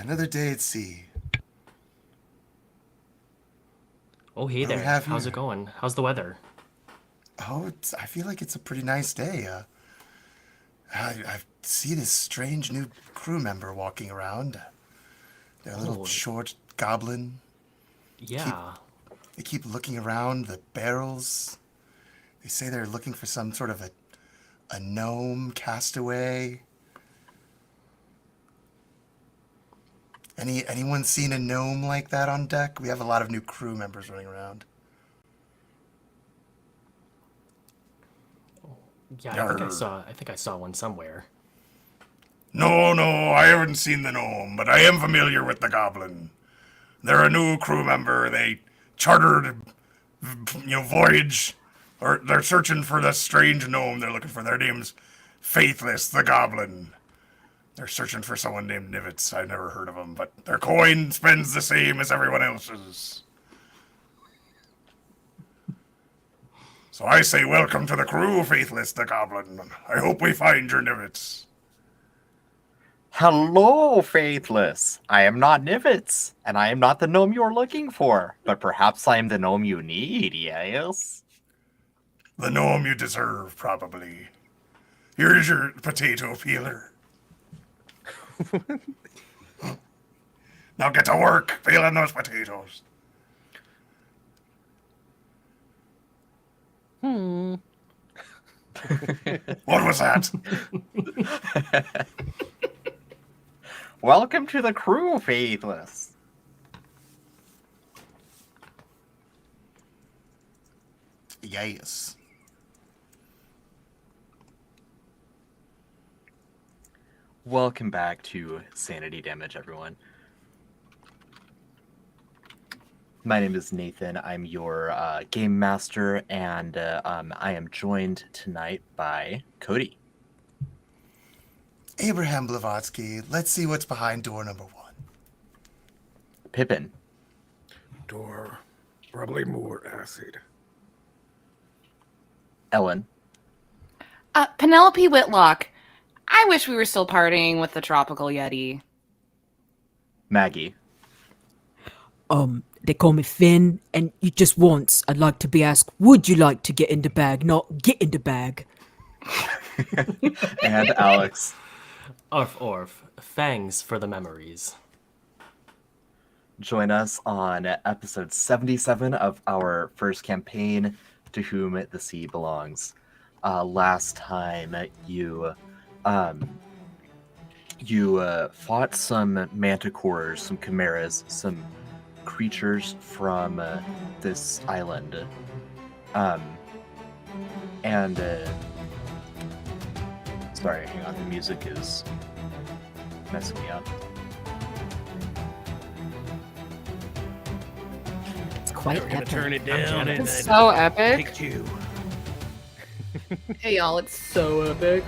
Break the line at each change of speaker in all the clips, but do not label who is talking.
Another day at sea.
Oh, hey
What do we
there.
have
How's it
here?
going? How's the weather?
Oh, I feel like it's a pretty nice day. I see this strange new crew member walking around. They're a little
Oh,
short goblin. Keep
yeah.
they keep looking around the barrels. They say they're looking for some sort of a gnome castaway. Anyone seen a gnome like that on deck? We have a lot of new crew members running around.
Yeah,
Yarr.
I think I saw one somewhere.
No, no, I haven't seen the gnome, but I am familiar with the goblin. They're a new crew member. They chartered, voyage, or they're searching for the strange gnome they're looking for. Their name's Faithless the Goblin. They're searching for someone named Nivets. I've never heard of him, but their coin spends the same as everyone else's. So I say welcome to the crew, Faithless the Goblin. I hope we find your Nivets.
Hello, Faithless. I am not Nivets, and I am not the gnome you're looking for, but perhaps I am the gnome you need, yes?
The gnome you deserve, probably. Here's your potato peeler. Now get to work peeling those potatoes. What was that?
Welcome to the crew, Faithless.
Yes.
Welcome back to Sanity Damage, everyone. My name is Nathan. I'm your game master, and I am joined tonight by Cody.
Abraham Blavatsky, let's see what's behind door number 1.
Pippin.
Door, probably more acid.
Ellen.
Penelope Whitlock. I wish we were still partying with the Tropical Yeti.
Maggie.
They call me Finn, and just once I'd like to be asked, would you like to get in the bag, not get in the bag?
And Alex.
Orf. Thanks for the memories.
Join us on episode 77 of our first campaign, To Whom the Sea Belongs. Last time you fought some manticores, some chimeras, some creatures from this island. Sorry, hang on, the music is messing me up.
It's quite
We're gonna
epic.
turn it down and
It's
then
so epic.
pick 2.
Hey y'all, it's so epic.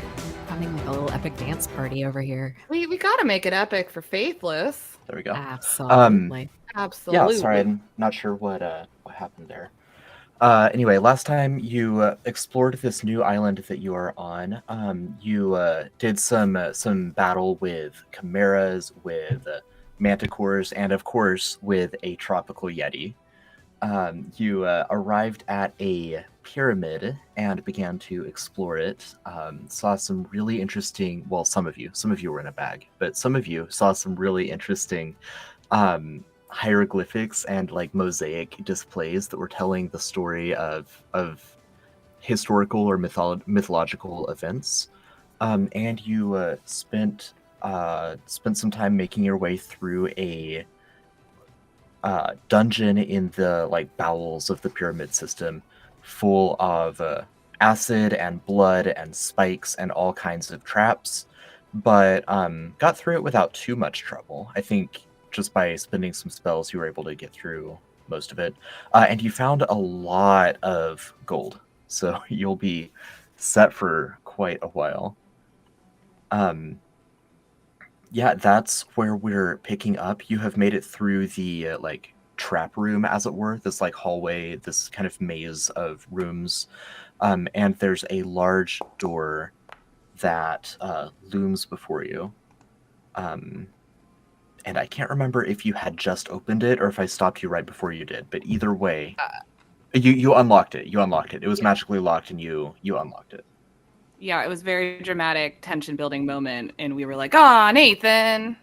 Having like a little epic dance party over here.
We gotta make it epic for Faithless.
There we go.
Absolutely.
Absolutely.
Yeah, sorry, I'm not sure what happened there. Anyway, last time you explored this new island that you are on. You did some battle with chimeras, with manticores, and of course with a tropical yeti. You arrived at a pyramid and began to explore it. Saw some really interesting. Well, some of you were in a bag, but some of you saw some really interesting hieroglyphics and like mosaic displays that were telling the story of historical or mythological events. And you spent some time making your way through a dungeon in the like bowels of the pyramid system, full of acid and blood and spikes and all kinds of traps, but got through it without too much trouble. I think just by spending some spells, you were able to get through most of it. And you found a lot of gold, so you'll be set for quite a while. Yeah, that's where we're picking up. You have made it through the like trap room, as it were, this like hallway, this kind of maze of rooms. And there's a large door that looms before you. and I can't remember if you had just opened it or if I stopped you right before you did. But either way, you unlocked it. You unlocked it. It was magically locked, and you unlocked it.
Yeah, it was very dramatic, tension building moment, and we were like, "Ah, Nathan."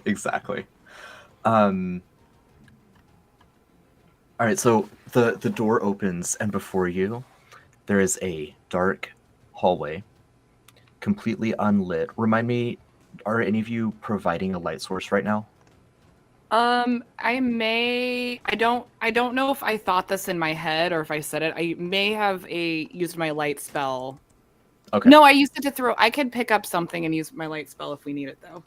Exactly. All right, so the door opens, and before you, there is a dark hallway, completely unlit. Remind me, are any of you providing a light source right now?
I don't know if I thought this in my head or if I said it. I may have used my light spell.
Okay.
No, I used it to throw. I could pick up something and use my light spell if we need it, though.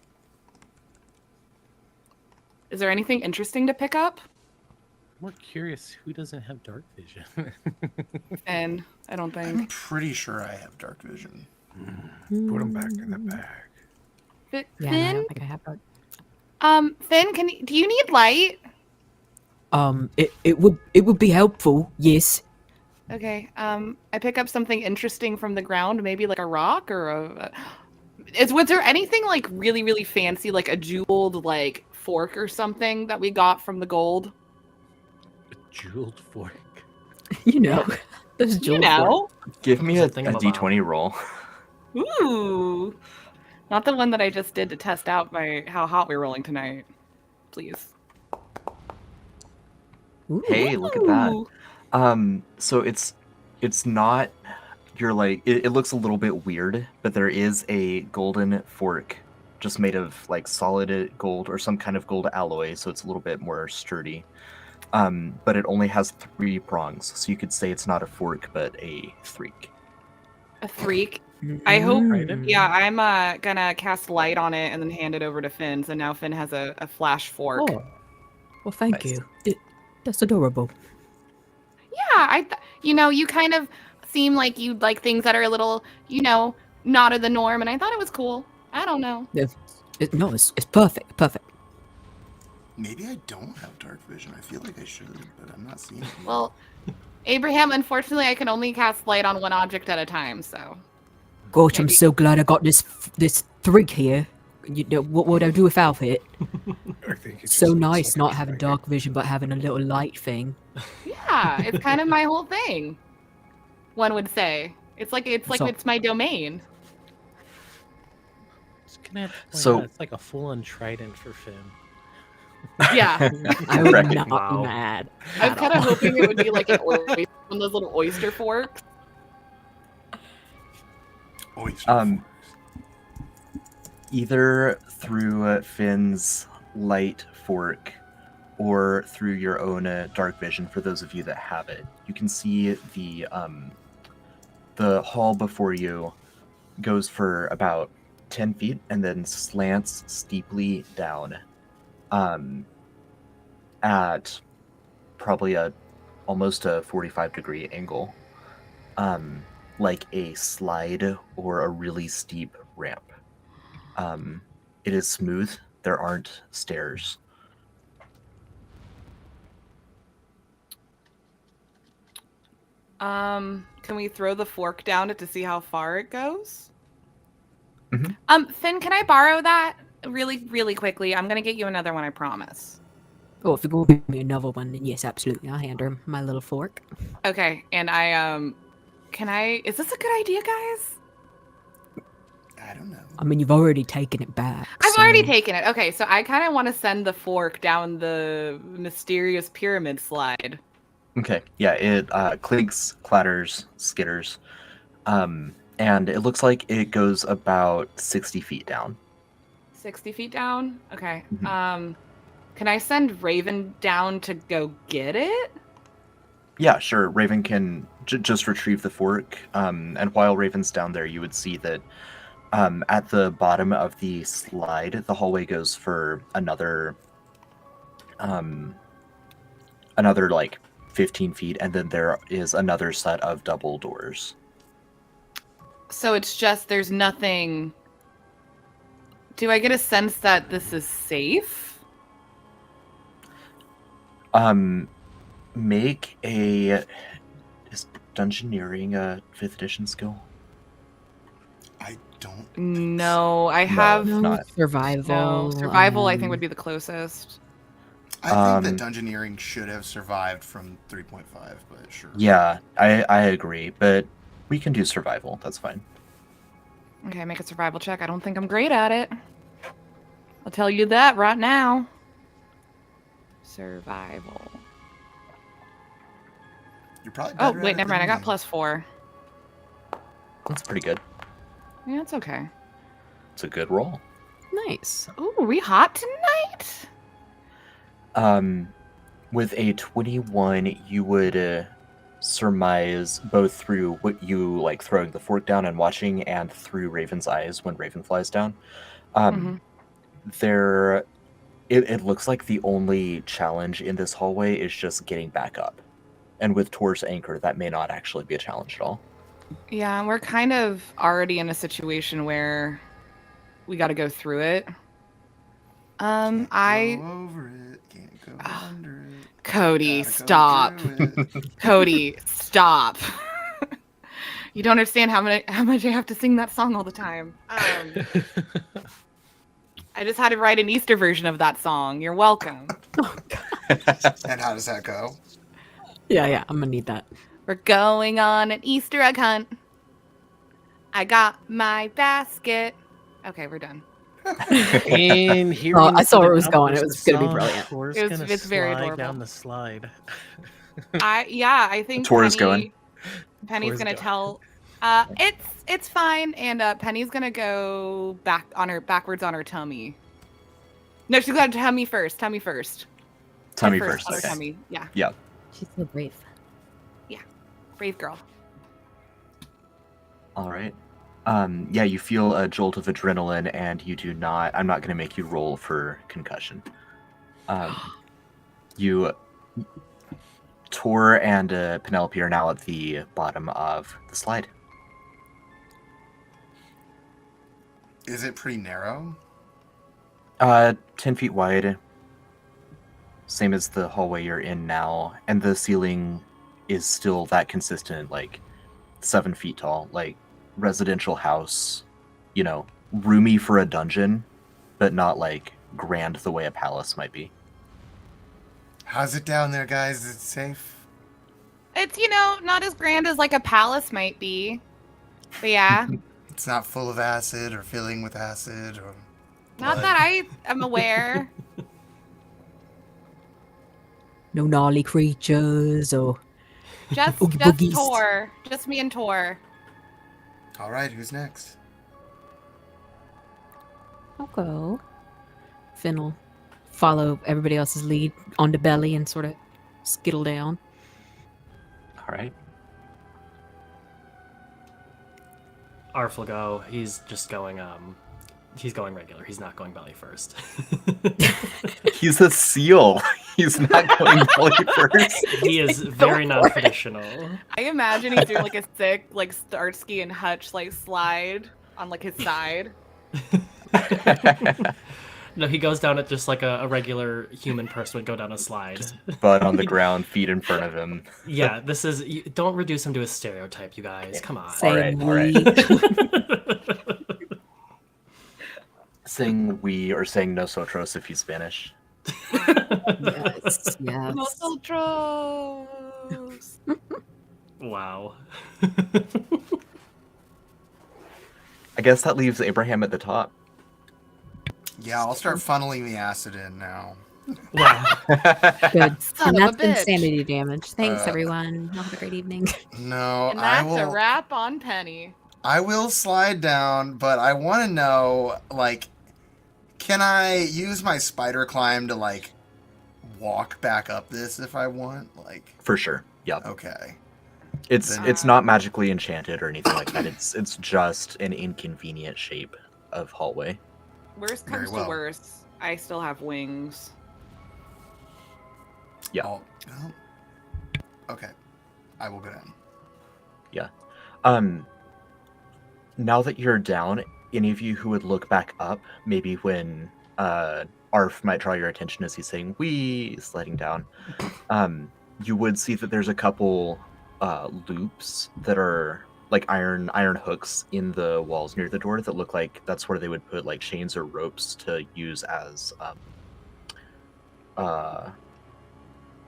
Is there anything interesting to pick up?
More curious, who doesn't have dark vision?
And I don't
I'm
think.
pretty sure I have dark vision.
Put them back in the bag.
Finn,
Yeah, no, I don't think I have that.
Finn, do you need light?
It would be helpful, yes.
Okay. I pick up something interesting from the ground, maybe like a rock or was there anything like really, really fancy, like a jeweled like fork or something that we got from the gold?
A jeweled fork.
You know, those
You
jewels.
know.
Give me a
Something of a
d20 roll.
Ooh. Not the one that I just did to test out how hot we're rolling tonight. Please.
Hey, look at that.
Ooh.
So it's not. You're like it looks a little bit weird, but there is a golden fork, just made of like solid gold or some kind of gold alloy, so it's a little bit more sturdy. But it only has 3 prongs, so you could say it's not a fork, but a threek.
A freak. I hope.
Mm.
Yeah, I'm gonna cast light on it and then hand it over to Finn. So now Finn has a flash fork.
Oh, well, thank
Nice.
you. That's adorable.
Yeah, you kind of seem like you like things that are a little, not of the norm, and I thought it was cool. I don't know.
It's perfect, perfect.
Maybe I don't have dark vision. I feel like I should, but I'm not seeing it.
Well, Abraham, unfortunately, I can only cast light on one object at a time, so.
Gosh, I'm
Maybe.
so glad I got this thrig here. You know, what would I do without it?
I think it's
So
just
nice
like
not
a
having
dragon.
dark vision, but having a little light thing.
Yeah, it's kind of my whole thing. One would say it's like
So-
it's my domain.
Just gonna have to point
So-
out, it's like a full-on trident for Finn.
Yeah,
I was
Right.
not
Wow.
mad.
I was
at
kind of
all.
hoping it would be like one of those little oyster forks.
Oyster
Um,
forks.
Either through Finn's light fork or through your own dark vision, for those of you that have it, you can see the hall before you goes for about 10 feet and then slants steeply down at probably almost a 45-degree angle, like a slide or a really steep ramp. It is smooth. There aren't stairs.
Can we throw the fork down it to see how far it goes?
Mhm.
Finn, can I borrow that really, really quickly? I'm gonna get you another one, I promise.
Oh, if you're going to give me another one, then yes, absolutely. I'll hand her my little fork.
Okay, and is this a good idea, guys?
I don't know.
I mean, you've already taken it back.
I've
so-
already taken it. Okay, so I kind of want to send the fork down the mysterious pyramid slide.
Okay, yeah, it clinks, clatters, skitters, and it looks like it goes about 60 feet down.
60 feet down? Okay.
Mhm.
Can I send Raven down to go get it?
Yeah, sure. Raven can just retrieve the fork, and while Raven's down there, you would see that at the bottom of the slide, the hallway goes for another like 15 feet, and then there is another set of double doors.
So it's just there's nothing. Do I get a sense that this is safe?
Make a is dungeoneering a 5th edition skill?
I don't.
No, I
No,
have
it's
No,
not.
survival.
survival. I think would be the closest.
I think that dungeoneering should have survived from 3.5, but sure.
Yeah, I agree, but we can do survival. That's fine.
Okay, make a survival check. I don't think I'm great at it. I'll tell you that right now. Survival.
You're probably
Oh,
better at
wait,
it
never
than
mind. I got
me.
+4.
That's pretty good.
Yeah, it's okay.
It's a good roll.
Nice.
Ooh, are we hot tonight?
With a 21, you would surmise both through what you like throwing the fork down and watching, and through Raven's eyes when Raven flies down. There, it looks like the only challenge in this hallway is just getting back up. And with Tor's anchor, that may not actually be a challenge at all.
Yeah, we're kind of already in a situation where we got to go through it.
Go over it, can't go under it.
Cody,
Gotta go
stop.
through it.
Cody, stop. You don't understand how much I have to sing that song all the time. I just had to write an Easter version of that song. You're welcome.
And how does that go?
Yeah, I'm gonna need that.
We're going on an Easter egg hunt. I got my basket. Okay, we're done.
And here
Oh,
in
I
the
saw where it was
outburst
going. It
of
was gonna be
song,
brilliant.
Tor's
It's
gonna
very
slide
adorable.
down the slide.
I think
Tor is going.
Penny's
Tor's
gonna
going.
tell. It's fine, and Penny's gonna go backwards on her tummy. No, she's got tummy first. Tummy first.
Tummy
Head
first.
on her
Okay.
tummy. Yeah,
She's so brave.
brave girl.
All right. Yeah, you feel a jolt of adrenaline, and you do not. I'm not going to make you roll for concussion. Tor and Penelope are now at the bottom of the slide.
Is it pretty narrow?
10 feet wide. Same as the hallway you're in now, and the ceiling is still that consistent, like 7 feet tall, like residential house, roomy for a dungeon, but not like grand the way a palace might be.
How's it down there, guys? Is it safe?
It's not as grand as like a palace might be, but yeah,
It's not full of acid or filling with acid or.
not
blood?
that I am aware.
No gnarly creatures or
Just
Oogie boogies.
Tor, just me and Tor.
All right, who's next?
I'll go. Finn will follow everybody else's lead on the belly and sort of skittle down.
All right.
Arf will go. He's just going. He's going regular. He's not going belly first.
He's a seal. He's not going belly first.
He is very non-traditional.
I imagine he's doing like a sick, like Starsky and Hutch like slide on like his side.
No, he goes down it just like a regular human person would go down a slide.
Butt on the ground, feet in front of him.
Yeah, this is. Don't reduce him to a stereotype, you guys. Come on.
Saying
all right.
we.
Saying we or saying nosotros if he's Spanish.
Yes, yes.
Nosotros.
Wow.
I guess that leaves Abraham at the top.
Yeah, I'll start funneling the acid in now.
Wow.
Good.
Son
And
of a
that's been
bitch.
sanity damage. Thanks,
Uh,
everyone. Have a great evening.
No,
And
I
that's a
will.
wrap on Penny.
I will slide down, but I want to know, like, can I use my spider climb to like walk back up this if I want? Like,
For sure. Yep.
okay.
It's not magically enchanted or anything like that. It's just an inconvenient shape of hallway.
Worst
Very
comes
well.
to worst, I still have wings.
Yeah.
Well, okay. I will go down.
Now that you're down, any of you who would look back up, maybe when Arf might draw your attention as he's saying "wee" sliding down, you would see that there's a couple loops that are like iron hooks in the walls near the door that look like that's where they would put like chains or ropes to use as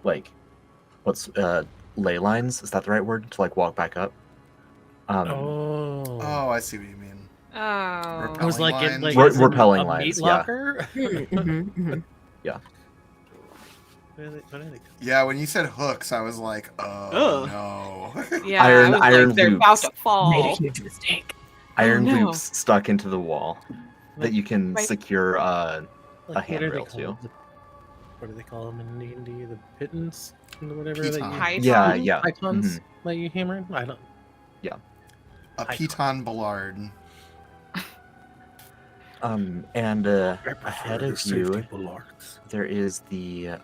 like what's ley lines, is that the right word, to like walk back up?
Oh, I see what you mean.
Oh.
I was like,
Repelling
like
lines?
is it
Repelling
a
lines,
meat
yeah.
locker?
Yeah.
What are they called?
Yeah, when you said hooks, I was like, oh no.
Yeah,
Iron-
I was
iron
like, they're about
loops.
to
Made a
fall.
huge mistake.
Iron
no.
loops stuck into the wall that you can
Right.
secure
Like, what are they
handrail to.
called? What do they call them in D&D? The pittons, or whatever.
Piton.
That you,
Python?
Yeah, yeah.
Pythons that you hammer in. I don't.
A piton ballard.
And
I prefer
ahead
the
of
safety
you,
bulwarks.
there is the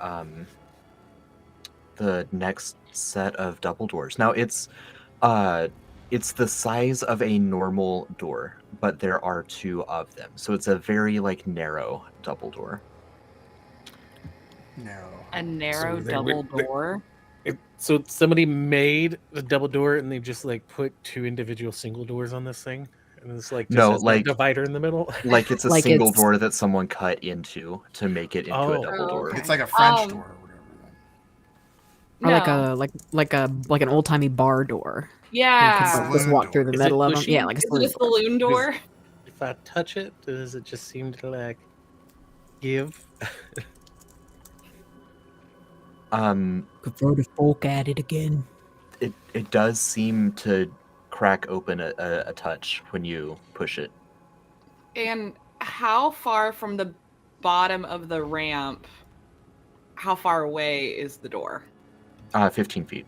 next set of double doors. Now it's the size of a normal door, but there are two of them, so it's a very like narrow double door.
No.
A narrow
So they
double
would- they-
door.
So somebody made a double door and they just like put two individual single doors on this thing, and it's like just
No,
has
like-
a divider in the middle.
Like it's a
Like
single
it's-
door that someone cut into to make it into a
Oh.
double door.
Okay.
It's like a French
Um,
door or whatever.
Or
No.
like an old timey bar door. You
Yeah.
can just walk through the
Is it
middle of them.
pushy?
Yeah, like a
Is it
saloon
a saloon door?
If I touch it, does it just seem to like give?
Prefer to folk at it again.
It does seem to crack open a touch when you push it.
And how far from the bottom of the ramp, how far away is the door?
15 feet.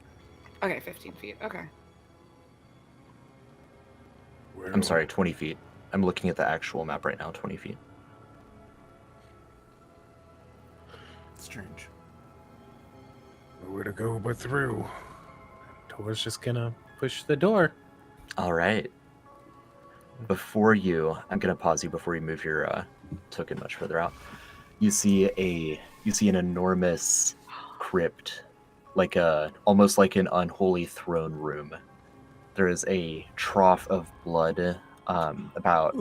Okay, 15 feet. Okay.
I'm sorry, 20 feet. I'm looking at the actual map right now, 20 feet.
Strange.
Nowhere to go but through.
Tor's just gonna push the door.
All right. Before you, I'm gonna pause you before you move your token much further out. You see an enormous crypt, like almost like an unholy throne room. There is a trough of blood, about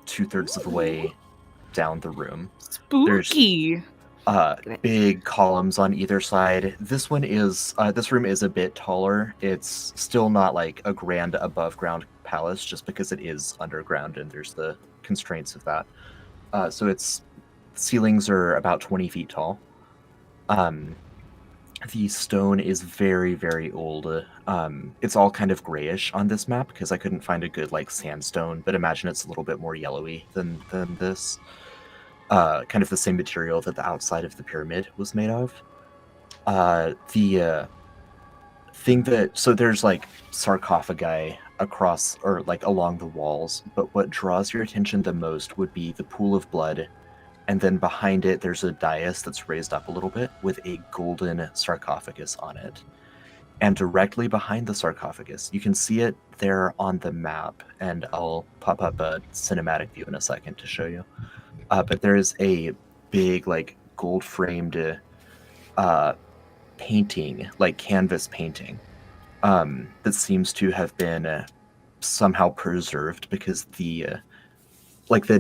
2/3 of the way down the room.
Spooky.
Big columns on either side. This room is a bit taller. It's still not like a grand above ground palace, just because it is underground and there's the constraints of that. So its ceilings are about 20 feet tall. The stone is very, very old. It's all kind of grayish on this map because I couldn't find a good like sandstone, but imagine it's a little bit more yellowy than this. Kind of the same material that the outside of the pyramid was made of. The thing that, so there's like sarcophagi across or like along the walls, but what draws your attention the most would be the pool of blood, and then behind it there's a dais that's raised up a little bit with a golden sarcophagus on it. And directly behind the sarcophagus, you can see it there on the map, and I'll pop up a cinematic view in a second to show you. But there's a big, like, gold-framed painting, like canvas painting, that seems to have been somehow preserved because the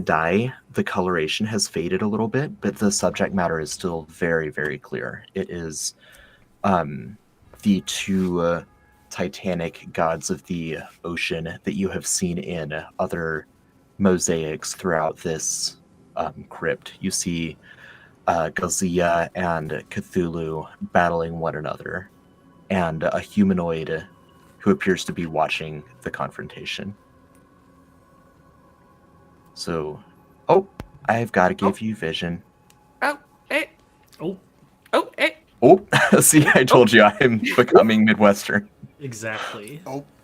dye, the coloration has faded a little bit, but the subject matter is still very, very clear. It is the two titanic gods of the ocean that you have seen in other mosaics throughout this crypt. You see Gazia and Cthulhu battling one another, and a humanoid who appears to be watching the confrontation. So, I've got to give you vision.
Oh, hey.
Oh,
Oh, hey.
Oh, see, I told you I'm becoming Midwestern.
exactly.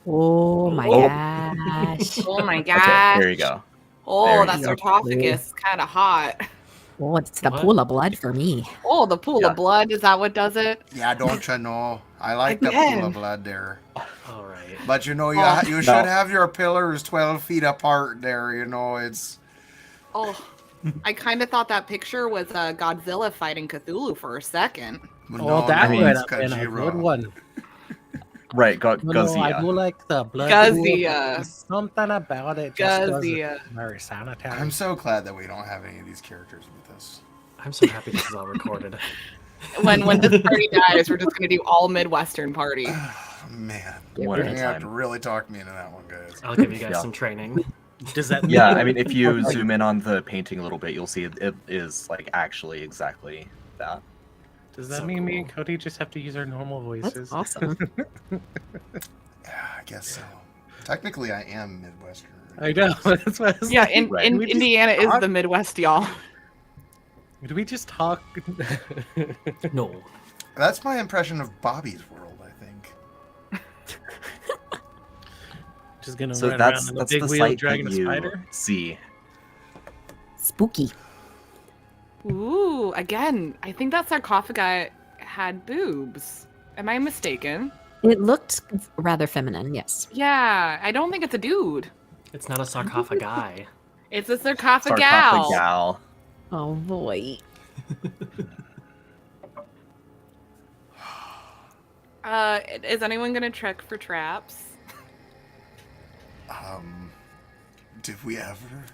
Oh my
Oh.
gosh.
Oh my
Okay,
god.
there you go.
Oh,
There
that
you go.
sarcophagus is kind of hot.
Oh, it's the
What?
pool of blood for me.
Oh, the pool
Yeah.
of blood. Is that what does it?
Yeah, don't you know? I like the
Again.
pool of blood there.
All right.
But you know,
Oh.
you should have your pillars 12 feet apart there. You know, it's.
Oh, I kind of thought that picture was Godzilla fighting Cthulhu for a second.
Well, that
I mean,
went
it's
up in a
Kojiro.
good one.
Right,
No, I
Guzia.
do like the blood.
Guzia.
There's something about it just doesn't
Guzia.
very sanitary.
I'm so glad that we don't have any of these characters with us.
I'm so happy this is all recorded.
When this party dies, we're just gonna do all Midwestern party.
Man,
One
you're
at a
gonna have to
time.
really talk me into that one, guys.
I'll give you guys
Yeah.
some training.
Does that mean
Yeah, I mean, if you zoom in on the painting a little bit, you'll see it is like actually exactly that.
Does that
So
mean me and
cool.
Cody just have to use our normal voices?
That's awesome.
Yeah, I guess so. Technically, I am Midwestern.
I know. That's what I was
Yeah,
like.
in,
Right.
in
We just
Indiana is
talk-
the Midwest, y'all.
Do we just talk?
No.
That's my impression of Bobby's world, I think.
Just gonna
So
run
that's
around in a
that's
big
the
wheel
sight
dragging
that
a
you
spider?
see.
Spooky.
Ooh, again, I think that sarcophagi had boobs. Am I mistaken?
It looked rather feminine, yes.
Yeah, I don't think it's a dude.
It's not a sarcophagi.
It's a sarcophagal.
Sarcophagal.
Oh boy.
Is anyone gonna check for traps?
Did we ever?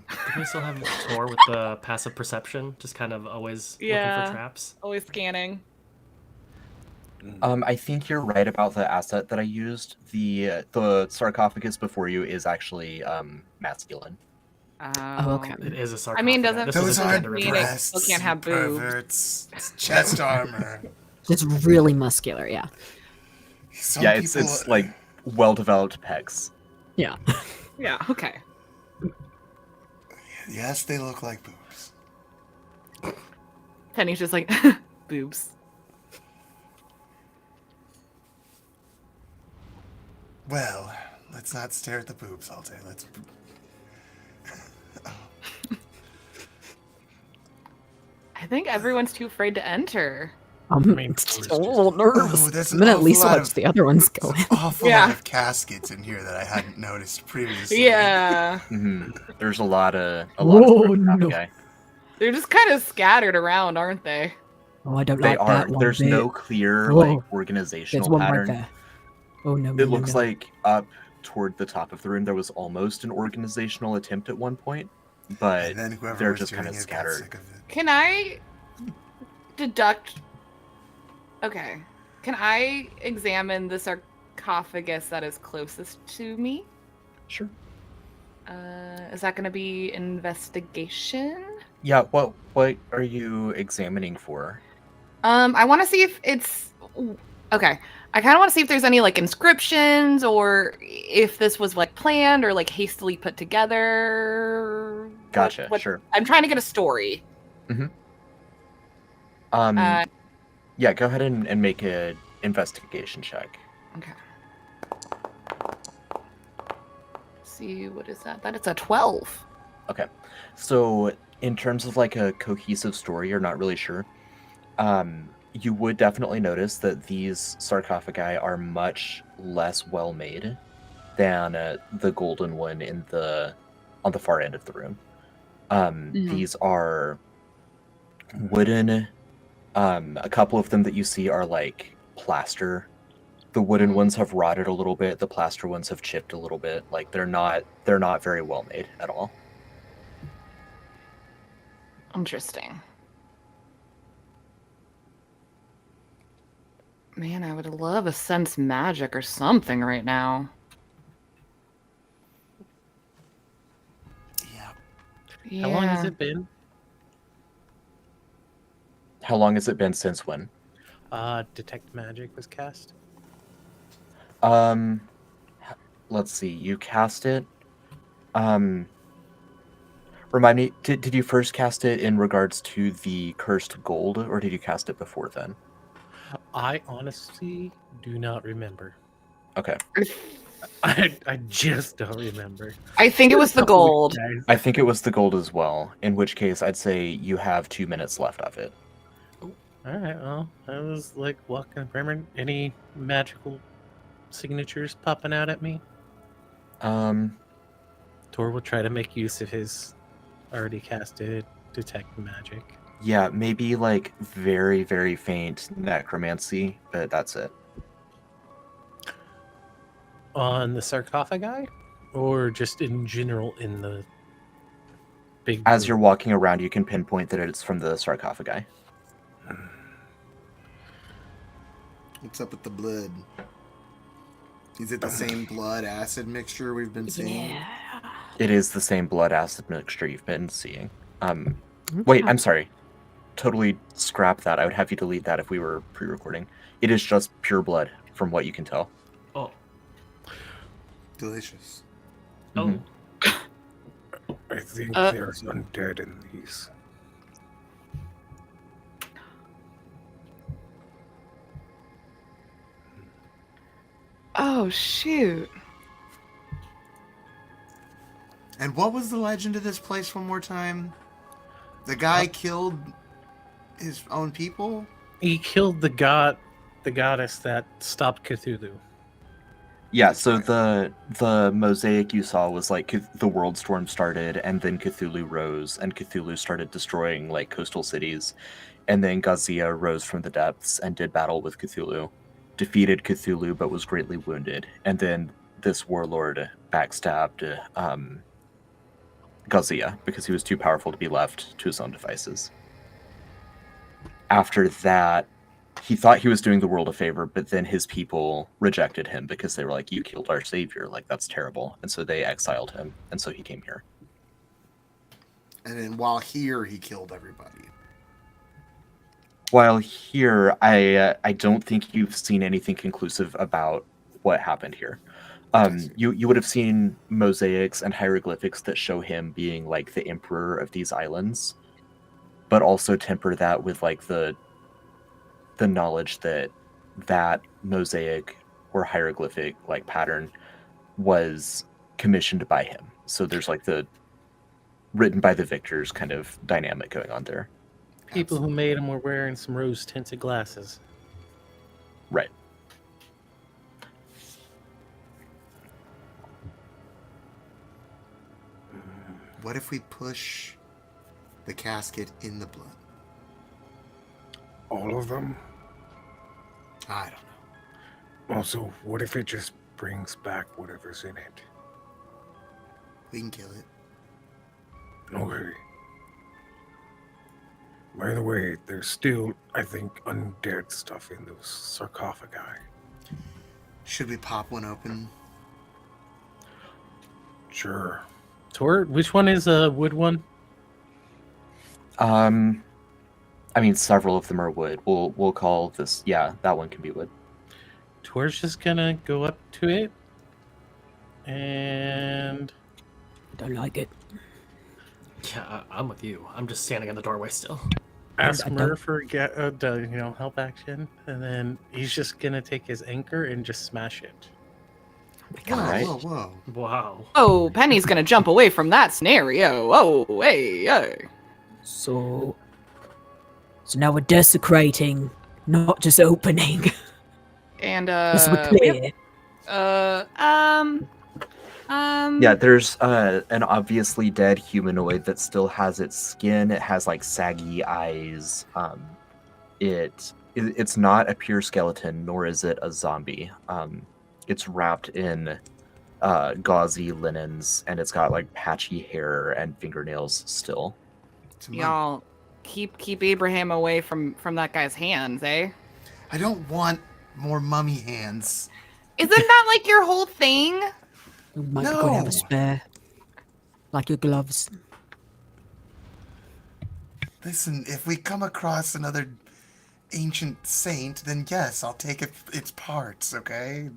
Can we still have Tor with the passive perception? Just kind of always looking
Yeah.
for traps?
Always scanning.
I think you're right about the asset that I used. The sarcophagus before you is actually masculine.
Oh, okay.
It is a sarcophagus.
I mean, doesn't-
This
Those
is a
aren't
gender
mean
reveal.
it
breasts.
still can't have
you
boobs.
perverts. It's chest armor.
It's really muscular, yeah.
Some
Yeah, it's
people-
like well developed pecs.
Yeah.
Yeah, okay.
Yes, they look like boobs.
Penny's just like, boobs.
Well, let's not stare at the boobs all day. Let's.
I think everyone's too afraid to enter.
I'm
mean,
just
Tor's
a little nervous.
Oh, there's
I'm
an
gonna at
awful
least
lot
watch
of-
the other ones go in.
Awful
Yeah.
lot of caskets in here that I hadn't noticed previously.
Yeah.
There's a lot of
Oh,
sarcophagi.
They're just kind of scattered around, aren't they?
Oh, I don't
They
like
are.
that one
There's
bit.
no clear
Oh,
like
There's
organizational
one
pattern.
right there. Oh no.
It looks like up toward the top of the room there was almost an organizational attempt at one point, but
And then whoever
they're
was
just
doing
kind of
it got
scattered.
sick of it.
Can I deduct? Okay. Can I examine the sarcophagus that is closest to me?
Sure.
Is that going to be investigation?
Yeah. What are you examining for?
I want to see if it's okay. I kind of want to see if there's any like inscriptions or if this was like planned or like hastily put together.
Gotcha. Sure.
I'm trying to get a story. Uh,
Yeah. Go ahead and make an investigation check.
Okay. See, what is that? That is a 12.
Okay. So in terms of like a cohesive story, you're not really sure. You would definitely notice that these sarcophagi are much less well made than the golden one on the far end of the room. These are wooden. A couple of them that you see are like plaster. The wooden ones have rotted a little bit. The plaster ones have chipped a little bit. Like they're not very well made at all.
Interesting. Man, I would love a sense magic or something right now.
Yeah.
Yeah.
How long has it been?
How long has it been since when?
Detect Magic was cast.
Let's see. You cast it. Remind me. Did you first cast it in regards to the cursed gold, or did you cast it before then?
I honestly do not remember.
Okay.
I just don't remember.
I think it was the gold.
Guys.
I think it was the gold as well. In which case, I'd say you have 2 minutes left of it.
All right. Well, I was like walking. Remember any magical signatures popping out at me? Tor will try to make use of his already casted Detect Magic.
Yeah, maybe like very, very faint necromancy, but that's it.
on the sarcophagi, or just in general in the big?
As you're walking around, you can pinpoint that it's from the sarcophagi.
What's up with the blood? Is it the same blood acid mixture we've been seeing?
Yeah.
It is the same blood acid mixture you've been seeing. Wait, I'm sorry. Totally scrap that. I would have you delete that if we were pre-recording. It is just pure blood, from what you can tell.
Oh.
Delicious.
Oh.
I think there's undead in these.
Oh, shoot.
And what was the legend of this place one more time? The guy killed his own people?
He killed the goddess that stopped Cthulhu.
Yeah, so the mosaic you saw was like the world storm started, and then Cthulhu rose, and Cthulhu started destroying like coastal cities, and then Gazia rose from the depths and did battle with Cthulhu, defeated Cthulhu but was greatly wounded, and then this warlord backstabbed Gazia because he was too powerful to be left to his own devices. After that, he thought he was doing the world a favor, but then his people rejected him because they were like, you killed our savior, like that's terrible. And so they exiled him, and so he came here.
And then while here, he killed everybody.
While here, I don't think you've seen anything conclusive about what happened here. You would have seen mosaics and hieroglyphics that show him being like the emperor of these islands, but also temper that with like the knowledge that that mosaic or hieroglyphic like pattern was commissioned by him. So there's like the written by the victors kind of dynamic going on there.
People who made him were wearing some rose-tinted glasses.
Right.
What if we push the casket in the blood?
All of them?
I don't know.
Also, what if it just brings back whatever's in it?
We can kill it.
Okay. By the way, there's still, I think, undead stuff in those sarcophagi.
Should we pop one open?
Sure.
Tor, which one is a wood one?
I mean, several of them are wood. We'll call this. Yeah, that one can be wood.
Tor's just gonna go up to it, and
Don't like it.
Yeah, I'm with you. I'm just standing in the doorway still.
ask
I don't-
Murr for help action, and then he's just gonna take his anchor and just smash it.
Whoa,
Alright.
whoa, whoa.
Wow.
Oh, Penny's gonna jump away from that scenario. Oh, hey.
So now we're desecrating, not just opening.
And,
Just to be
we have-
clear.
Yeah, there's an obviously dead humanoid that still has its skin. It has like saggy eyes. It's not a pure skeleton, nor is it a zombie. It's wrapped in gauzy linens, and it's got like patchy hair and fingernails still.
It's a mummy.
Y'all keep Abraham away from that guy's hands, eh?
I don't want more mummy hands.
Isn't that like your whole thing?
You might go and have
No.
a spare. Like your gloves.
Listen, if we come across another ancient saint, then yes, I'll take its parts, okay?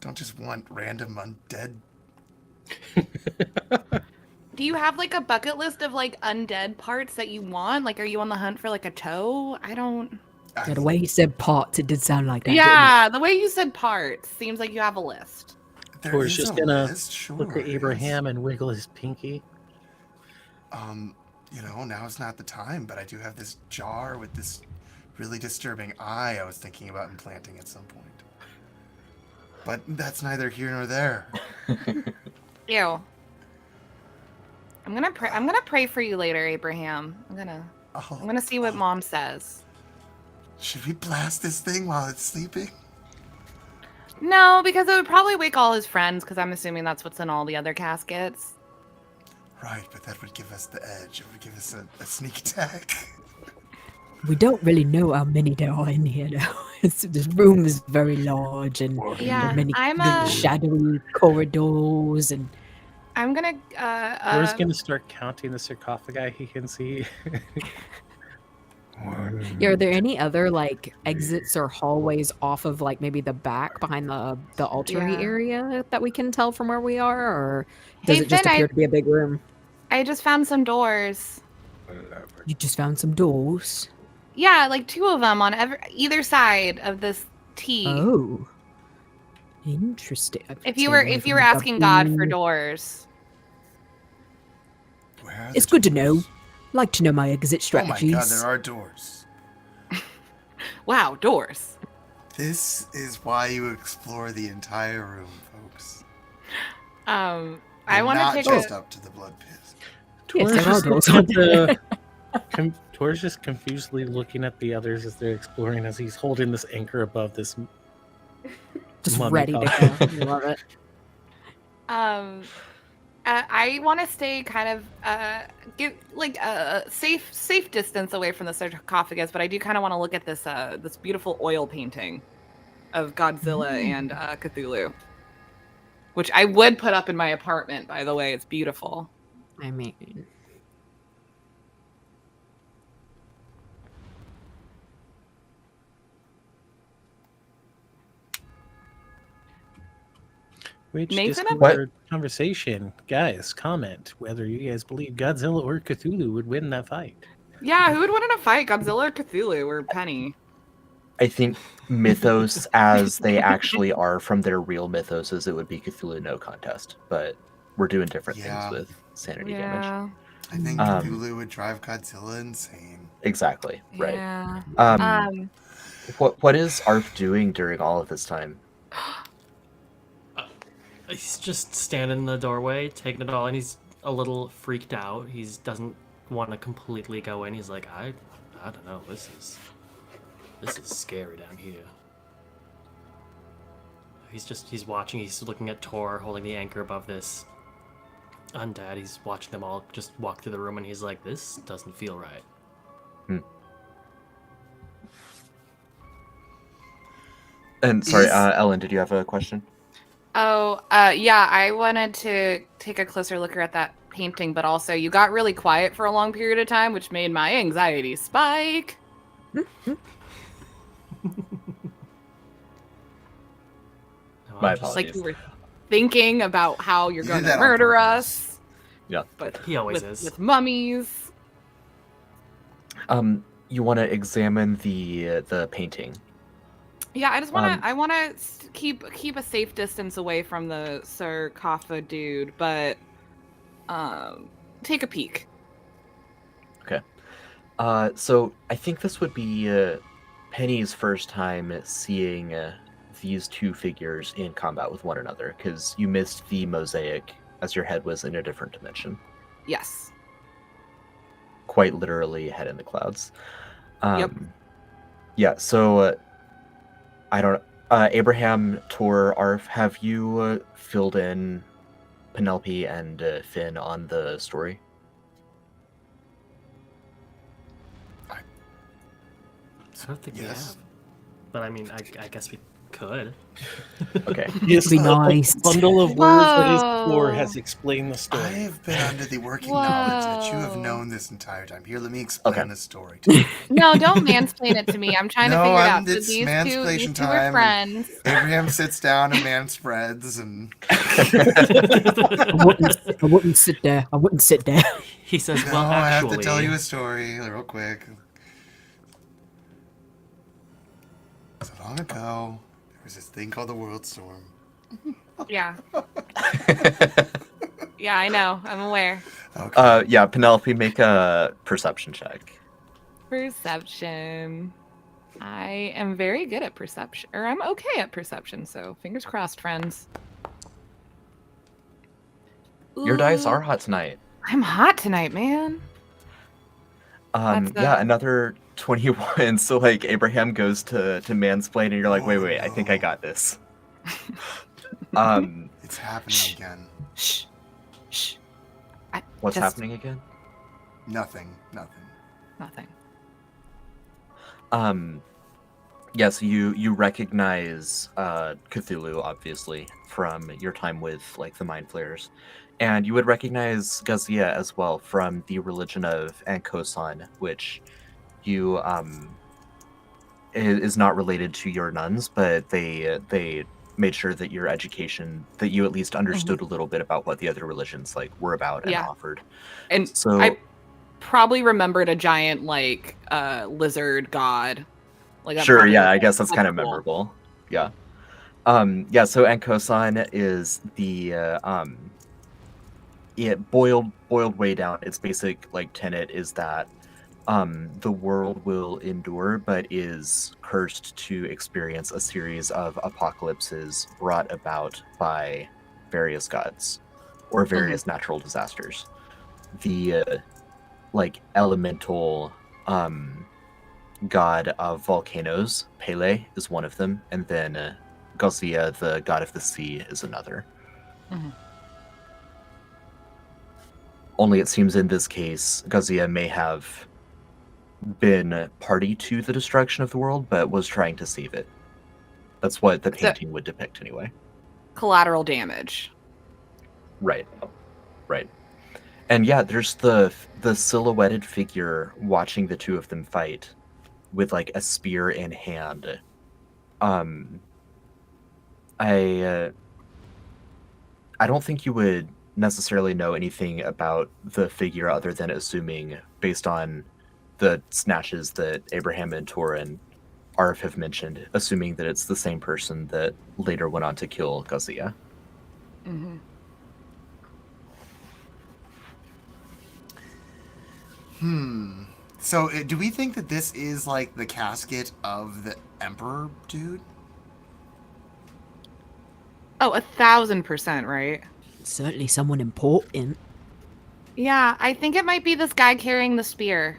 Don't just want random undead.
Do you have like a bucket list of like undead parts that you want? Like, are you on the hunt for like a toe? I don't.
Yeah, the way he said parts, it did sound like that. didn't
Yeah, the way you said parts seems like you have a list.
There
Tor's
is
just
a
gonna
list, sure,
Look at
yes.
Abraham and wiggle his pinky.
Now's not the time, but I do have this jar with this really disturbing eye I was thinking about implanting at some point. But that's neither here nor there.
Ew. I'm gonna pray for you later, Abraham. I'm
Oh,
gonna see what Mom says.
should we blast this thing while it's sleeping?
No, because it would probably wake all his friends, because I'm assuming that's what's in all the other caskets.
Right, but that would give us the edge. It would give us a sneak attack.
We don't really know how many there are in here now. This room is very large and there
Yeah,
are many
I'm
shadowy corridors and
gonna
We're just gonna start counting the sarcophagi he can see.
Yeah, are there any other like exits or hallways off of like maybe the back behind the altar
Yeah.
area that we can tell from where we are, or
Hey,
does it just
Finn,
appear to be a big room?
I just found some doors.
You just found some doors.
Yeah, like 2 of them on either side of this T.
Oh, interesting.
If you were asking God for doors.
Where are
It's
the
good to
doors?
know. Like to know my exit strategies.
Oh my god, there are doors.
Wow, doors.
This is why you explore the entire room, folks.
I
And
want to
not
take
just
a.
up to the blood pit.
Yes, there are
just
doors.
looking at Tor's just confusedly looking at the others as they're exploring, as he's holding this anchor above this.
Just
mummy
ready to
coffin.
go. Love it.
I want to stay kind of give like a safe distance away from the sarcophagus, but I do kind of want to look at this this beautiful oil painting of Godzilla and Cthulhu, which I would put up in my apartment. By the way, it's beautiful.
I mean,
Which
Nathan,
Discord conversation, guys, comment whether you guys believe Godzilla or Cthulhu would win that fight.
Yeah, who would win in a fight, Godzilla or Cthulhu or Penny?
I think mythos, as they actually are from their real mythos, it would be Cthulhu no contest. But we're doing different
Yeah.
things with Sanity Damage.
Yeah.
I think
Um,
Cthulhu would drive Godzilla insane.
Exactly. Right.
Yeah.
What is Arf doing during all of this time?
He's just standing in the doorway, taking it all in. He's a little freaked out. He doesn't want to completely go in. He's like, I don't know. This is scary down here. He's watching. He's looking at Tor holding the anchor above this undead. He's watching them all just walk through the room, and he's like, this doesn't feel right.
And sorry,
Is-
Ellen, did you have a question?
Oh, yeah, I wanted to take a closer look at that painting, but also you got really quiet for a long period of time, which made my anxiety spike.
No,
My
I'm just-
Like
apologies.
you were thinking about how you're
You
going
did
to
that on
murder
purpose.
us.
Yeah.
But
He always
with,
is.
with mummies.
You want to examine the painting.
Yeah, I just want
Um,
to. I want to keep a safe distance away from the sarcophagus dude, but take a peek.
So I think this would be Penny's first time seeing these two figures in combat with one another, because you missed the mosaic as your head was in a different dimension,
Yes.
quite literally head in the clouds.
Yep.
Yeah. So I don't. Abraham, Tor, Arf, have you filled in Penelope and Finn on the story?
I don't think we
Yes.
have. But I mean, I guess we could.
Okay.
Yes,
Be
a
nice.
bundle of words that is
Whoa.
Tor has explained the
I
story.
have been under the working knowledge that you have
Whoa.
known this entire time. Here, let me explain
Okay.
the story to you.
No, don't mansplain it to me. I'm trying to
No,
figure it
I'm-
out. So
it's
these
mansplaining
two are
time.
friends.
Abraham sits down and man spreads, and
I wouldn't sit there. I wouldn't sit there.
He says,
no,
well,
I have
actually,
to tell you a story real quick. So long ago, there was this thing called the World Storm.
Yeah. Yeah, I know. I'm aware.
Okay.
Yeah, Penelope, make a perception check.
Perception. I am very good at perception, or I'm okay at perception. So fingers crossed, friends.
Your dice
Ooh,
are hot tonight.
I'm hot tonight, man. That's,
Yeah, another 21. So like Abraham goes to mansplain, and you're like, wait, I think I got this.
It's happening again.
Shh. Shh.
What's
Just
happening again?
Nothing.
Nothing.
Yeah, so you recognize Cthulhu, obviously, from your time with, like, the Mind Flayers. And you would recognize Gazia as well from the religion of Ankosan, which you is not related to your nuns, but they made sure that your education, that you at least understood a little bit about what the other religions like were about and offered.
And
So
I probably remembered a giant like lizard god. Like that
sure,
probably
yeah,
was
I guess that's kind of
cool.
memorable. Yeah. Yeah, so Ankosan is the it boiled way down. Its basic like tenet is that the world will endure, but is cursed to experience a series of apocalypses brought about by various gods or various natural disasters. The like elemental god of volcanoes, Pele, is one of them, and then Gazia, the god of the sea, is another. Only it seems in this case, Gazia may have been party to the destruction of the world, but was trying to save it. That's what the painting would depict anyway.
Collateral damage.
Right. And yeah, there's the silhouetted figure watching the two of them fight with like a spear in hand. I don't think you would necessarily know anything about the figure other than assuming, based on the snatches that Abraham and Tor and Arf have mentioned, assuming that it's the same person that later went on to kill Gazia.
So, do we think that this is like the casket of the Emperor dude?
Oh, 1,000%, right?
Certainly someone important.
Yeah, I think it might be this guy carrying the spear.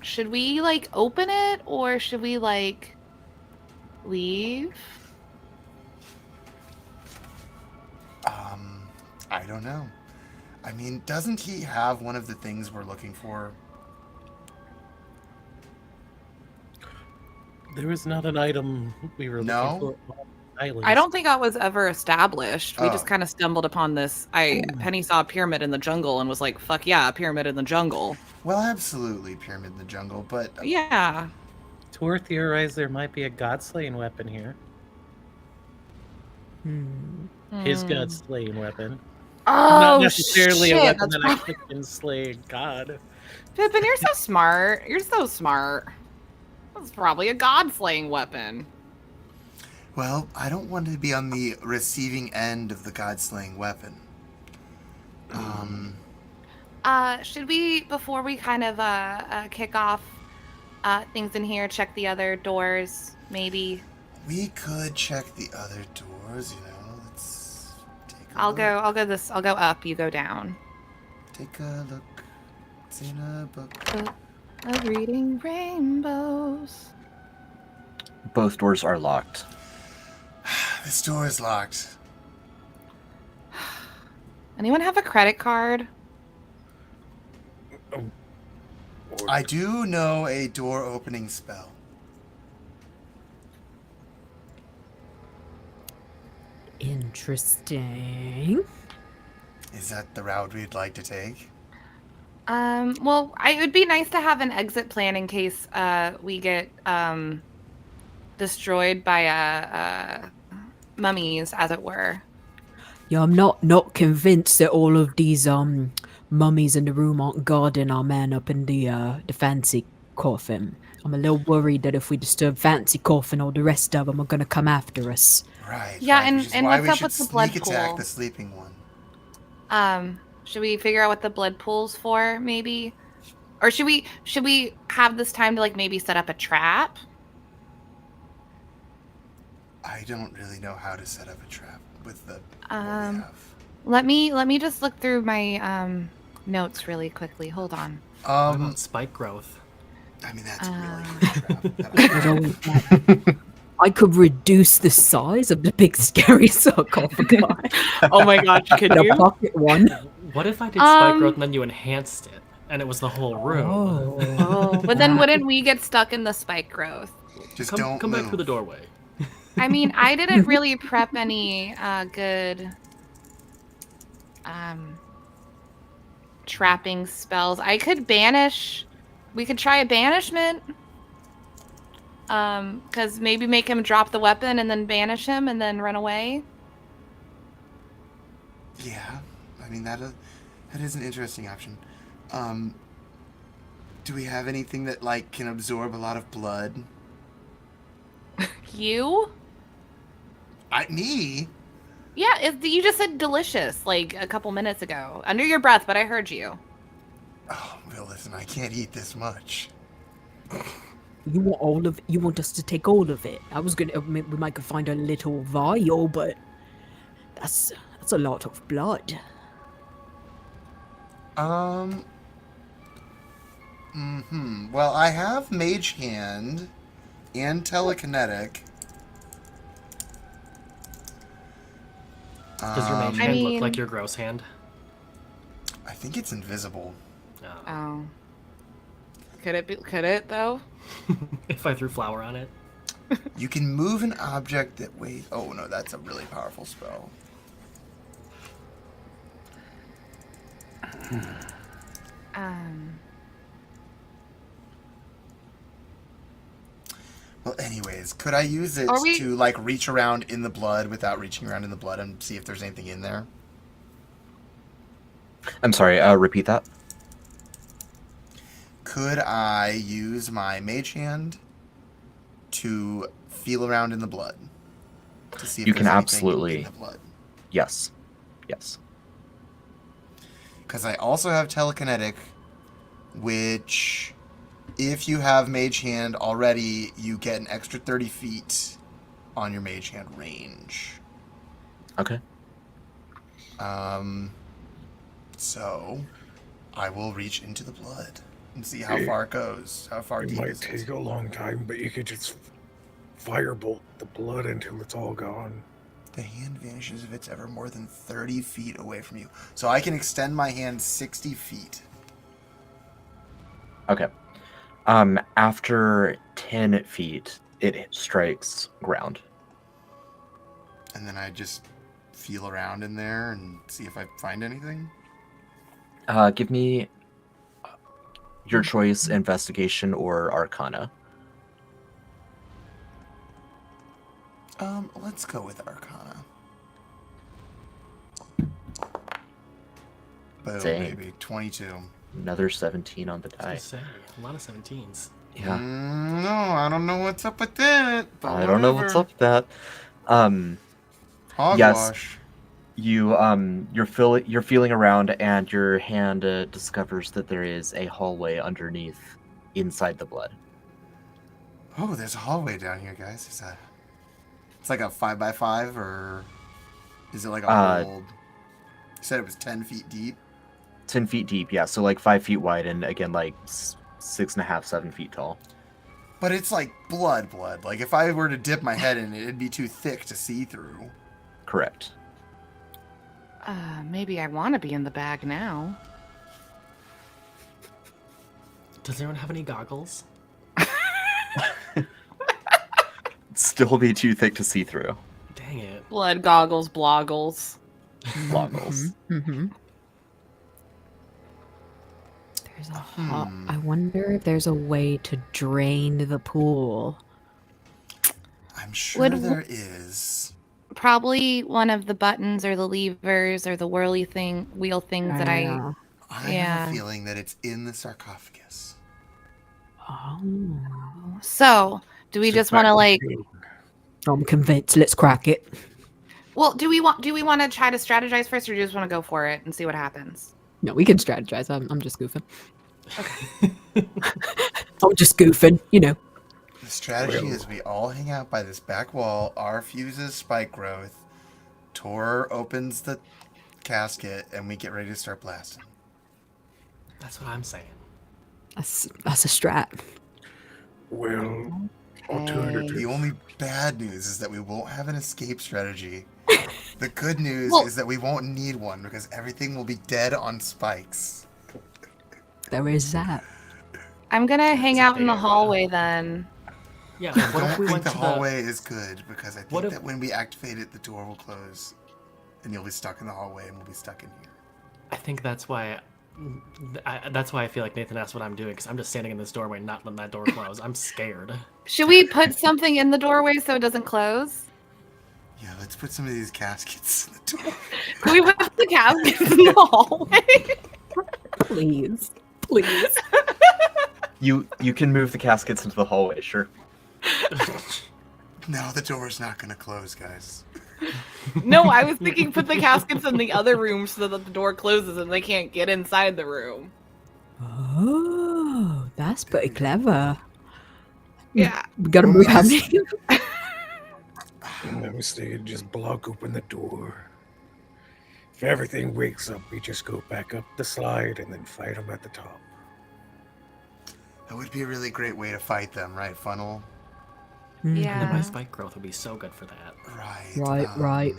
Should we like open it or should we like leave?
I don't know. I mean, doesn't he have one of the things we're looking for?
There was not an item we were
No?
looking for on the island.
I don't think that was ever established. We just
Oh.
kind of stumbled upon this. Penny saw a pyramid in the jungle and was like, "Fuck yeah, a pyramid in the jungle."
Well, absolutely, pyramid in the jungle, but
Yeah.
Tor theorized there might be a god-slaying weapon here. His god-slaying weapon.
Oh,
Not necessarily
shit,
a weapon
that's
that actually can slay a god.
Pippin, you're so smart. You're so smart. That's probably a god-slaying weapon.
well, I don't want to be on the receiving end of the god-slaying weapon.
Should we, before we kind of kick off things in here, check the other doors, maybe?
We could check the other doors, you know. Let's take a
I'll
look.
go up, you go down.
Take a look. It's in a book.
Of reading rainbows.
Both doors are locked.
This door is locked.
Anyone have a credit card?
I do know a door opening spell.
Interesting.
Is that the route we'd like to take?
Well, it would be nice to have an exit plan in case we get destroyed by mummies, as it were.
Yeah, I'm not convinced that all of these mummies in the room aren't guarding our man up in the fancy coffin. I'm a little worried that if we disturb fancy coffin, all the rest of them are gonna come after us.
Right.
Yeah,
right, which is
and
why
what's
we
up
should
with the blood
sneak attack
pool?
the sleeping one.
Should we figure out what the blood pool's for, maybe? Or should we have this time to like maybe set up a trap?
I don't really know how to set up a trap with the what we have.
Let me just look through my notes really quickly. Hold on.
What about spike growth?
I mean, that's really good.
I could reduce the size of the big scary sarcophagi.
Oh my gosh, could
The
you?
pocket one.
What if I did spike growth and then you enhanced it, and it was the whole room?
Oh, but then wouldn't we get stuck in the spike growth?
Just
Come
don't
back
move.
through the doorway.
I mean, I didn't really prep any good trapping spells. I could banish. We could try a banishment. Because maybe make him drop the weapon and then banish him and then run away.
Yeah, I mean that is an interesting option. Do we have anything that like can absorb a lot of blood?
You?
Me?
Yeah, you just said delicious like a couple minutes ago. Under your breath, but I heard you.
Oh, well, listen, I can't eat this much.
You want us to take all of it? I was gonna. We might could find a little vial, but that's a lot of blood.
Well, I have Mage Hand and Telekinetic.
Does your mage hand look like your gross hand?
I think it's invisible.
Oh. Could it though?
If I threw flour on it.
You can move an object that weighs... Oh, no, that's a really powerful spell. Well, anyways, could I use it to, like, reach around in the blood without reaching around in the blood and see if there's anything in there?
I'm sorry, repeat that.
Could I use my Mage Hand to feel around in the blood to see if
You
there's
can
anything
absolutely.
in the blood?
Yes. Yes.
Because I also have Telekinetic, which, if you have Mage Hand already, you get an extra 30 feet on your Mage Hand range.
Okay.
So, I will reach into the blood and see how far it goes. How far
It
deep
might
is
take
it?
a long time, but you could just firebolt the blood until it's all gone.
The hand vanishes if it's ever more than 30 feet away from you. So I can extend my hand 60 feet.
Okay. After 10 feet, it strikes ground.
And then I just feel around in there and see if I find anything.
Give me your choice, investigation or arcana.
Let's go with Arcana. Boom,
Dang.
baby. 22.
Another 17 on the
I
die.
was gonna say, a lot of 17s.
Yeah.
No, I don't know what's up with that. But
I don't know what's up with that.
Hogwash.
Yes. You're feeling around, and your hand discovers that there is a hallway underneath, inside the blood.
Oh, there's a hallway down here, guys. It's like a 5x5, or is it like a whole? You said it was 10 feet deep.
10 feet deep, yeah. So like 5 feet wide, and again like 6.5, 7 feet tall.
But it's like blood. Like if I were to dip my head in it, it'd be too thick to see through.
Correct.
Maybe I want to be in the bag now.
Does anyone have any goggles?
Still be too thick to see through.
Dang it.
Blood goggles, bloggles.
Bloggles.
Mm-hmm. There's a I wonder if there's a way to drain the pool.
I'm sure there is.
Probably one of the buttons or the levers or the wheel things that I
have a feeling that it's in the sarcophagus.
Oh.
So, do we just want to like?
I'm convinced. Let's crack it.
Well, do we want to try to strategize first, or do you just want to go for it and see what happens?
No, we can strategize. I'm just goofing. Okay. I'm just goofing, you know.
The strategy is we all hang out by this back wall. R fuses spike growth. Tor opens the casket, and we get ready to start blasting.
That's what I'm saying.
That's a strat.
Well,
The
alternative.
only bad news is that we won't have an escape strategy. The good news
Well-
is that we won't need one because everything will be dead on spikes.
There is that.
I'm gonna hang
a
out in
big
the
idea.
hallway then.
Yeah.
I
What if
don't
we
think
went
the
to
hallway is good because I
What
think
if-
that when we activate it, the door will close and you'll be stuck in the hallway and we'll be stuck in here.
I think that's why. That's why I feel like Nathan asked what I'm doing because I'm just standing in this doorway, not letting that door close. I'm scared.
Should we put something in the doorway so it doesn't close?
Yeah, let's put some of these caskets in the door.
Can we put the caskets in the hallway?
Please. Please.
You can move the caskets into the hallway, sure.
No, the door's not gonna close, guys.
No, I was thinking put the caskets in the other room so that the door closes and they can't get inside the room.
Oh, that's pretty clever.
Yeah.
We gotta move how many?
I'm mistaken, just block open the door. If everything wakes up, we just go back up the slide and then fight them at the top.
That would be a really great way to fight them, right, Funnel?
And then my
Yeah.
spike growth would be so good for that.
Right.
Right.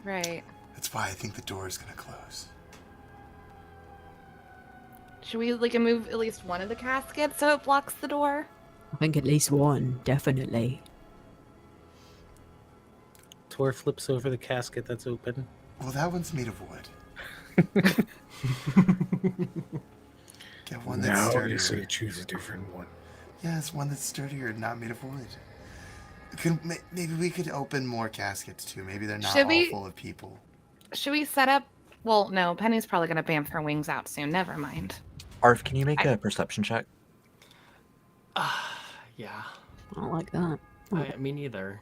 Right.
That's why I think the door is gonna close.
Should we move at least one of the caskets so it blocks the door?
I think at least one, definitely.
Tor flips over the casket that's open.
Well, that one's made of wood. Get one that's
Now
sturdier.
you say choose a different one.
Yes, one that's sturdier and not made of wood. Maybe we could open more caskets too. Maybe they're not
Should
all
we-
full of people.
Should we set up? Well, no. Penny's probably gonna bamf her wings out soon. Never mind.
Arf, can you make a perception check?
Yeah.
I don't like that.
Me neither.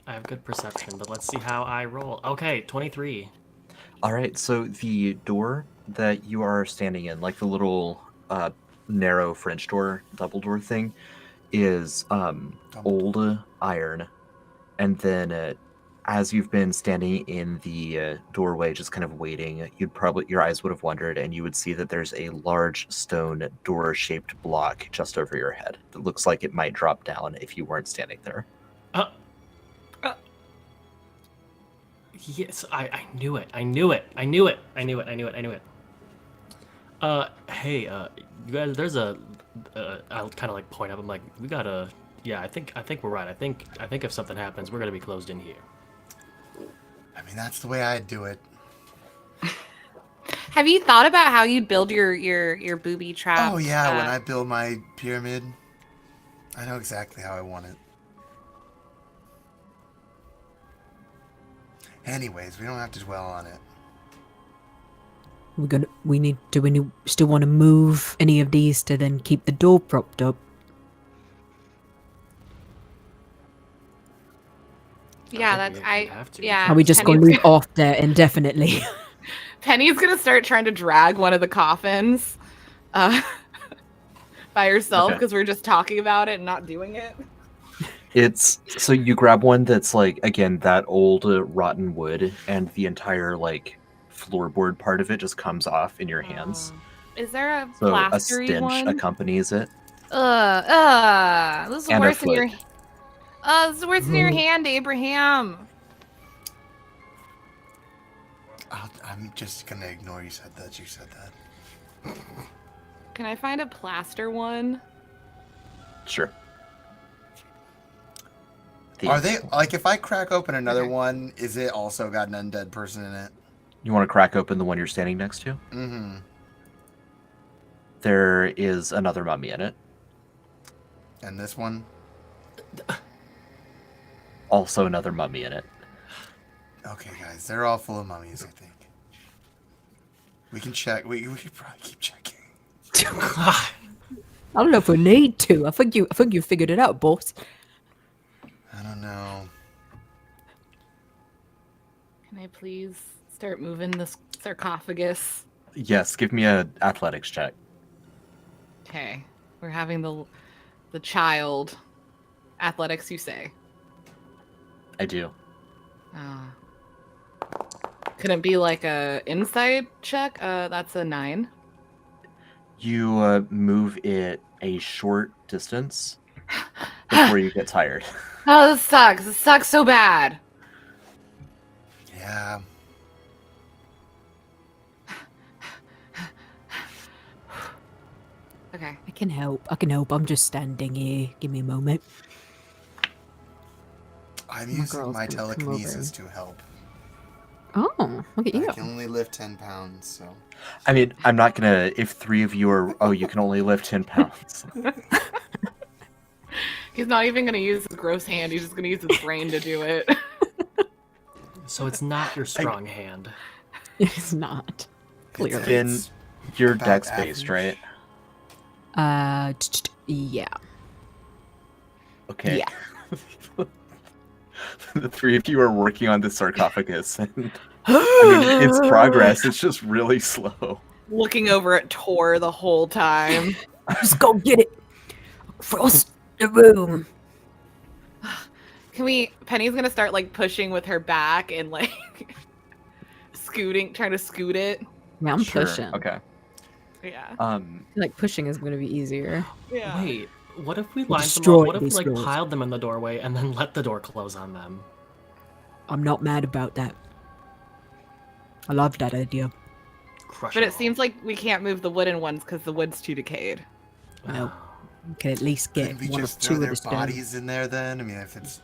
I have good perception, but let's see how I roll. Okay, 23.
All right, so the door that you are standing in, like the little narrow French door, double door thing, is old iron. And then as you've been standing in the doorway, just kind of waiting, your eyes would have wondered, and you would see that there's a large stone door-shaped block just over your head that looks like it might drop down if you weren't standing there.
Yes, I knew it. I knew it. I knew it. I knew it. I knew it. I knew it. Hey, you guys, there's a. I'll kind of like point up. I'm like, we gotta. Yeah, I think we're right. I think if something happens, we're gonna be closed in here.
I mean, that's the way I'd do it.
Have you thought about how you'd build your booby trap?
Oh yeah, when I build my pyramid, I know exactly how I want it. Anyways, we don't have to dwell on it.
Do we still want to move any of these to then keep the door propped up?
Yeah,
I think
that's
we have to.
Yeah.
Are we just gonna
Penny's-
leave off there indefinitely?
Penny's gonna start trying to drag one of the coffins, by herself
Okay.
because we're just talking about it and not doing it.
It's so you grab one that's like, again, that old rotten wood, and the entire like floorboard part of it just comes off in your hands.
Is there a
So a
plastery
stench
one?
accompanies it.
This is
And a
worse than your.
foot.
This is worse than your hand, Abraham.
I'm just gonna ignore you said that. You said that.
Can I find a plaster one?
Sure.
Are they like if I crack open another
Okay.
one? Is it also got an undead person in it?
You want to crack open the one you're standing next to?
Mm-hmm.
There is another mummy in it.
And this one?
Also another mummy in it.
Okay, guys, they're all full of mummies. I think we can check. We could probably keep checking.
I don't know if we need to. I think you figured it out, boss.
I don't know.
Can I please start moving this sarcophagus?
Yes, give me a athletics check.
Okay, we're having the child athletics. You say?
I do.
Could it be like a inside check? That's a 9.
You move it a short distance before you get tired.
Oh, this sucks. This sucks so bad.
Yeah.
Okay.
I can help. I'm just standing here. Give me a moment.
I'm
My
using
girl's
my
gonna come over.
telekinesis to help.
Oh, look at you.
I can only lift 10 pounds, so.
I mean, I'm not gonna. If 3 of you are, oh, you can only lift 10 pounds.
He's not even going to use his gross hand. He's just going to use his brain to do it.
So it's not your strong hand.
It's not. Clearly.
Then you're
about
dex based,
average.
right?
Yeah.
Okay.
Yeah.
The 3 of you are working on the sarcophagus, and I mean, it's progress. It's just really slow.
Looking over at Tor the whole time.
Just go get it across the room.
Penny's going to start like pushing with her back and like trying to scoot it.
Yeah, I'm
Sure,
pushing.
Okay.
Yeah.
Like pushing is gonna be easier.
Yeah.
Wait, what if we lined them
Destroy
up? What if we
these
like
doors.
piled them in the doorway and then let the door close on them?
I'm not mad about that. I love that idea.
Crush
But
them
it seems like we can't move the wooden ones because the wood's too decayed.
all.
No. We can at least get
Couldn't we
one
just
or
throw
two of
their
the stone.
bodies in there then? I mean, if it's.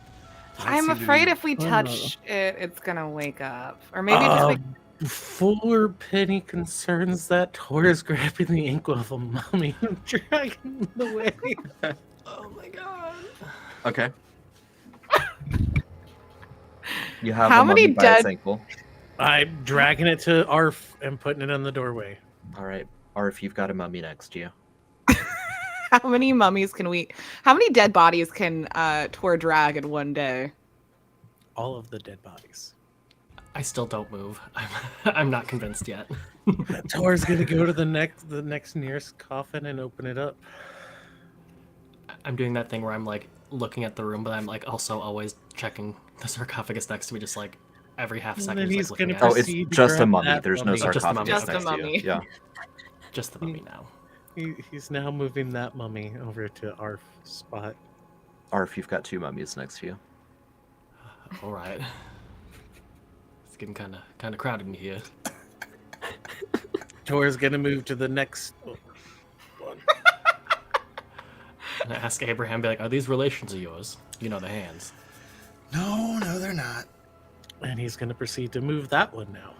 doesn't
I'm
seem to
afraid
be-
if we
Oh, no.
touch it, it's going to wake up. Or maybe just like.
Before Penny concerns that Tor is grabbing the ankle of a mummy and dragging it away.
Oh my god.
Okay. You have
How
a mummy
many
by its
dead-
ankle.
I'm dragging it to Arf and putting it on the doorway.
All right. Or if you've got a mummy next to you.
How many dead bodies can Tor drag in one day?
All of the dead bodies.
I still don't move. I'm not convinced yet.
Tor's gonna go to the next nearest coffin and open it up.
I'm doing that thing where I'm like looking at the room, but I'm like also always checking the sarcophagus next to me, just like every half
And
second.
then
Just,
he's
like, looking
gonna
at
Oh,
it.
it's
proceed to
just a
grab
mummy.
that
There's no
mummy.
Just the mummy.
sarcophagus
Just a
next to
mummy.
you. Yeah.
Just the mummy now.
He's now moving that mummy over to Arf's spot.
Or if you've got 2 mummies next to you.
All right. It's getting kind of crowded in here.
Tor's gonna move to the next one.
And I ask Abraham, be like, "Are these relations of yours? You know the hands."
No, they're not.
And he's gonna proceed to move that one now.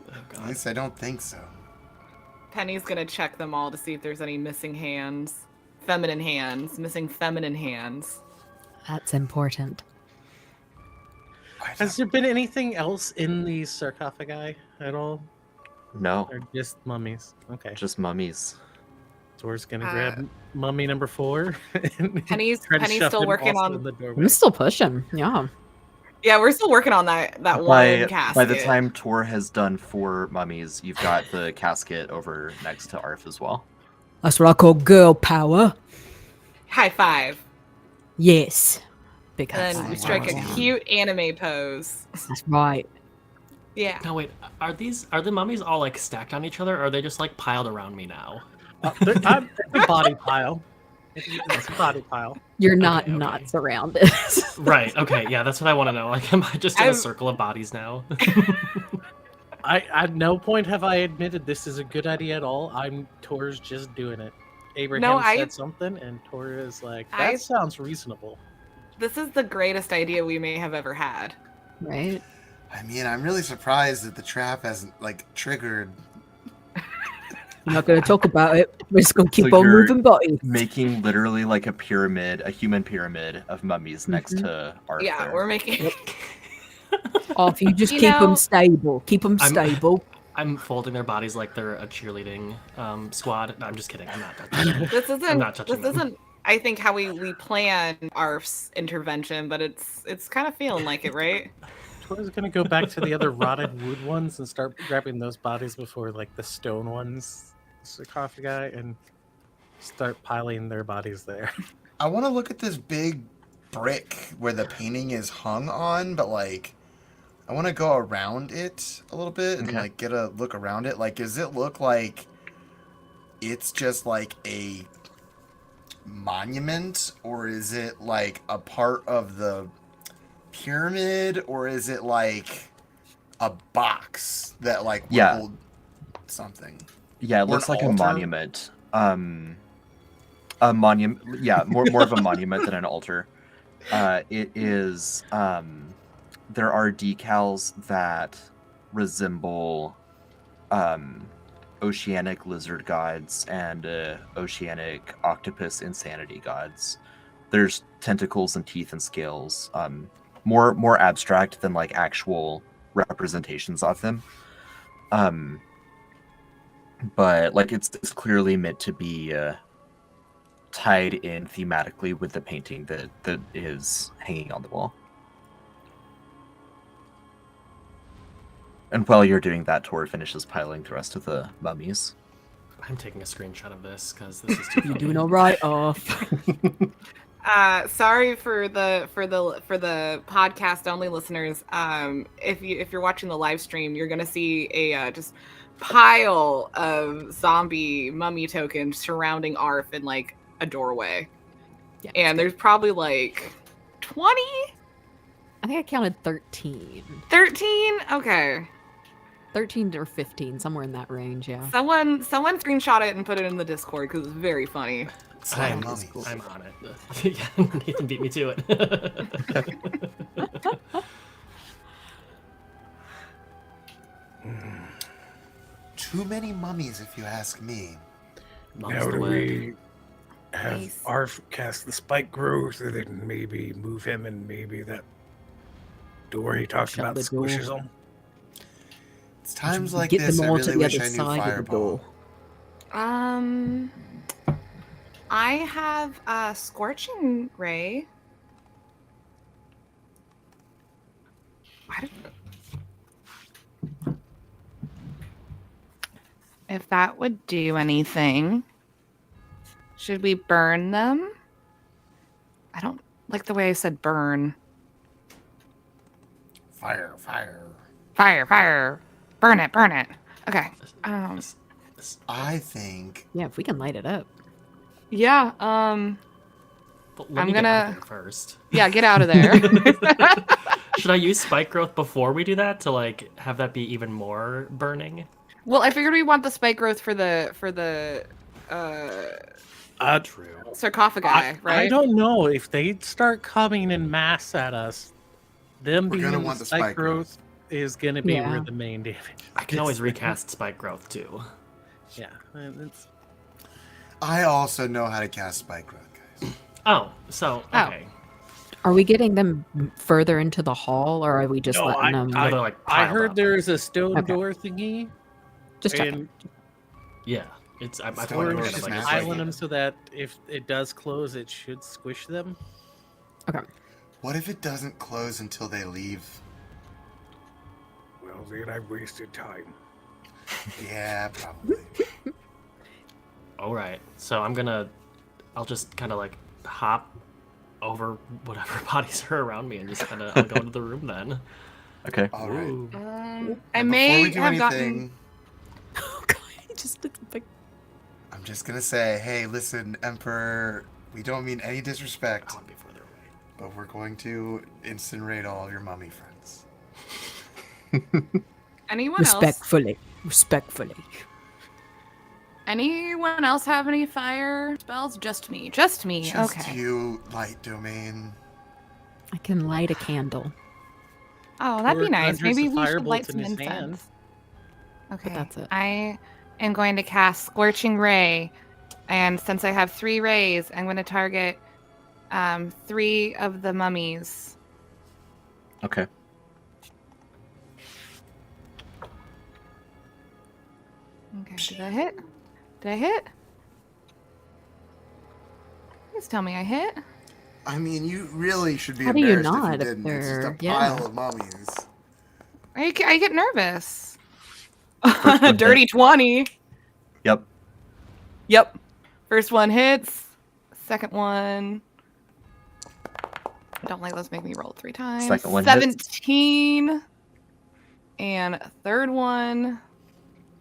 Oh
At
god.
least I don't think so.
Penny's going to check them all to see if there's any missing hands. Missing feminine hands.
That's important.
Has there been anything else in the sarcophagi at all?
No.
Or just mummies? Okay.
Just mummies.
Tor's gonna grab mummy number 4. and
Penny's
try to shove
still
him
working
also
on.
in the doorway.
I'm still pushing. Yeah.
Yeah, we're still working on that one
By
casket.
the time Tor has done 4 mummies, you've got the casket over next to Arf as well.
That's what I call girl power.
High five.
Yes. Big high
And then we
five.
strike a
Wow.
cute anime pose.
That's right.
Yeah.
Now wait, are the mummies all like stacked on each other, or are they just like piled around me now?
It's a body pile. It's a body pile.
You're not
Okay.
not surrounded.
Right. Okay. Yeah, that's what I want to know. Like, am I just in a
I've-
circle of bodies now?
At no point have I admitted this is a good idea at all. Tor's just doing it. Abraham
No,
said something, and Tor is like, that sounds reasonable.
This is the greatest idea we may have ever had.
Right?
I mean, I'm really surprised that the trap hasn't, like, triggered.
I'm not going to talk about it. We're just going to keep
So
on
you're
moving bodies.
Making literally like a pyramid, a human pyramid of mummies next to Arf.
Yeah,
there.
we're making.
Or if you just
You
keep
know-
them stable. Keep them
I'm-
stable.
I'm folding their bodies like they're a cheerleading squad. No, I'm just kidding. I'm not touching them.
This isn't.
not touching
This
them.
isn't. I think how we plan Arf's intervention, but it's kind of feeling like it, right?
Tor's gonna go back to the other rotted wood ones and start grabbing those bodies before like the stone ones, sarcophagi, and start piling their bodies there.
I want to look at this big brick where the painting is hung on, but, like, I want to go around it a little bit and
Okay.
like get a look around it. Like, does it look like it's just like a monument, or is it like a part of the pyramid, or is it like a box that like would
Yeah.
hold something?
Yeah, it
Or
looks
an
like a
altar?
monument. A monument. Yeah, more of a monument than an altar. It is. There are decals that resemble oceanic lizard gods and oceanic octopus insanity gods. There's tentacles and teeth and scales. More abstract than like actual representations of them. But like it's clearly meant to be tied in thematically with the painting that is hanging on the wall. And while you're doing that, Tor finishes piling the rest of the mummies.
I'm taking a screenshot of this because this is too
You're
funny.
doing all right, off.
Sorry for the podcast only listeners. If you're watching the live stream, you're gonna see a just pile of zombie mummy tokens surrounding Arf in like a doorway,
Yeah,
and there's probably like 20,
I think I counted 13.
13. Okay,
13 or 15, somewhere in that range, yeah.
someone screenshot it and put it in the Discord because it's very funny.
It's a lot of
I'm
mummies.
on it. Yeah, Nathan beat me to it.
Too many mummies, if you ask me.
Mum's
Now
the
do
way.
we have
Nice.
Arf cast the spike growth, and then maybe move him, and maybe that door he talked
Shut
about
the door.
squishes him?
It's times like
Get
this
them
I
all
really
to the
wish
other
I knew
side of the
Fireball.
door.
I have a scorching ray. Why did... If that would do anything, should we burn them? I don't like the way I said burn.
Fire, fire.
Fire, fire. Burn it, burn it. Okay.
I think
Yeah, if we can light it up.
Yeah,
But let
I'm
me get out of
gonna-
there first.
yeah, get out of there.
Should I use spike growth before we do that to like have that be even more burning?
Well, I figured we want the spike growth for the
True.
sarcophagi,
I
right?
don't know if they start coming in mass at us. Them
We're
being
gonna
in
want
the
the
spike
spike
growth is gonna be where
Yeah.
the main damage.
I can always recast spike growth too.
Yeah, and it's
I also know how to cast Spike Growth, guys.
Oh, so
Oh.
okay.
Are we getting them further into the hall, or are we just
No,
letting them?
No, they're, like,
I
piled
heard
up.
there's a stone
Okay.
door thingy,
Just checking.
and
Yeah, it's I
Stone
thought
we're
we
door
were
is
just
gonna,
massive.
like,
piling them so that if it does close, it should squish them.
Okay.
What if it doesn't close until they leave?
Well, then I wasted time.
Yeah, probably.
All right, so I'll just kind of like hop over whatever bodies are around me and just kind of I'll go into the room then.
Okay.
All right.
Ooh.
I
Now,
may
before we do
have
anything,
gotten.
Oh god, he just did something.
I'm just gonna say, hey, listen, Emperor, we don't mean any
I
disrespect,
want to be further away.
but we're going to incinerate all your mummy friends.
Anyone else?
Respectfully. Respectfully.
Anyone else have any fire spells? Just me. Just me.
Just
okay.
you, light domain.
I can light a candle.
Oh, that'd be
Or
nice.
conjures
Maybe
a
we should
firebolt
light
in
some
his
incense.
hand.
Okay.
that's it.
I am going to cast Scorching Ray, and since I have 3 rays, I'm going to target 3 of the mummies.
Okay.
Okay. Did I hit? Did I hit? Please tell me I hit.
I mean, you really should be
How do you
embarrassed
not
if
if
you didn't. It's just
they're-
a
yeah.
pile of mummies.
I get nervous.
First one
Dirty
hit.
20.
Yep.
Yep. First one hits. Second one. Don't let those make me roll 3 times.
Second one hits.
17. And third one,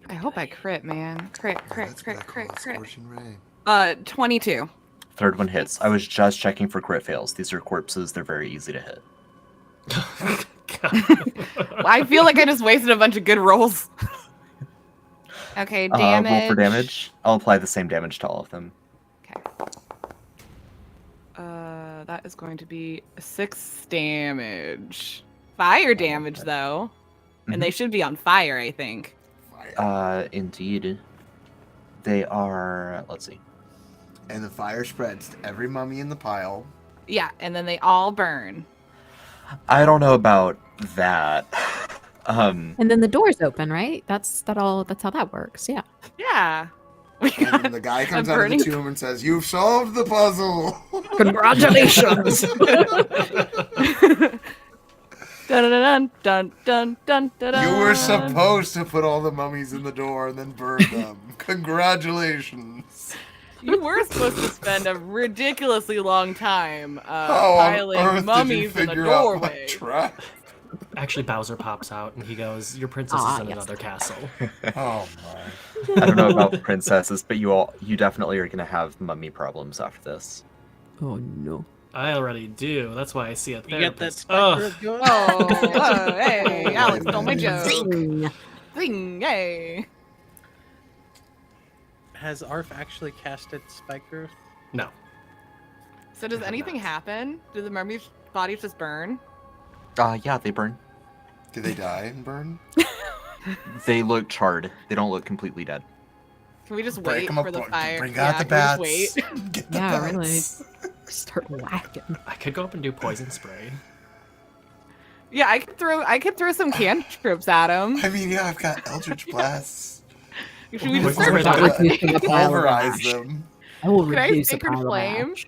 I hope I crit, man. Crit.
That's what I call a scorching ray.
22.
Third one hits. I was just checking for crit fails. These are corpses. They're very easy to hit.
I feel like I just wasted a bunch of good rolls. Okay, damage.
Roll for damage. I'll apply the same damage to all of them.
Okay. That is going to be 6 damage. Fire damage, though. And they should be on fire, I think.
Indeed. They are, let's see.
And the fire spreads to every mummy in the pile.
Yeah, and then they all burn.
I don't know about that.
And then the doors open, right? That's how that works. Yeah.
Yeah.
And then the guy comes out of the tomb and says, "You've solved the puzzle."
Congratulations.
Dun, dun, dun, dun, dun,
You were supposed to put all the mummies in the door and then burn them. Congratulations.
You were supposed to spend a ridiculously long time
How on
piling
earth did you
mummies in the
figure out my
doorway.
trap?
Actually, Bowser pops out and he goes, "Your princess is in another castle."
Oh my.
I don't know about princesses, but you definitely are going to have mummy problems after this.
Oh no.
I already do. That's why I see a
You get that
therapist.
spiker going?
Oh, hey, Alex stole my joke.
Zing.
Zing, hey.
Has Arf actually casted Spike Growth?
No.
So does anything happen? Do the mummies' bodies just burn?
Yeah, they burn.
Do they die and burn?
They look charred. They don't look completely dead.
Can we just
Break
wait
'em up,
for the fire?
bring out the
can
bats.
we just wait?
Get the
Yeah,
bats.
really. Start whacking.
I could go up and do poison spray.
Yeah, I could throw some cantrips at him.
I mean, yeah, I've got Eldritch Blasts.
Should we just
Poison
start
spray.
Reducing a pile of
Pulverize
ash.
them.
I will
Can I
reduce a
Sacred
pile of
Flame?
ash.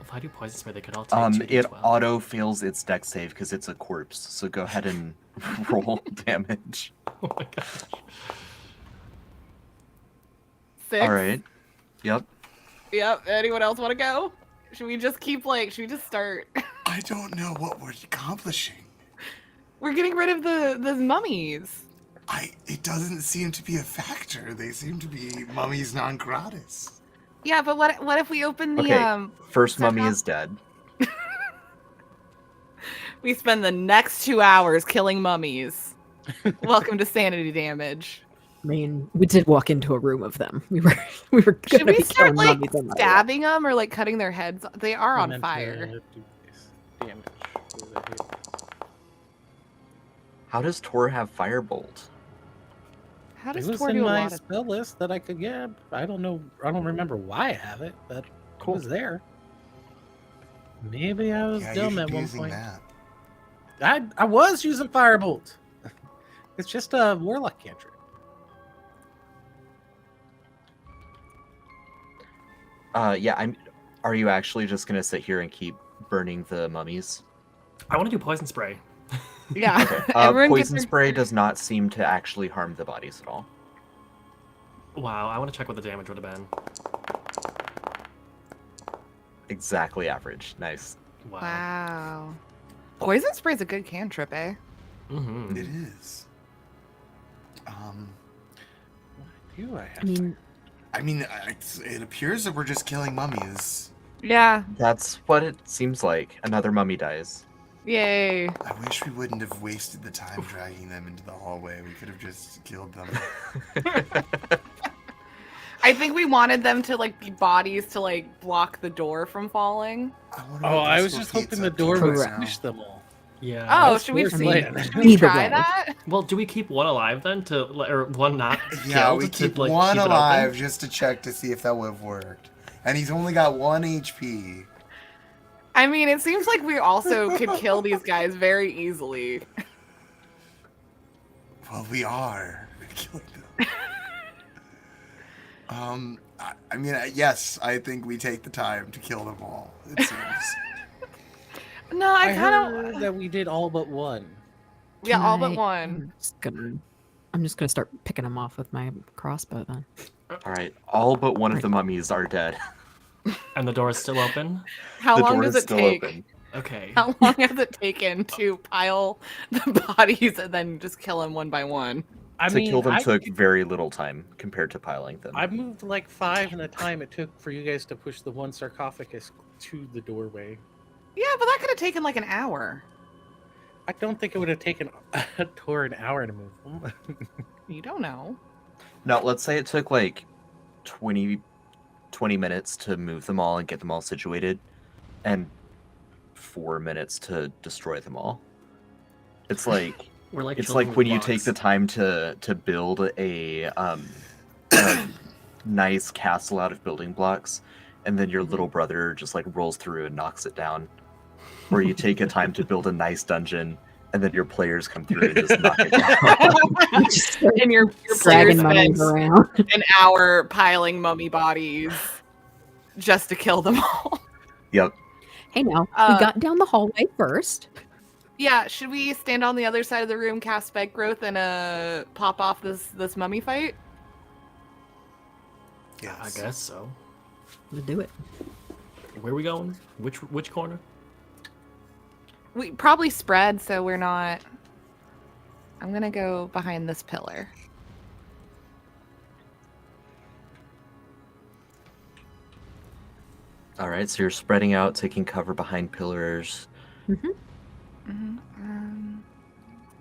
If I do poison spray, they could all take 2d12.
It auto fails its dex save because it's a corpse. So go ahead and roll damage.
Oh my gosh.
6.
All right. Yep.
Yep. Anyone else want to go? Should we just start?
I don't know what we're accomplishing.
We're getting rid of the mummies.
It doesn't seem to be a factor. They seem to be mummies non gratis.
Yeah, but what if we open the
Okay. First mummy
Sarcophagus?
is dead.
We spend the next 2 hours killing mummies. Welcome to Sanity Damage.
I mean, we did walk into a room of them. We were
Should
gonna
we
be
start
killing
like
mummies no matter what.
stabbing them or like cutting their heads? They are on
Meant
fire.
to do this damage. with a hit.
How does Tor have Firebolt?
How
It
does
was
Tor
in
do a
my
lot of?
spell list that I could get. I don't know. I don't remember why I have it, but it was there. Maybe I was
Yeah,
dumb
you
at
should be
one
using
point.
that.
I was using Firebolt. It's just a warlock cantrip.
Yeah. Are you actually just gonna sit here and keep burning the mummies?
I want to do poison spray.
Yeah.
Okay.
Everyone gets
Poison
their-
spray does not seem to actually harm the bodies at all.
Wow, I want to check what the damage would have been.
Exactly average. Nice.
Wow.
Wow. Poison spray's a good cantrip, eh?
Mm-hmm.
It is.
Do I have?
I mean,
It appears that we're just killing mummies.
Yeah.
That's what it seems like. Another mummy dies.
Yay.
I wish we wouldn't have wasted the time dragging them into the hallway. We could have just killed them.
I think we wanted them to like be bodies to like block the door from falling.
I was just hoping the door would
Correct.
squish them all.
Yeah.
Oh,
That's
should we
worth
see?
playing.
Should we
Either
try
way.
that?
Well, do we keep one alive then or one not
Yeah,
killed
we
to,
keep
like,
one
keep it
alive
open?
just to check to see if that would have worked. And he's only got 1 HP.
I mean, it seems like we also could kill these guys very easily.
Well, we are killing them. Yes, I think we take the time to kill them all. It seems.
No, I
I
kind
heard
of.
that we did all but one.
Yeah, all but
I-
one.
I'm just gonna start picking them off with my crossbow then.
All right. All but one of the mummies are dead.
And the door is still open?
How
The
long
door
does
is
it
still
take?
open.
Okay.
How long has it taken to pile the bodies and then just kill them one by one?
To kill them took very little time compared to piling them.
I moved like 5 in the time it took for you guys to push the one sarcophagus to the doorway.
Yeah, but that could have taken like an hour.
I don't think it would have taken Tor an hour to move them.
You don't know.
No, let's say it took like 20 minutes to move them all and get them all situated, and 4 minutes to destroy them all. It's like
We're like
it's like
children
when
with
you take the
blocks.
time to build a nice castle out of building blocks, and then your little brother just like rolls through and knocks it down. Or you take a time to build a nice dungeon, and then your players come through and just knock it down.
And your players
Dragging mummies
spend
around.
an hour piling mummy bodies just to kill them all.
Yep.
Hey, now
Uh,
we got down the hallway first.
Yeah, should we stand on the other side of the room, cast spike growth, and pop off this mummy fight?
Yes.
I guess so.
Let's do it.
Where are we going? Which corner?
We probably spread so we're not. I'm gonna go behind this pillar.
All right, so you're spreading out, taking cover behind pillars.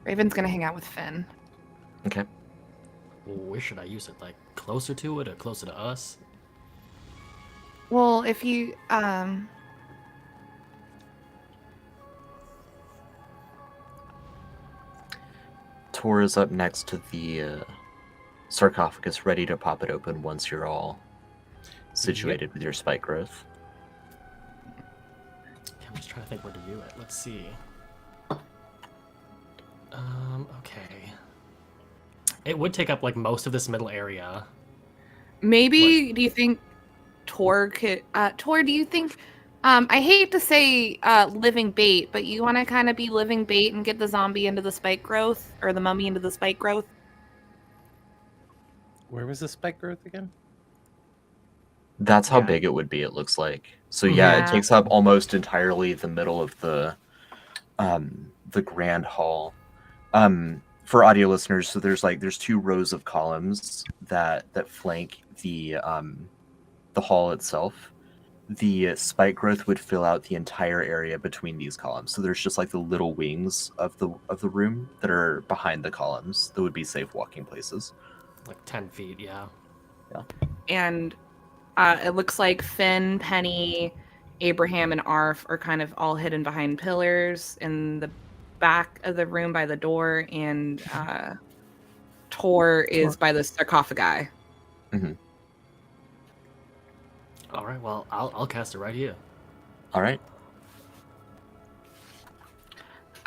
Raven's gonna hang out with Finn.
Okay.
Where should I use it? Like closer to it or closer to us?
Well, if you
Tor is up next to the sarcophagus, ready to pop it open once you're all situated with your spike growth.
I'm just trying to think where to do it. Let's see. Okay. It would take up like most of this middle area.
maybe do you think Tor could Tor, do you think I hate to say living bait, but you want to kind of be living bait and get the zombie into the spike growth or the mummy into the spike growth?
Where was the spike growth again?
That's how
Yeah.
big it would be, it looks like. So yeah,
Yeah.
it takes up almost entirely the middle of the grand hall. For audio listeners, so there's 2 rows of columns that flank the hall itself. The spike growth would fill out the entire area between these columns. So there's just like the little wings of the room that are behind the columns that would be safe walking places.
Like 10 feet, yeah.
And it looks like Finn, Penny, Abraham, and Arf are kind of all hidden behind pillars in the back of the room by the door, and Tor is by the sarcophagi.
All right, well, I'll cast it right here.
All right.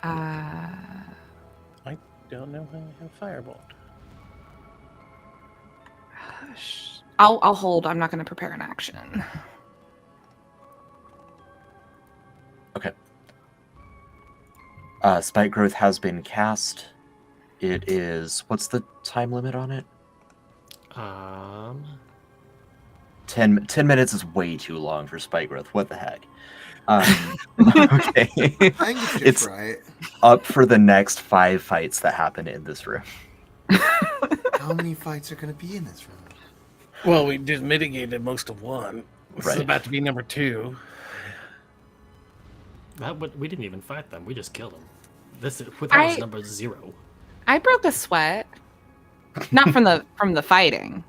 Uh,
I don't know how I have firebolt.
I'll hold. I'm not going to prepare an action.
Okay. Spike growth has been cast. It is, what's the time limit on it? 10 minutes is way too long for spike growth. What the heck? Okay.
I think
It's
right.
up for the next 5 fights that happen in this room.
How many fights are going to be in this room?
Well, we just mitigated most of one. This is
Right.
about to be number 2.
We didn't even fight them. We just killed them. That was number 0.
I broke a sweat, not from the fighting.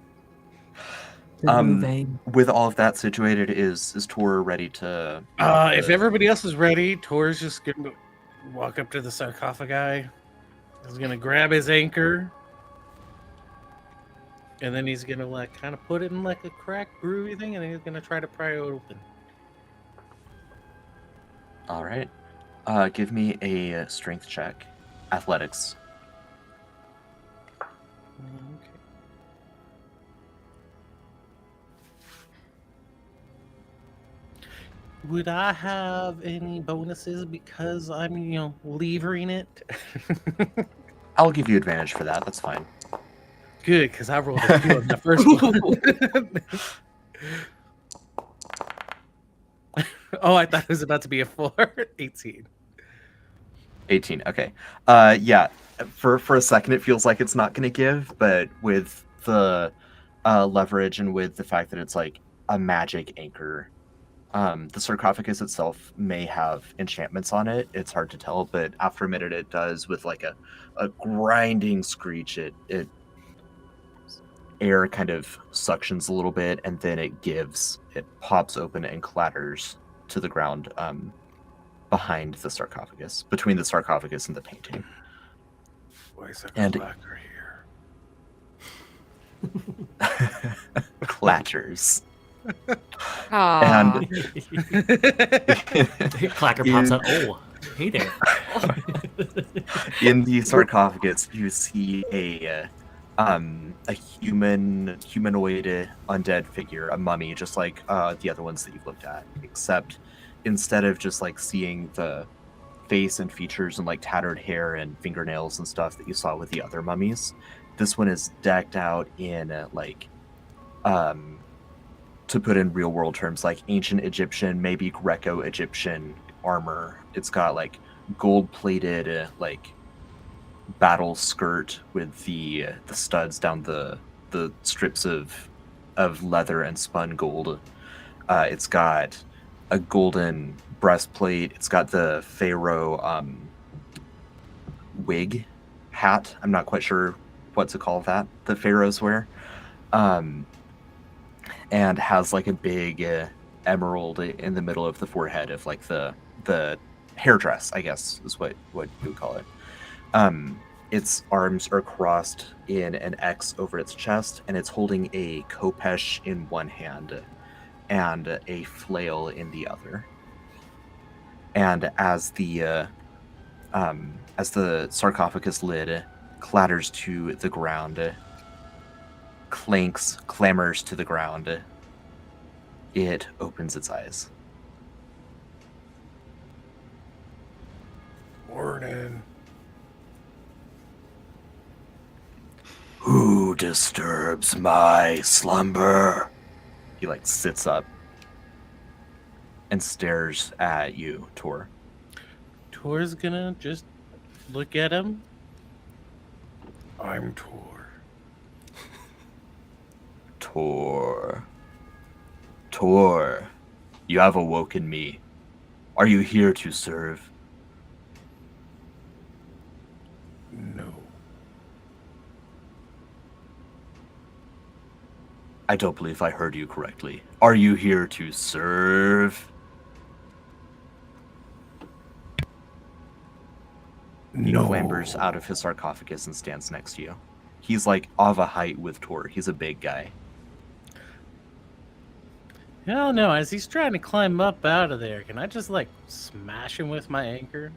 With all of that situated, is Tor ready to?
If everybody else is ready, Tor's just gonna walk up to the sarcophagi. He's gonna grab his anchor, and then he's gonna like kind of put it in like a cracked groovy thing, and then he's gonna try to pry it open.
All right. Give me a strength check, athletics.
Okay. Would I have any bonuses because I'm, levering it?
I'll give you advantage for that. That's fine.
Good, because I rolled a 2 on the first one. Oh, I thought it was about to be a 4. 18.
18. Okay. Yeah. For a second, it feels like it's not going to give, but with the leverage and with the fact that it's like a magic anchor, the sarcophagus itself may have enchantments on it. It's hard to tell, but after a minute, it does with like a grinding screech. It air kind of suctions a little bit, and then it pops open and clatters to the ground behind the sarcophagus, between the sarcophagus and the painting.
Why is that
And-
clacker here?
Clatters.
Aw.
And
Clacker pops out. Oh, hey there.
in the sarcophagus, you see a humanoid undead figure, a mummy, just like the other ones that you've looked at, except instead of just like seeing the face and features and like tattered hair and fingernails and stuff that you saw with the other mummies, this one is decked out in to put in real world terms, like ancient Egyptian, maybe Greco-Egyptian armor. It's got like gold plated like battle skirt with the studs down the strips of leather and spun gold. It's got a golden breastplate. It's got the pharaoh wig hat. I'm not quite sure what to call that the pharaohs wear. And has like a big emerald in the middle of the forehead of like the hairdress, I guess is what you would call it. Its arms are crossed in an X over its chest, and it's holding a khopesh in one hand and a flail in the other. And as the sarcophagus lid clatters to the ground, clambers to the ground, it opens its eyes.
Morning.
Who disturbs my slumber? He like sits up and stares at you, Tor.
Tor's gonna just look at him.
I'm Tor.
Tor, you have awoken me. Are you here to serve?
No.
I don't believe I heard you correctly. Are you here to serve? He
No.
clambers out of his sarcophagus and stands next to you. He's like of a height with Tor. He's a big guy.
Hell no, as he's trying to climb up out of there, can I just like smash him with my anchor?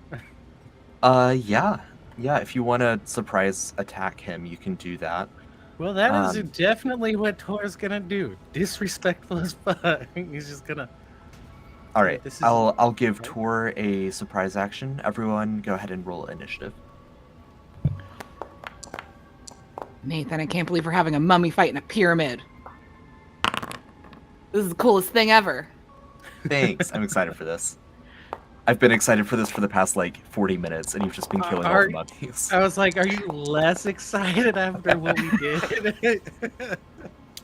Yeah. If you want to surprise attack him, you can do that.
Well, that is definitely what Tor's gonna do. Disrespectful as fuck. He's just gonna.
All right,
This is-
I'll give Tor a surprise action. Everyone, go ahead and roll initiative.
Nathan, I can't believe we're having a mummy fight in a pyramid. This is the coolest thing ever.
Thanks. I'm excited for this. I've been excited for this for the past like 40 minutes, and you've just been killing all the mummies.
I was like, are you less excited after what we did?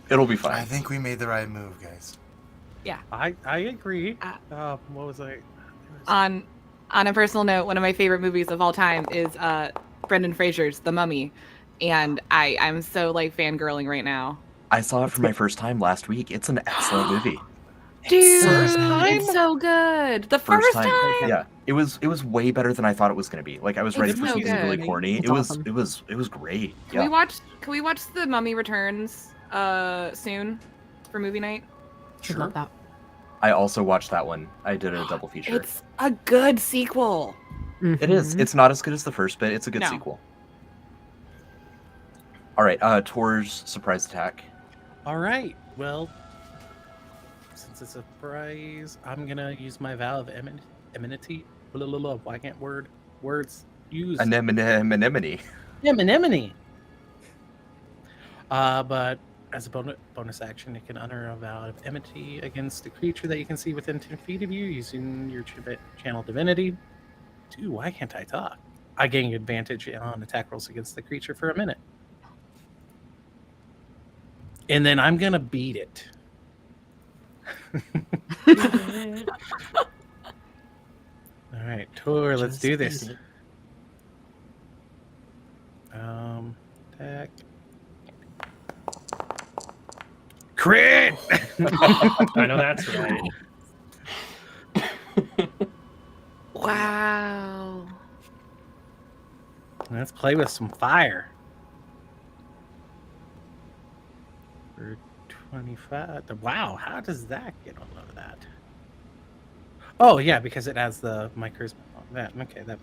It'll be
I
fine.
think we made the right move, guys.
I agree. What was I?
On a personal note, one of my favorite movies of all time is Brendan Fraser's The Mummy, and I'm so like fangirling right now.
I saw it for my first time last week. It's an excellent movie.
Dude,
First time?
it's so good. The first time.
Yeah, it was way better than I thought it was going to be. Like I was ready
It's
for
so
something really
good.
corny.
It's
It was
awesome.
it was great.
Can
Yeah.
we watch The Mummy Returns soon for movie night?
Should love that.
I also watched that one. I did a double feature.
It's a good sequel.
It is.
Mhm.
It's not as good as the first, but it's a good
No.
sequel. All right, Tor's surprise attack.
All right. Well, since it's a surprise, I'm gonna use my vow of amenity. Blah, blah, blah. Why can't words use
Anemone.
anemone? But as a bonus action, you can utter a vow of enmity against a creature that you can see within 10 feet of you using your channel divinity. Dude, why can't I talk? I gain advantage on attack rolls against the creature for a minute. And then I'm going to beat it. All right, Tor, let's
Just
do
beat
this.
it.
Attack. Crit!
I know that's right.
Wow.
Let's play with some fire. For 25. Wow, how does that get all of that? Oh, yeah, because it has my charisma on that. Okay, that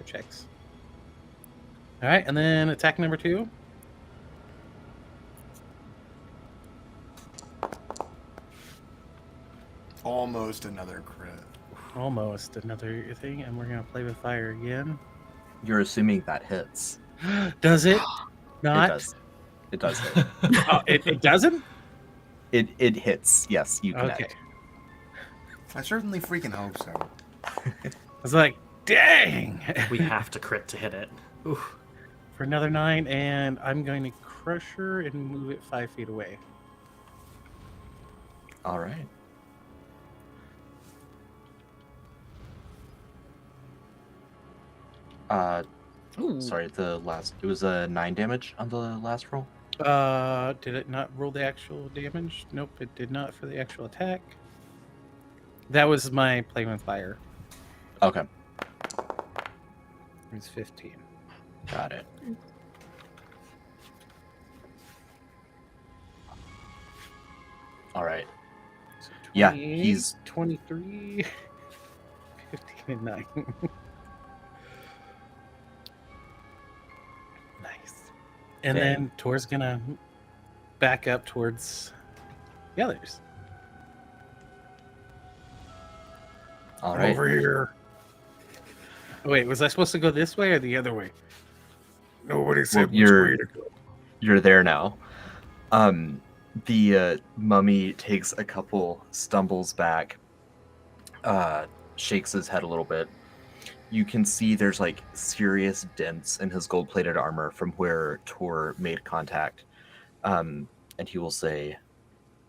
checks. All right, and then attack number 2.
Almost another crit.
Almost another thing, and we're going to play with fire again.
You're assuming that hits.
Does it not?
It does. It does hit.
Oh, it doesn't?
It hits. Yes, you connect.
Okay.
I certainly freaking hope so.
I was like, dang!
We have to crit to hit it. Oof.
For another 9, and I'm going to crush her and move it 5 feet away.
All right. Sorry, it was a 9 damage on the last roll.
Did it not roll the actual damage? Nope, it did not for the actual attack. That was my play with fire.
Okay,
It's 15.
got it. All right.
So
Yeah,
28,
he's
23, 15, and 9. Nice. And
Dang.
then Tor's gonna back up towards the others.
all right.
Over here.
Wait, was I supposed to go this way or the other way?
Nobody said which
you're-
way to go.
You're there now. The mummy takes a couple stumbles back, shakes his head a little bit. You can see there's like serious dents in his gold-plated armor from where Tor made contact. And he will say,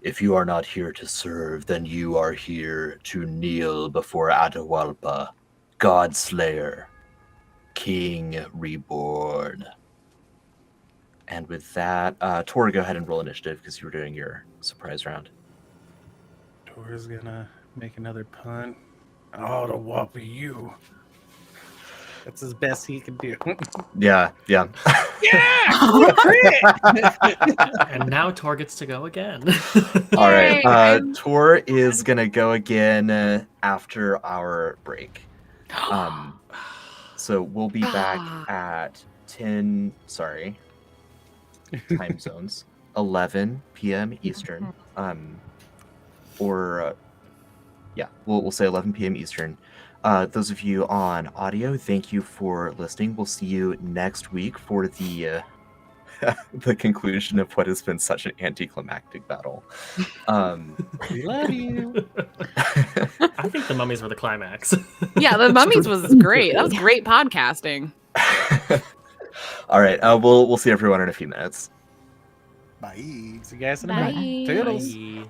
"If you are not here to serve, then you are here to kneel before Atahualpa, God Slayer, King Reborn." And with that, Tor, go ahead and roll initiative because you were doing your surprise round.
Tor's gonna make another pun.
Oh, the whoppy you.
That's as best he can do.
Yeah.
And now Tor gets to go again.
All right.
Yay!
Tor is gonna go again after our break. So we'll be back at 10. Sorry. Time zones. 11 p.m. Eastern. We'll say 11 p.m. Eastern. Those of you on audio, thank you for listening. We'll see you next week for the the conclusion of what has been such an anticlimactic battle.
We love you.
I think the mummies were the climax.
Yeah, the mummies was great. That was great podcasting.
All right. We'll see everyone in a few minutes.
Bye.
See you guys in a
Bye.
minute. Toodles.
Bye.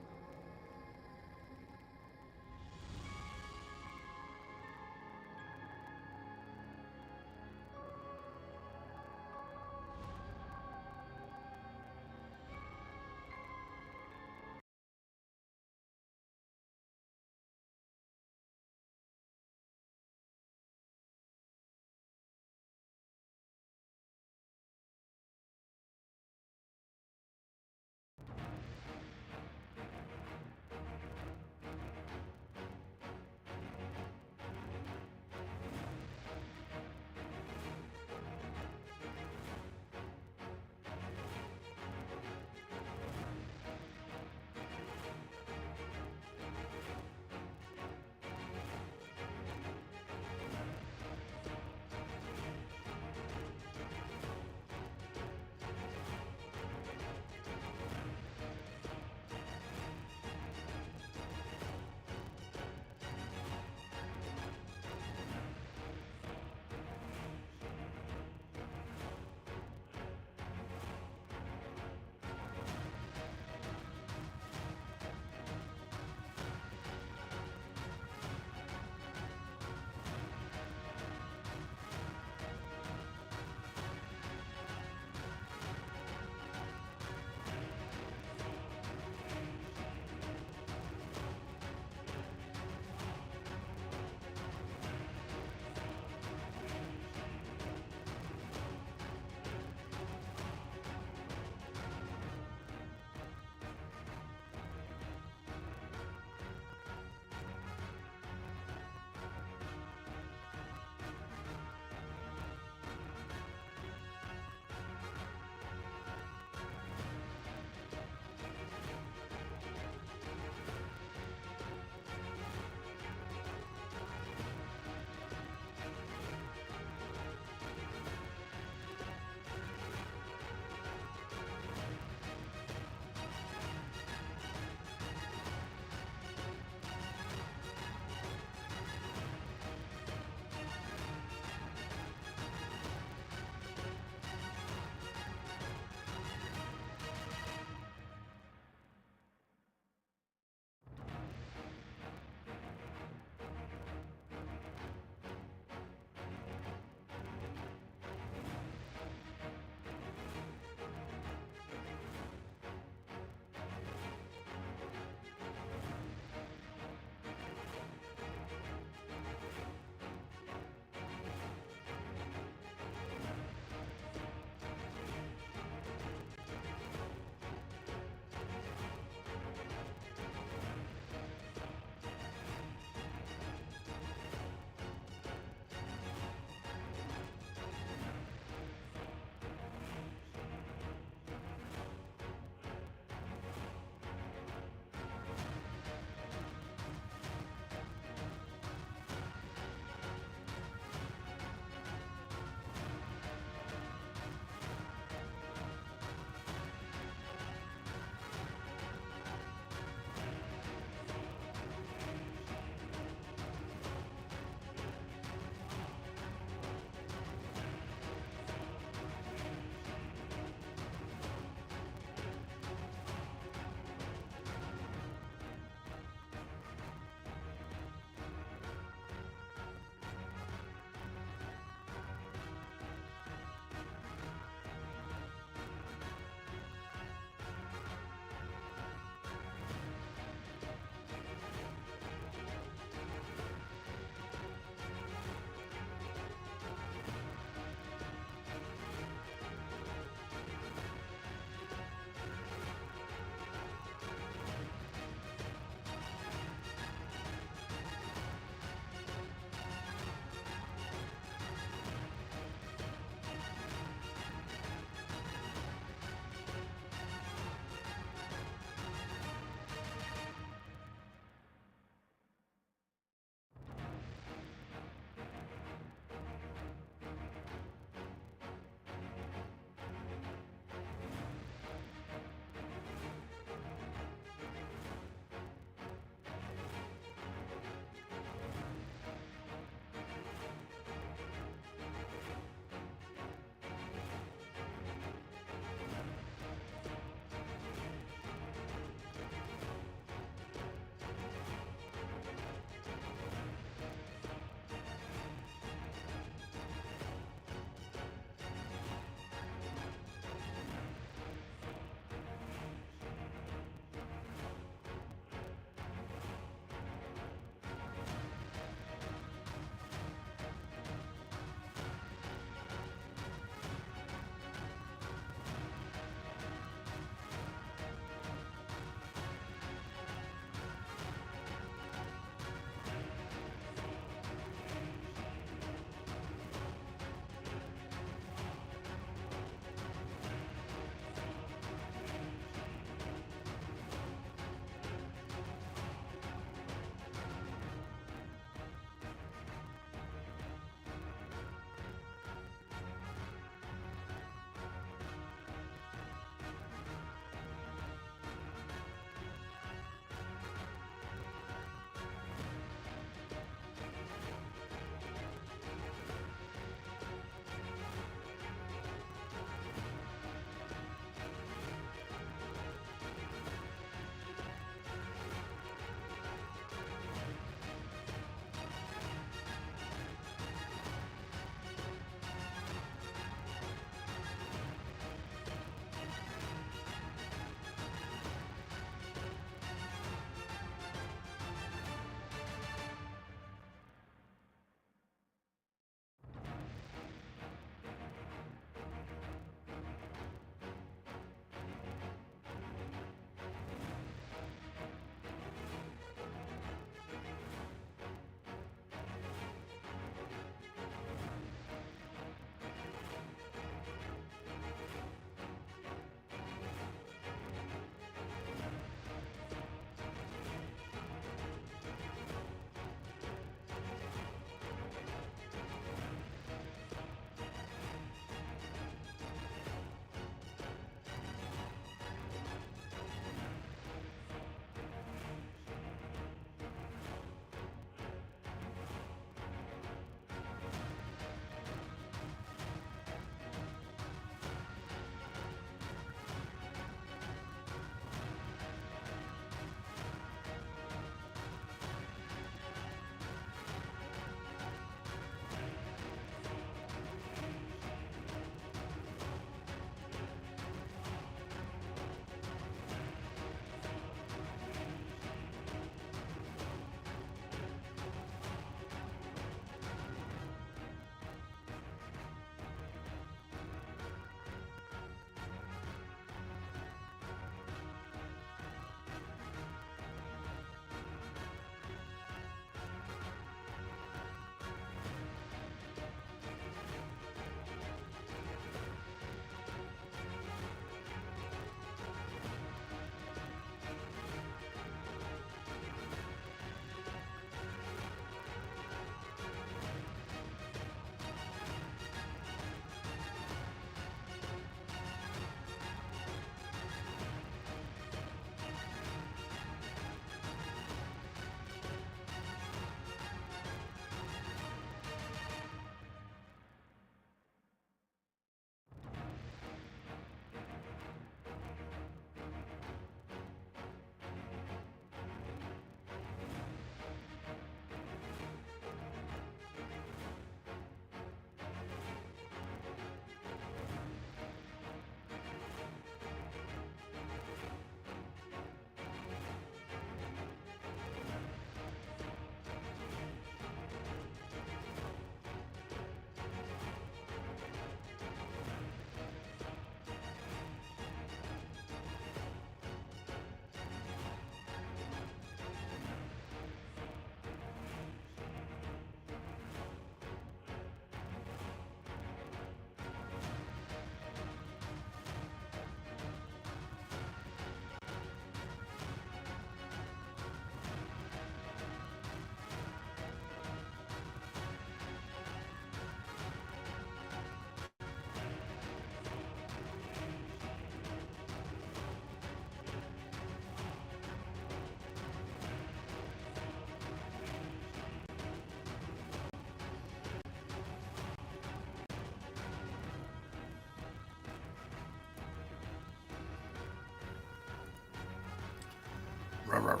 Rah, rah, rah,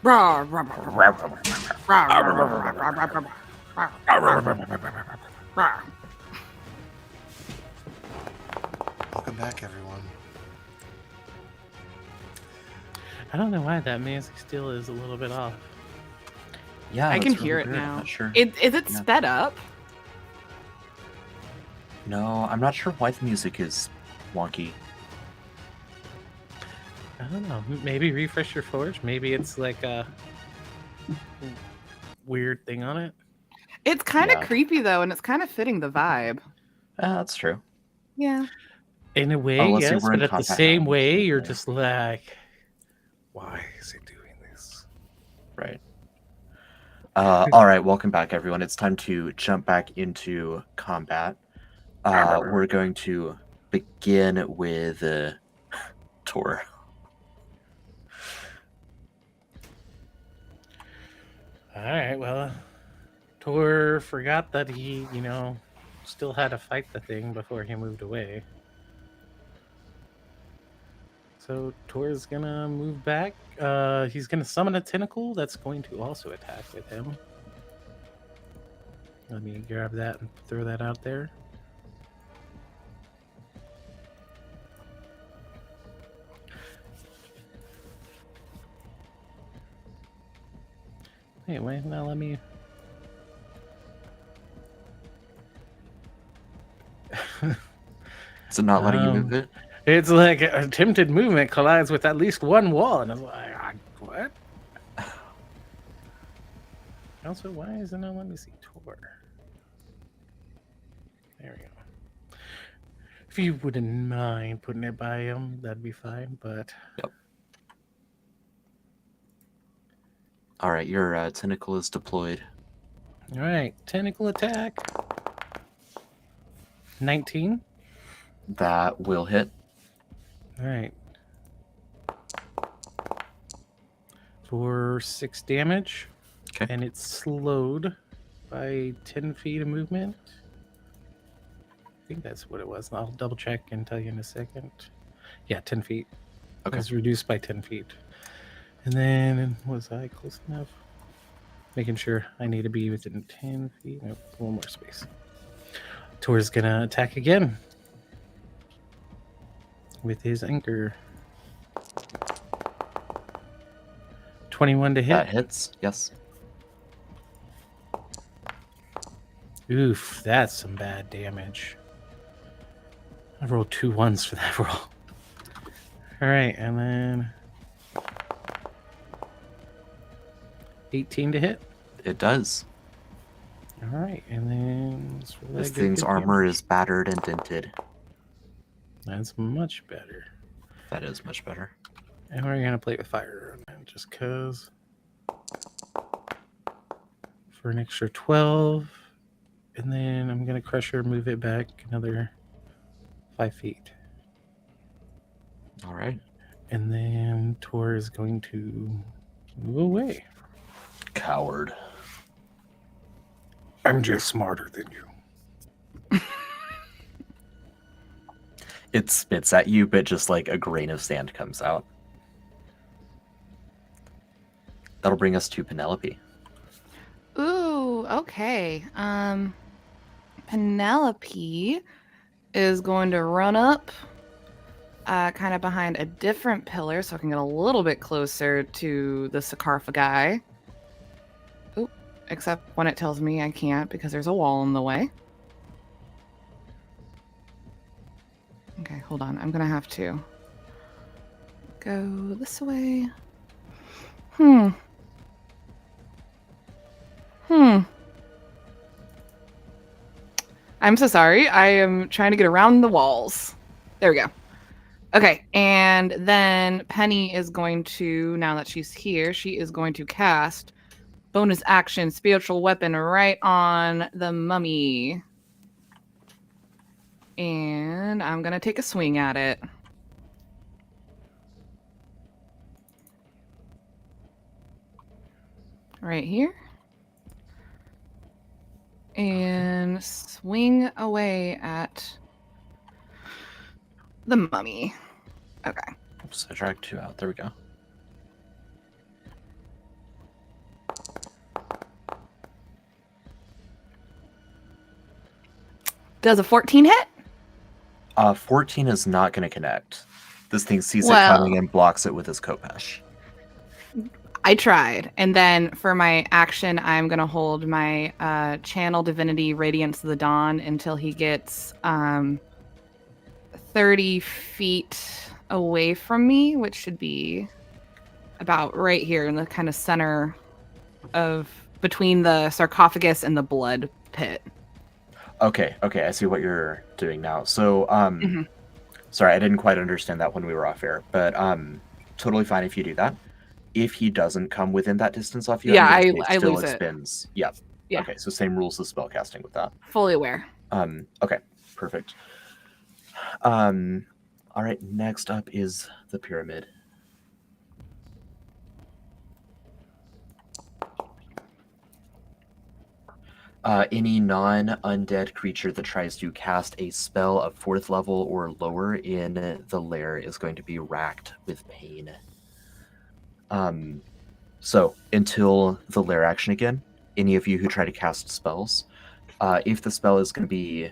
rah, rah, rah, rah, rah, rah, rah, rah.
Welcome back, everyone.
I don't know why that music still is a little bit off.
Yeah,
I
that's
can
really
hear it
weird. I'm
now.
not sure.
Is it
Yeah.
sped up?
No, I'm not sure why the music is wonky.
I don't know. Maybe refresh your forge. Maybe it's like a weird thing on it.
It's kind of
Yeah.
creepy though, and it's kind of fitting the vibe.
That's true.
Yeah.
In a way,
Oh, let's see,
yes,
we're in
but at the
combat
same
now,
way,
so,
you're
yeah.
just like,
Why is it doing this?
Right. All right, welcome back, everyone. It's time to jump back into combat. We're going to begin with Tor.
all right, well, Tor forgot that he, still had to fight the thing before he moved away. So Tor's gonna move back. He's gonna summon a tentacle that's going to also attack with him. Let me grab that and throw that out there. Anyway, now let me.
Is it not letting you move it?
It's like attempted movement collides with at least one wall, and I'm like, what? Also, why is it not letting me see Tor? There we go. If you wouldn't mind putting it by him, that'd be fine, but...
Yep. All right, your tentacle is deployed.
All right, tentacle attack. 19.
That will hit.
All right. For 6 damage.
Okay.
And it's slowed by 10 feet of movement. I think that's what it was. I'll double check and tell you in a second. Yeah, 10 feet.
Okay.
It was reduced by 10 feet. And then, was I close enough? Making sure I need to be within 10 feet. Nope, one more space. Tor's gonna attack again. With his anchor. 21 to hit.
That hits, yes.
Oof, that's some bad damage. I rolled 2 ones for that roll. Alright, and then 18 to hit.
It does.
Alright, and then let's roll
This
that
thing's
good
armor
damage.
is battered and dented.
That's much better.
That is much better.
And we're gonna play with fire just cause. For an extra 12. And then I'm gonna crush her, move it back another 5 feet.
All right.
And then Tor is going to move away.
Coward.
I'm just smarter than you.
It spits at you, but just like a grain of sand comes out. That'll bring us to Penelope.
Ooh, okay. Penelope is going to run up kind of behind a different pillar so I can get a little bit closer to the sarcophagi. Oop, except when it tells me I can't because there's a wall in the way. Okay, hold on. I'm gonna have to go this way. I'm so sorry. I am trying to get around the walls. There we go. Okay, and then Penny is going to, now that she's here, she is going to cast bonus action spiritual weapon right on the mummy. And I'm going to take a swing at it. Right here. And swing away at the mummy. Okay.
Oops, I dragged 2 out. There we go.
Does a 14 hit?
14 is not going to connect. This thing sees it
Well-
coming and blocks it with his Kopesh.
I tried. And then for my action, I'm going to hold my Channel Divinity Radiance of the Dawn until he gets 30 feet away from me, which should be about right here in the kind of center of between the sarcophagus and the blood pit.
Okay, I see what you're doing now. So, sorry, I didn't quite understand that when we were off air, but totally fine if you do that. If he doesn't come within that distance off you,
Yeah,
I'm gonna say
I
still
lose it.
expends. Yep.
Yeah.
Okay, so same rules as spellcasting with that.
Fully aware.
Okay, perfect. All right, next up is the pyramid. Any non-undead creature that tries to cast a spell of 4th level or lower in the lair is going to be racked with pain. So until the lair action again, any of you who try to cast spells, if the spell is going to be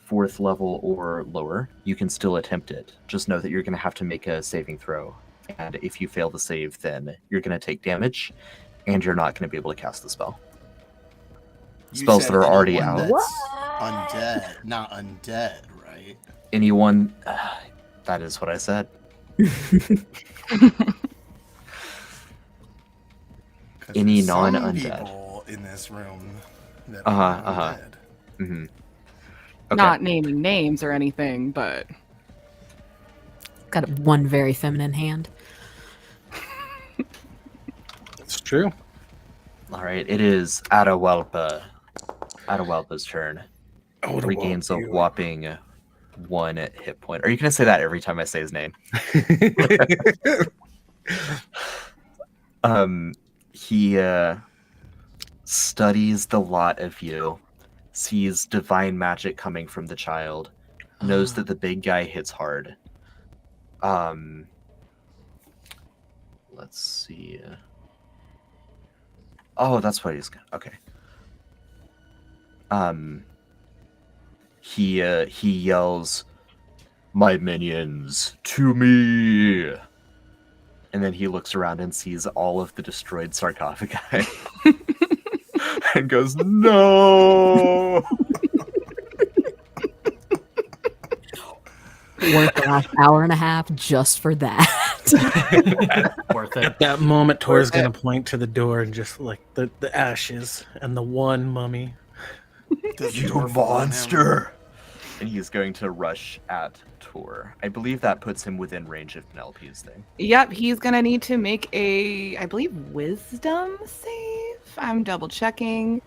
4th level or lower, you can still attempt it. Just know that you're going to have to make a saving throw. And if you fail the save, then you're going to take damage, and you're not going to be able to cast the spell.
You
Spells
said
that are already
anyone
out.
That's undead, not undead, right?
Anyone... that is what I said.
'Cause
Any
there's some
non-undead.
people in this room that are undead.
Mm-hmm.
Not naming names or anything, but
Got one very feminine hand.
It's true.
All right, it is Atahualpa's turn. Regains a whopping 1 hit point. Are you going to say that every time I say his name? He studies the lot of you, sees divine magic coming from the child, knows that the big guy hits hard. Let's see. Oh, that's what he's okay. He yells, "My minions, to me!" And then he looks around and sees all of the destroyed sarcophagi and goes, "No!"
Worth the last hour and a half just for that.
Worth it.
At that moment, Tor's gonna point to the door and just like the ashes and the one mummy.
Does the
You
door fall on him?
monster! And he's going to rush at Tor. I believe that puts him within range of Penelope's thing.
yep, he's gonna need to make a, I believe, wisdom save. I'm double checking.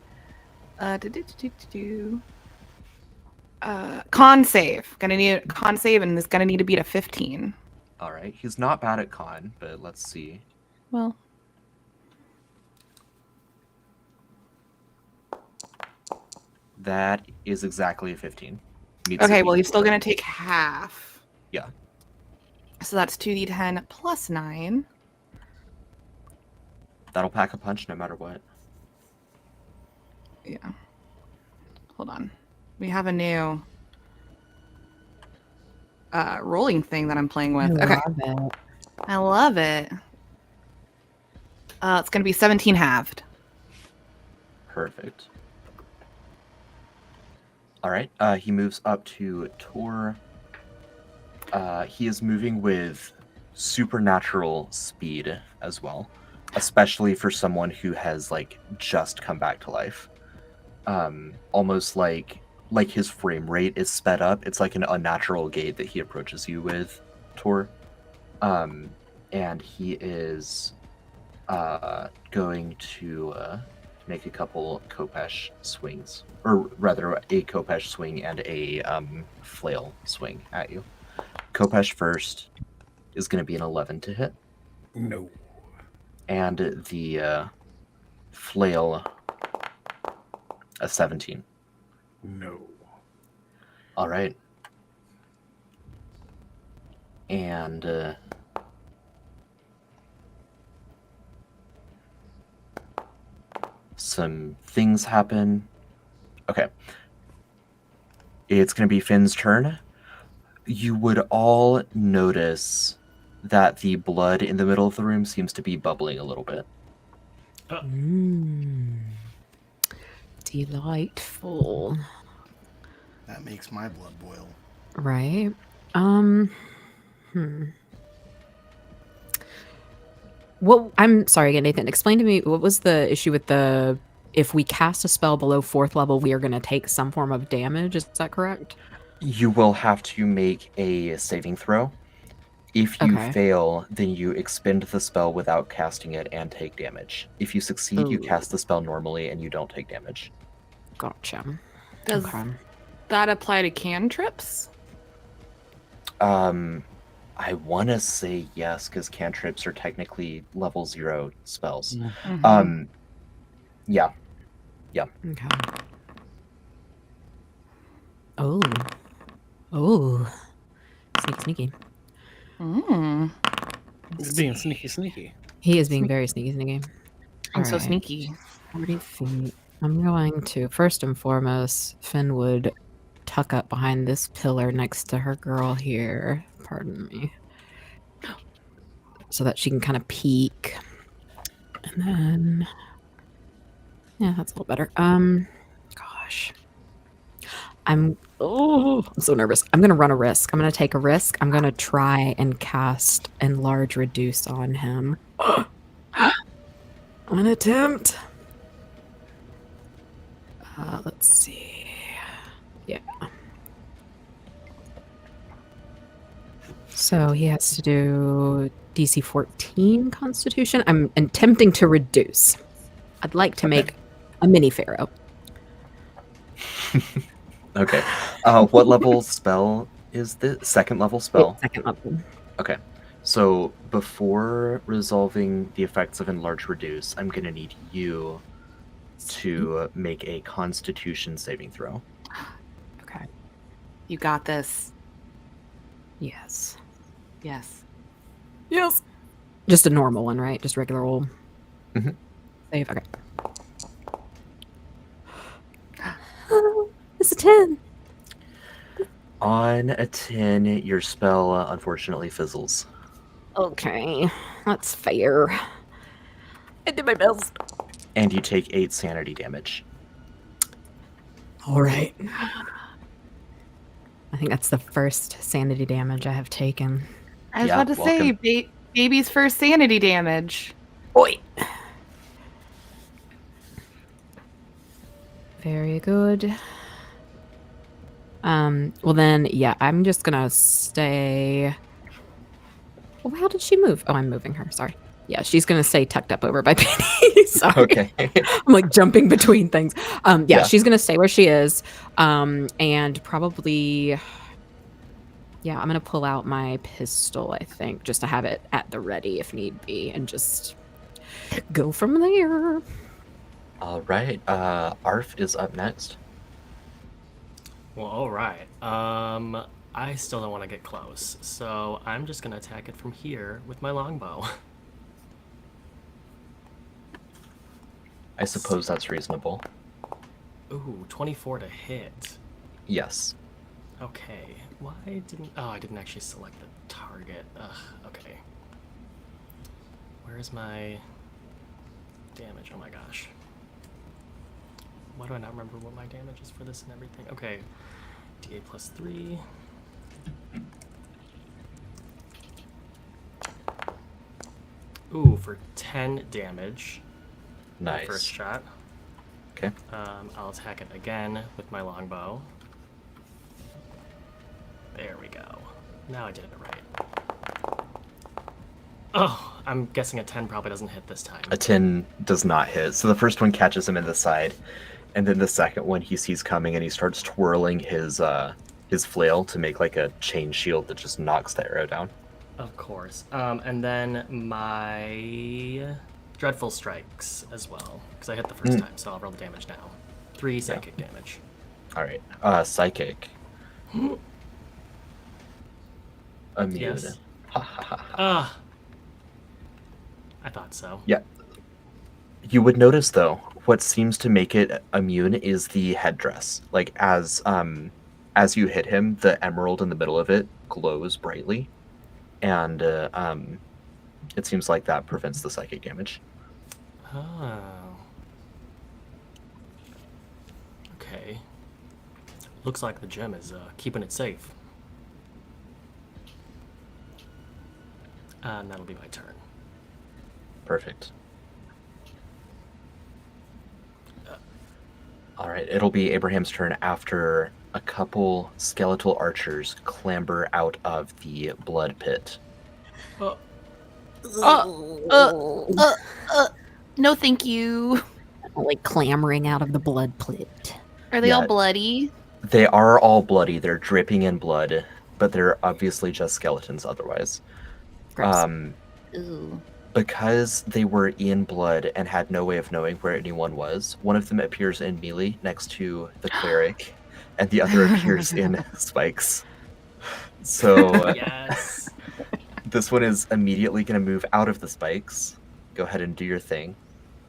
Con save. Gonna need a con save, and it's gonna need to beat a 15.
All right, he's not bad at con, but let's see.
Well,
That is exactly a 15. Meets
okay.
the
Well,
beat.
he's still gonna take half.
Yeah.
So that's 2d10 plus 9.
That'll pack a punch no matter what.
Yeah. Hold on. We have a new rolling thing that I'm playing with. Okay. I love it. It's going to be 17 halved.
Perfect. All right, he moves up to Tor. He is moving with supernatural speed as well, especially for someone who has like just come back to life. Almost like his frame rate is sped up. It's like an unnatural gait that he approaches you with, Tor. And he is going to make a couple Kopesh swings, or rather a Kopesh swing and a flail swing at you. Kopesh first is going to be an 11 to hit.
No.
And the flail a 17.
No.
All right. And some things happen. Okay. It's going to be Finn's turn. You would all notice that the blood in the middle of the room seems to be bubbling a little bit.
Delightful.
That makes my blood boil.
Right. What? I'm sorry again, Nathan. Explain to me, what was the issue with the... If we cast a spell below 4th level, we are going to take some form of damage. Is that correct?
You will have to make a saving throw. If you
Okay.
fail, then you expend the spell without casting it and take damage. If you succeed, you
Ooh.
cast the spell normally and you don't take damage.
Gotcha.
Does
Okay.
that apply to cantrips?
I want to say yes, because cantrips are technically level 0 spells.
Mhm.
Yeah.
Okay. Oh. Oh. Sneaky.
Mm.
He's being sneaky.
He is being very sneaky.
I'm so
Alright.
sneaky.
40 feet. I'm going to, first and foremost, Finn would tuck up behind this pillar next to her girl here. Pardon me. So that she can kind of peek. And then... Yeah, that's a little better. Gosh. I'm so nervous. I'm going to run a risk. I'm going to take a risk. I'm going to try and cast Enlarge Reduce on him. An attempt. Let's see. Yeah. So he has to do DC 14 Constitution. I'm attempting to reduce. I'd like to make a mini pharaoh.
Okay. What level spell is this? Second level spell?
Second level.
Okay. So before resolving the effects of Enlarge Reduce, I'm going to need you to make a Constitution saving throw.
Okay.
You got this.
Yes.
Yes.
Yes. Just a normal one, right? Just regular old
Mhm.
save. Okay. It's a 10.
On a 10, your spell unfortunately fizzles.
Okay. That's fair. I did my best.
And you take 8 sanity damage.
All right. I think that's the first sanity damage I have taken.
I was
Yeah,
about to say, baby's first sanity damage.
Oi. Very good. Well then, yeah, I'm just gonna stay. Well, how did she move? Oh, I'm moving her. Sorry. Yeah, she's gonna stay tucked up over by Penny. Sorry.
Okay.
I'm like jumping between things. Yeah,
Yeah.
she's gonna stay where she is. And probably, yeah, I'm gonna pull out my pistol, I think, just to have it at the ready if need be, and just go from there.
All right. Arf is up next.
Well, all right. I still don't want to get close, so I'm just gonna attack it from here with my longbow.
I suppose that's reasonable.
Ooh, 24 to hit.
Yes.
Okay. Why didn't... Oh, I didn't actually select the target. Ugh, okay. Where is my damage? Oh my gosh. Why do I not remember what my damage is for this and everything? Okay. D8 plus 3. Ooh, for 10 damage. My
Nice.
first shot.
Okay.
I'll attack it again with my longbow. There we go. Now I did it right. Oh, I'm guessing a 10 probably doesn't hit this time.
A 10 does not hit. So the first one catches him in the side, and then the second one he sees coming, and he starts twirling his flail to make like a chain shield that just knocks the arrow down.
Of course. And then my Dreadful Strikes as well, because I hit the first time, so I'll roll the damage now. 3 psychic damage.
All right. Psychic. Immune.
Yes.
Ha, ha, ha, ha.
Ah. I thought so.
Yeah. You would notice though, what seems to make it immune is the headdress. Like as as you hit him, the emerald in the middle of it glows brightly, and it seems like that prevents the psychic damage.
Oh. Okay. Looks like the gem is keeping it safe. And that'll be my turn.
Perfect. All right, it'll be Abraham's turn after a couple skeletal archers clamber out of the blood pit.
No, thank you.
Like clambering out of the blood pit.
Are they
Yeah.
all bloody?
They are all bloody. They're dripping in blood, but they're obviously just skeletons otherwise.
Gross.
Ooh.
Because they were in blood and had no way of knowing where anyone was, one of them appears in melee next to the cleric, and the other appears in spikes. So
Yes.
this one is immediately going to move out of the spikes. Go ahead and do your thing.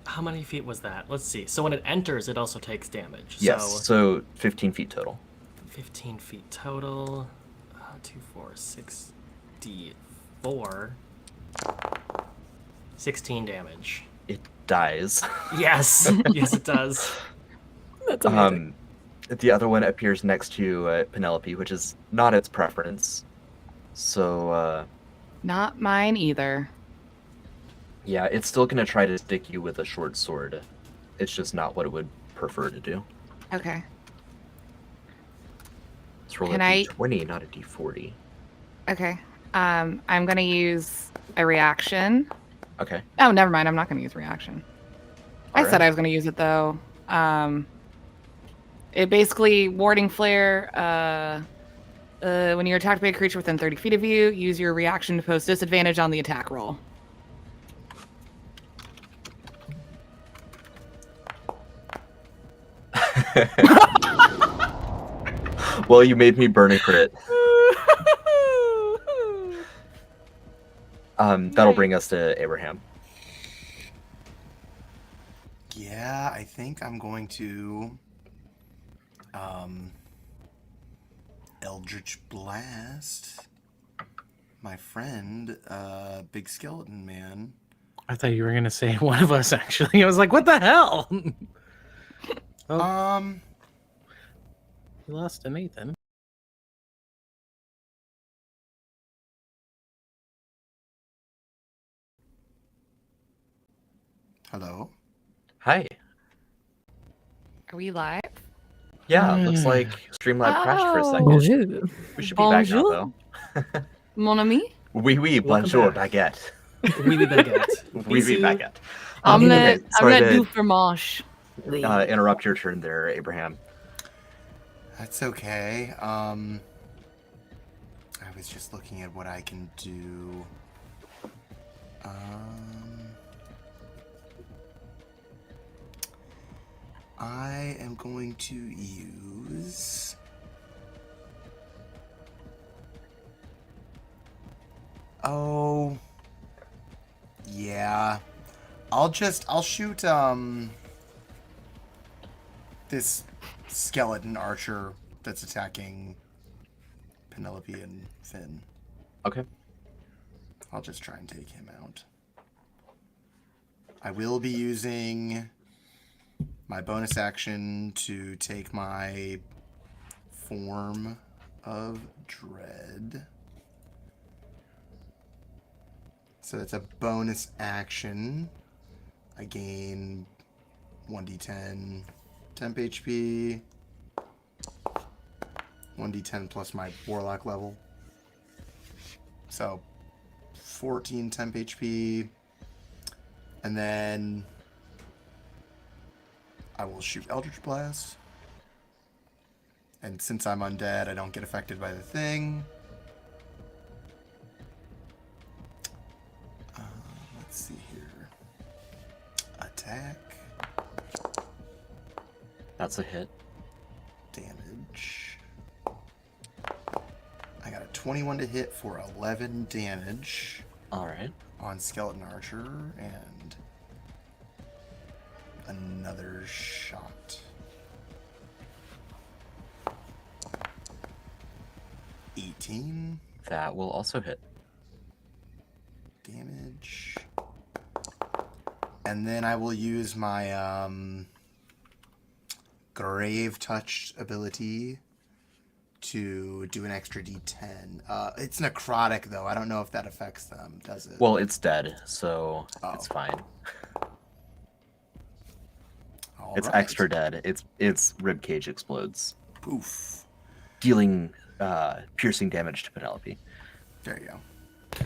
How many feet was that? Let's see. So when it enters, it also takes damage.
Yes, so 15 feet total.
15 feet total. 2, 4, 6, D4. 16 damage.
It dies.
Yes. Yes, it does.
That's amazing.
The other one appears next to Penelope, which is not its preference. So,
Not mine either.
yeah, it's still going to try to stick you with a short sword. It's just not what it would prefer to do.
Okay.
Let's roll
Can
a
I-
d20, not a d40.
Okay. I'm gonna use a reaction.
Okay.
Oh, never mind. I'm not gonna use reaction. I said I was gonna use it though. It basically warding flare. When you're attacked by a creature within 30 feet of you, use your reaction to post disadvantage on the attack roll.
Well, you made me burn a crit. That'll bring us to Abraham.
Yeah, I think I'm going to Eldritch Blast my friend, Big Skeleton Man.
I thought you were gonna say one of us. Actually, I was like, "What the hell?" You lost to Nathan.
Hello.
Hi.
Are we live?
Yeah, looks like Streamlab crashed for a second.
Bonjour.
We should be back now,
Bonjour.
though.
Mon ami?
Oui,
Welcome
bonjour,
back.
baguette.
Oui, oui, baguette.
Oui,
Bisous.
baguette.
Omelette,
okay, sorry
omelette
to-
du fromage.
Interrupt your turn there, Abraham.
That's okay. I was just looking at what I can do. I am going to use yeah. I'll shoot this skeleton archer that's attacking Penelope and Finn.
Okay.
I'll just try and take him out. I will be using my bonus action to take my form of dread. So it's a bonus action. I gain 1d10 temp HP, 1d10 plus my warlock level. So 14 temp HP. And then I will shoot Eldritch Blast. And since I'm undead, I don't get affected by the thing. Let's see here. Attack.
That's a hit.
Damage. I got a 21 to hit for 11 damage
Alright.
on Skeleton Archer, and another shot. 18
That will also hit.
damage. And then I will use my Grave Touch ability to do an extra d10. It's necrotic, though. I don't know if that affects them, does it?
Well, it's dead, so it's
Oh.
fine.
All
It's
right.
extra dead. Its rib cage explodes,
Poof.
dealing piercing damage to Penelope.
There you go.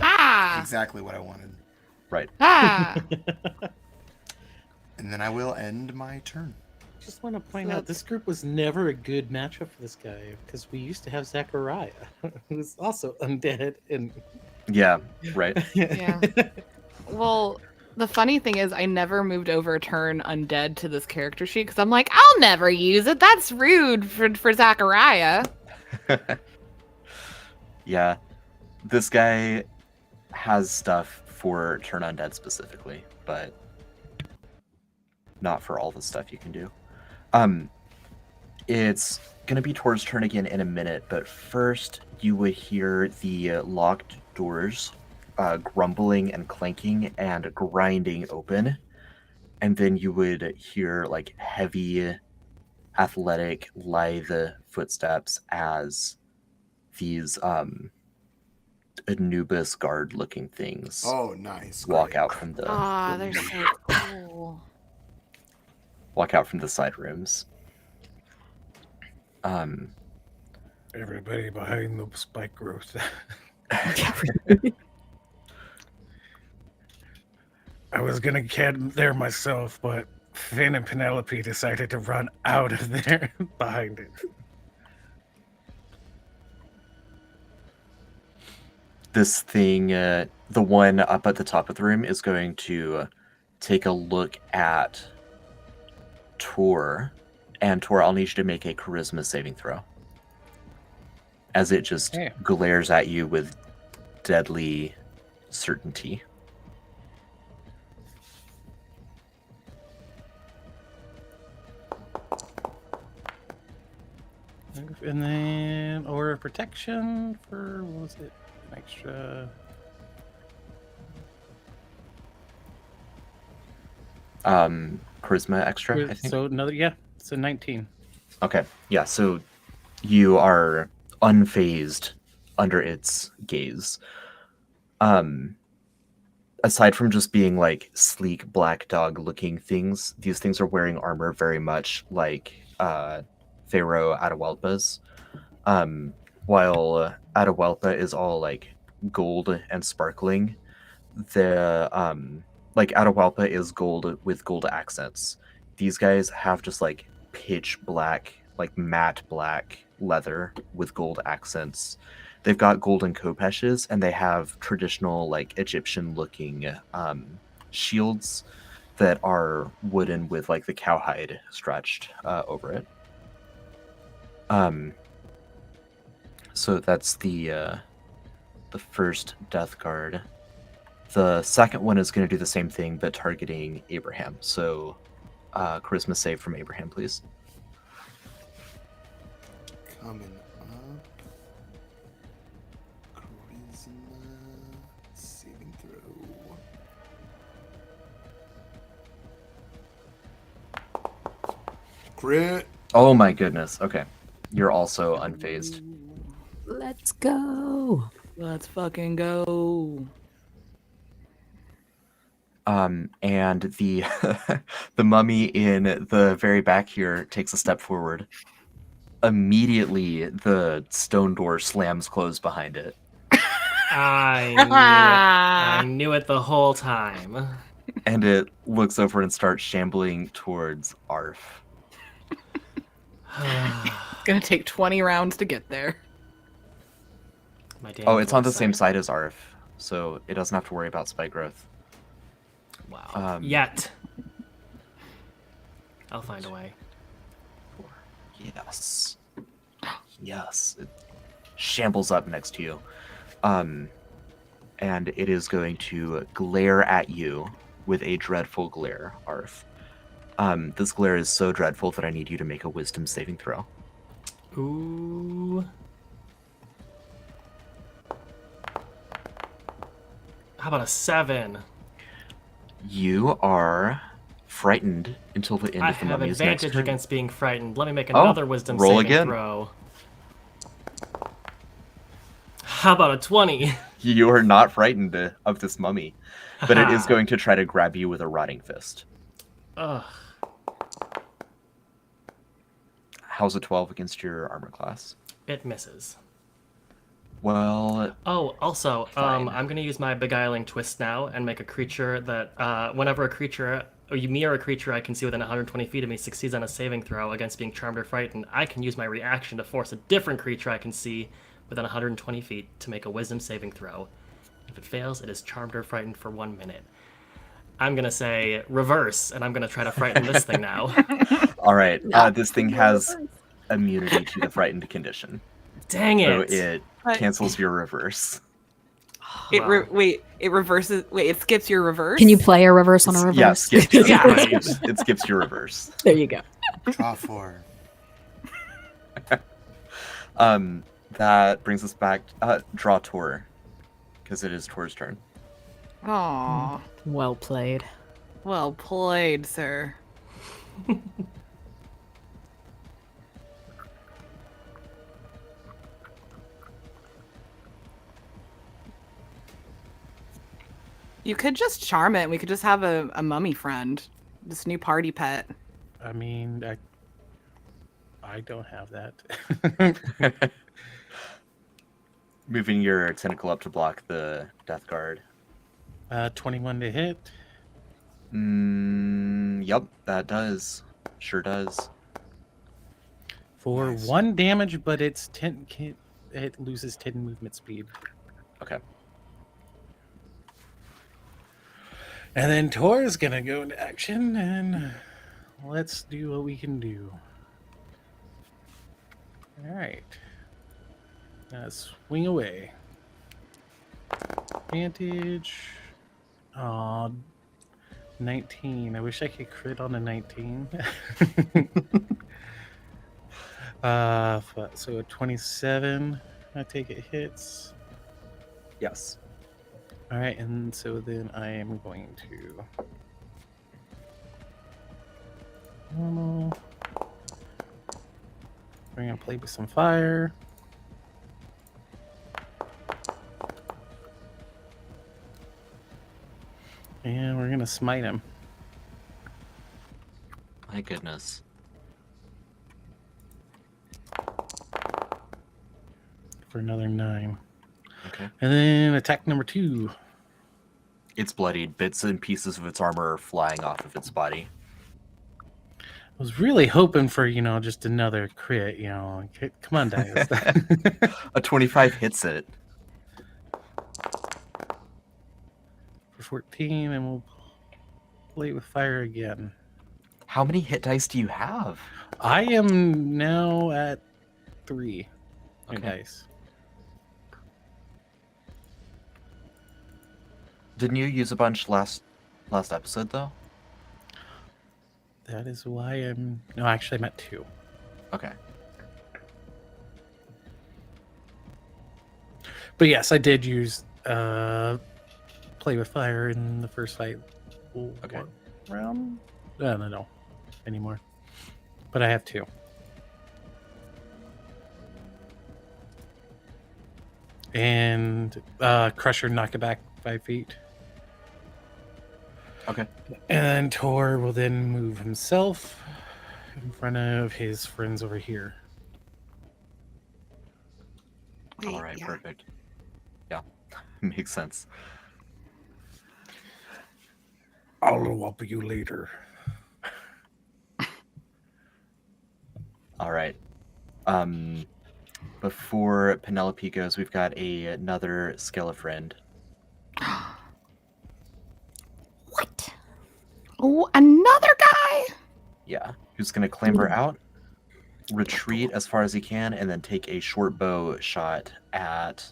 Ah!
Exactly what I wanted.
Right.
Ah!
And then I will end my turn.
Just want to point
So
out this group was never a good matchup for this guy because we used to have Zachariah, who was also undead and
Yeah, right.
Yeah. Well, the funny thing is, I never moved over a turn undead to this character sheet because I'm like, I'll never use it. That's rude for Zachariah.
Yeah. This guy has stuff for turn undead specifically, but not for all the stuff you can do. It's gonna be Tor's turn again in a minute, but first you would hear the locked doors grumbling and clanking and grinding open, and then you would hear like heavy, athletic, lithe footsteps as these Anubis guard-looking things
Oh, nice.
walk
Great.
out from the
Ah, they're so cool.
walk out from the side rooms.
Everybody behind the spike growth. I was gonna get there myself, but Finn and Penelope decided to run out of there behind it.
This thing, the one up at the top of the room, is going to take a look at Tor, and Tor, I'll need you to make a charisma saving throw. As it just
Okay.
glares at you with deadly certainty.
And then Order of Protection for, what was it? An extra.
Charisma extra, I think.
So another, yeah, so 19.
Okay, yeah, so you are unfazed under its gaze. Aside from just being like sleek black dog looking things, these things are wearing armor very much like Pharaoh Atahualpa's. While Atahualpa is all like gold and sparkling, the like Atahualpa is gold with gold accents. These guys have just like pitch black, like matte black leather with gold accents. They've got golden kopeshes, and they have traditional like Egyptian looking shields that are wooden with like the cowhide stretched over it. So that's the first death guard. The second one is going to do the same thing, but targeting Abraham. So, charisma save from Abraham, please.
Coming up. Charisma saving throw. Crit.
Oh my goodness. Okay. You're also unfazed.
Let's go.
Let's fucking go.
And the the mummy in the very back here takes a step forward. Immediately, the stone door slams closed behind it.
I knew it. I knew it the whole time.
And it looks over and starts shambling towards Arf.
It's gonna take 20 rounds to get there.
My damn
Oh, it's on the same
foresight.
side as Arf, so it doesn't have to worry about spike growth.
Wow. Yet. I'll find a way.
Yes. Yes. It shambles up next to you. And it is going to glare at you with a dreadful glare, Arf. This glare is so dreadful that I need you to make a wisdom saving throw.
Ooh. How about a 7?
You are frightened until the end
I
of the
have
mummy's next
advantage
turn.
against being frightened. Let me make
Oh,
another wisdom
roll
saving
again.
throw. How about a 20?
You are not frightened of this mummy, but it is
Haha.
going to try to grab you with a rotting fist.
Ugh.
How's a 12 against your armor class?
It misses.
Well,
Oh, also,
Fine.
I'm gonna use my beguiling twist now and make a creature that, whenever a creature, me or a creature I can see within 120 feet of me succeeds on a saving throw against being charmed or frightened, I can use my reaction to force a different creature I can see within 120 feet to make a wisdom saving throw. If it fails, it is charmed or frightened for 1 minute. I'm gonna say reverse, and I'm gonna try to frighten this thing now.
all right.
Nah,
This thing has immunity to the frightened condition,
Dang
so
it!
it
But-
cancels your reverse.
Wow.
It reverses. Wait, it skips your reverse.
Can you play a reverse on a reverse?
Yeah, skip.
Yeah.
It skips your reverse.
There you go.
Draw 4.
That brings us back. Draw Tor, because it is Tor's turn.
Aw,
Well played.
well played, sir. You could just charm it. We could just have a mummy friend, this new party pet.
I mean, I don't have that.
Moving your tentacle up to block the death guard.
21 to hit.
Yep, that does. Sure does.
For
Nice.
1 damage, but it's 10. It loses 10 movement speed.
Okay.
And then Tor is gonna go into action, and let's do what we can do. All right. Swing away. Advantage. Aw, 19. I wish I could crit on a 19. So a 27. I take it hits.
Yes.
All right, and so then I am going to normal. We're gonna play with some fire. And we're gonna smite him.
My goodness.
For another 9.
Okay.
And then attack number 2.
It's bloodied. Bits and pieces of its armor are flying off of its body.
I was really hoping for, just another crit, Come on, guys.
A 25 hits it.
For 14, and we'll play with fire again.
How many hit dice do you have?
I am now at 3 hit
Okay.
dice.
Didn't you use a bunch last episode though?
That is why I'm... No, actually I'm at 2.
Okay.
But yes, I did use play with fire in the first fight.
Okay.
Round? No. Anymore. But I have 2. And Crusher knock it back 5 feet.
Okay.
And Tor will then move himself in front of his friends over here.
All right. Perfect. Yeah. Makes sense.
I'll whop you later.
All right. Before Penelope goes, we've got another Skeleton.
What?
Oh, another guy.
Yeah. Who's going to clamber out, retreat as far as he can, and then take a short bow shot at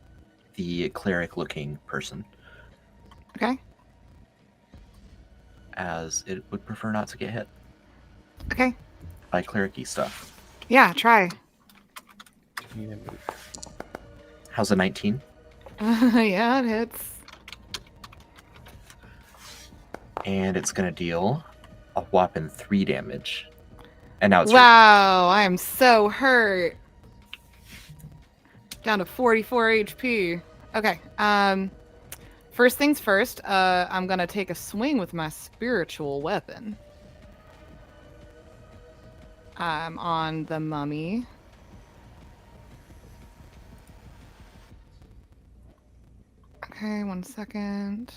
the cleric-looking person,
Okay.
as it would prefer not to get hit
Okay.
by cleric-y stuff.
Yeah. Try.
Need to move.
How's a 19?
Yeah, it hits.
and it's going to deal a whopping 3 damage. And now it's your
Wow, I am so hurt. Down to 44 HP. Okay. First things first, I'm gonna take a swing with my spiritual weapon. I'm on the mummy. Okay, 1 second.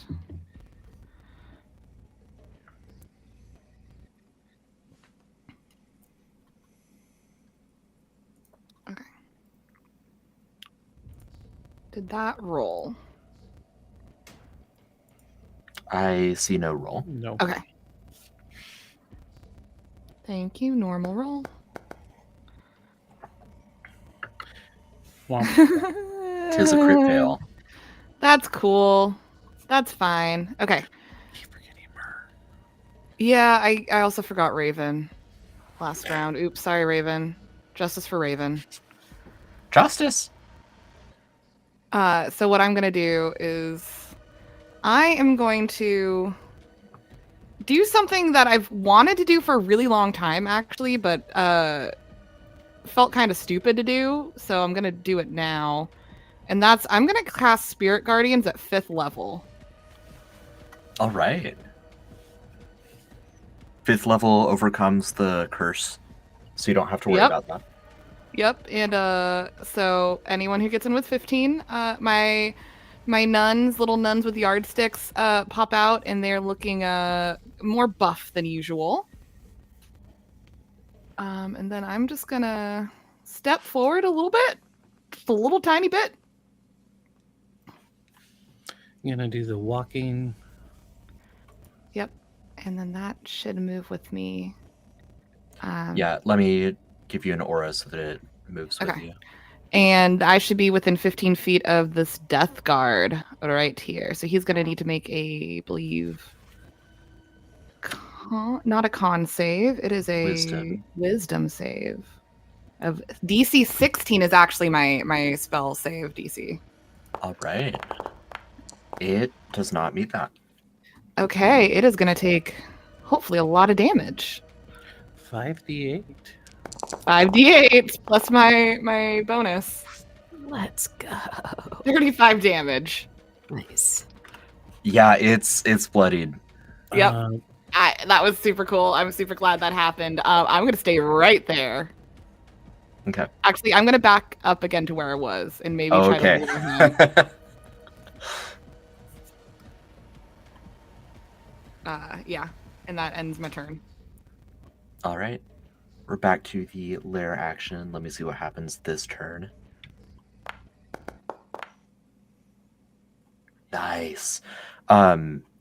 Okay. Did that roll?
I see no roll.
No.
Okay. Thank you. Normal roll.
Womp.
Tis a crit fail.
That's cool. That's fine. Okay.
Keep forgetting her.
Yeah, I also forgot Raven last round. Oops, sorry, Raven. Justice for Raven.
Justice.
So what I'm gonna do is I am going to do something that I've wanted to do for a really long time, actually, but felt kind of stupid to do. So I'm gonna do it now, and that's I'm gonna cast Spirit Guardians at 5th level.
All right. 5th level overcomes the curse, so you don't have to worry
Yep.
about that.
Yep, and so anyone who gets in with 15, my little nuns with yardsticks, pop out, and they're looking more buff than usual. And then I'm just gonna step forward a little bit, just a little tiny bit.
I'm gonna do the walking.
Yep, and then that should move with me.
Yeah, let me give you an aura so that it moves with
Okay.
you.
And I should be within 15 feet of this death guard right here. So he's going to need to make a, I believe, not a con save. It is a wisdom save. Of DC 16 is actually my spell save DC.
All right. It does not meet that.
Okay, it is going to take hopefully a lot of damage.
5d8.
5d8 plus my bonus.
Let's go.
35 damage.
Nice.
Yeah, it's bloodied.
Yep.
Um,
That was super cool. I'm super glad that happened. I'm going to stay right there.
Okay.
Actually, I'm going to back up again to where I was and maybe try
Okay.
to lure him. Yeah, and that ends my turn.
All right. We're back to the lair action. Let me see what happens this turn. Nice.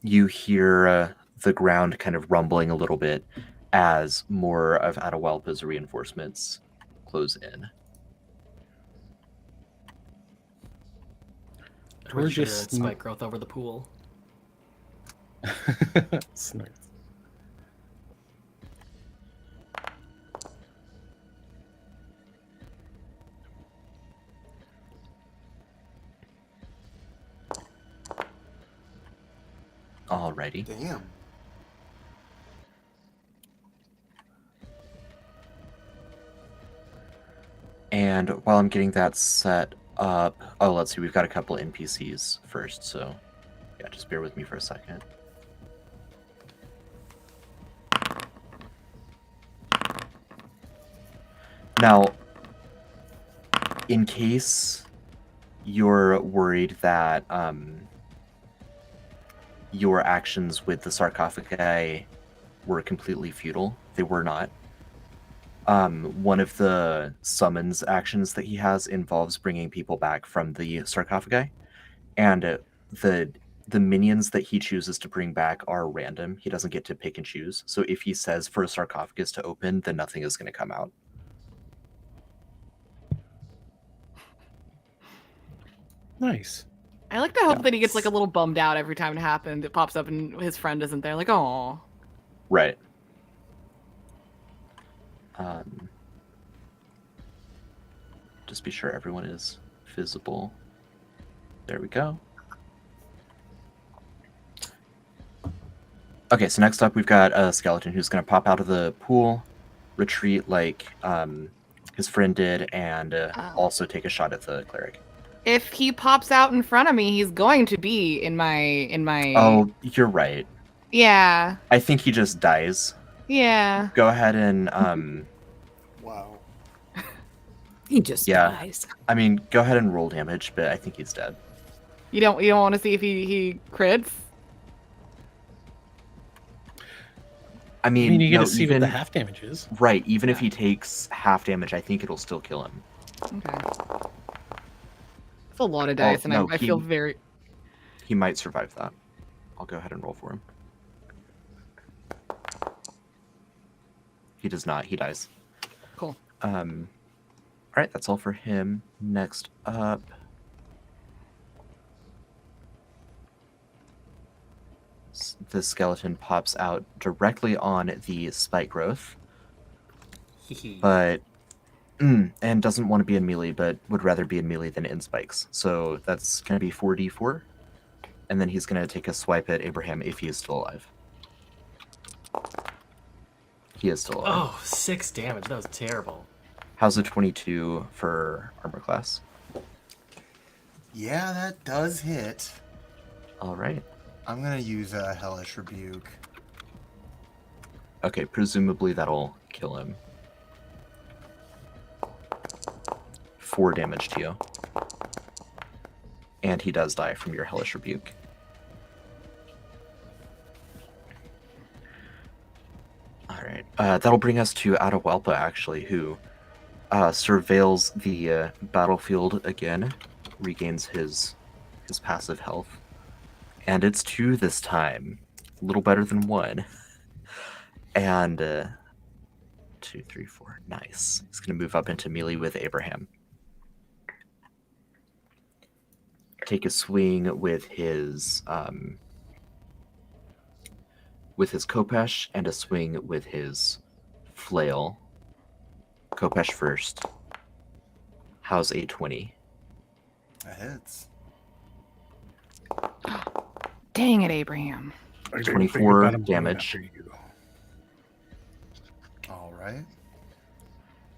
You hear the ground kind of rumbling a little bit as more of Atahualpa's reinforcements close in.
We're
We're
just
just
spike growth over the pool.
Snort.
Alrighty.
Damn.
And while I'm getting that set up, oh, let's see, we've got a couple NPCs first, so yeah, just bear with me for a second. Now, in case you're worried that your actions with the sarcophagi were completely futile, they were not. One of the summons actions that he has involves bringing people back from the sarcophagi, and the minions that he chooses to bring back are random. He doesn't get to pick and choose. So if he says for a sarcophagus to open, then nothing is going to come out.
Nice.
I like to hope
Yeah.
that he gets like a little bummed out every time it happens. It pops up and his friend isn't there. Like, oh.
Right. Just be sure everyone is visible. There we go. Okay, so next up we've got a skeleton who's going to pop out of the pool, retreat like his friend did, and also take a shot at the cleric.
If he pops out in front of me, he's going to be in my.
Oh, you're right.
Yeah.
I think he just dies.
Yeah.
Go ahead and
Wow.
He just dies.
I mean, go ahead and roll damage, but I think he's dead.
You don't want to see if he crits?
I mean,
you get
no,
to see what the half damage is.
Right, even if he takes half damage, I think it'll still kill him.
Okay. It's a lot of dice, and I feel very...
He might survive that. I'll go ahead and roll for him. He does not. He dies.
Cool.
Alright, that's all for him. Next up... the skeleton pops out directly on the spike growth, but and doesn't want to be in melee, but would rather be in melee than in spikes. So that's going to be 4d4, and then he's going to take a swipe at Abraham if he is still alive. He is still alive.
Oh, 6 damage. That was terrible.
How's a 22 for armor class?
Yeah, that does hit.
All right.
I'm gonna use a Hellish Rebuke.
Okay, presumably that'll kill him. 4 damage to you. And he does die from your Hellish Rebuke. Alright, that'll bring us to Atahualpa, actually, who surveils the battlefield again, regains his passive health. And it's 2 this time. A little better than 1. And 2, 3, 4. Nice. He's going to move up into melee with Abraham. Take a swing with his Kopesh and a swing with his flail. Kopesh first. How's a 20?
That hits.
Dang it, Abraham.
24 damage.
All right.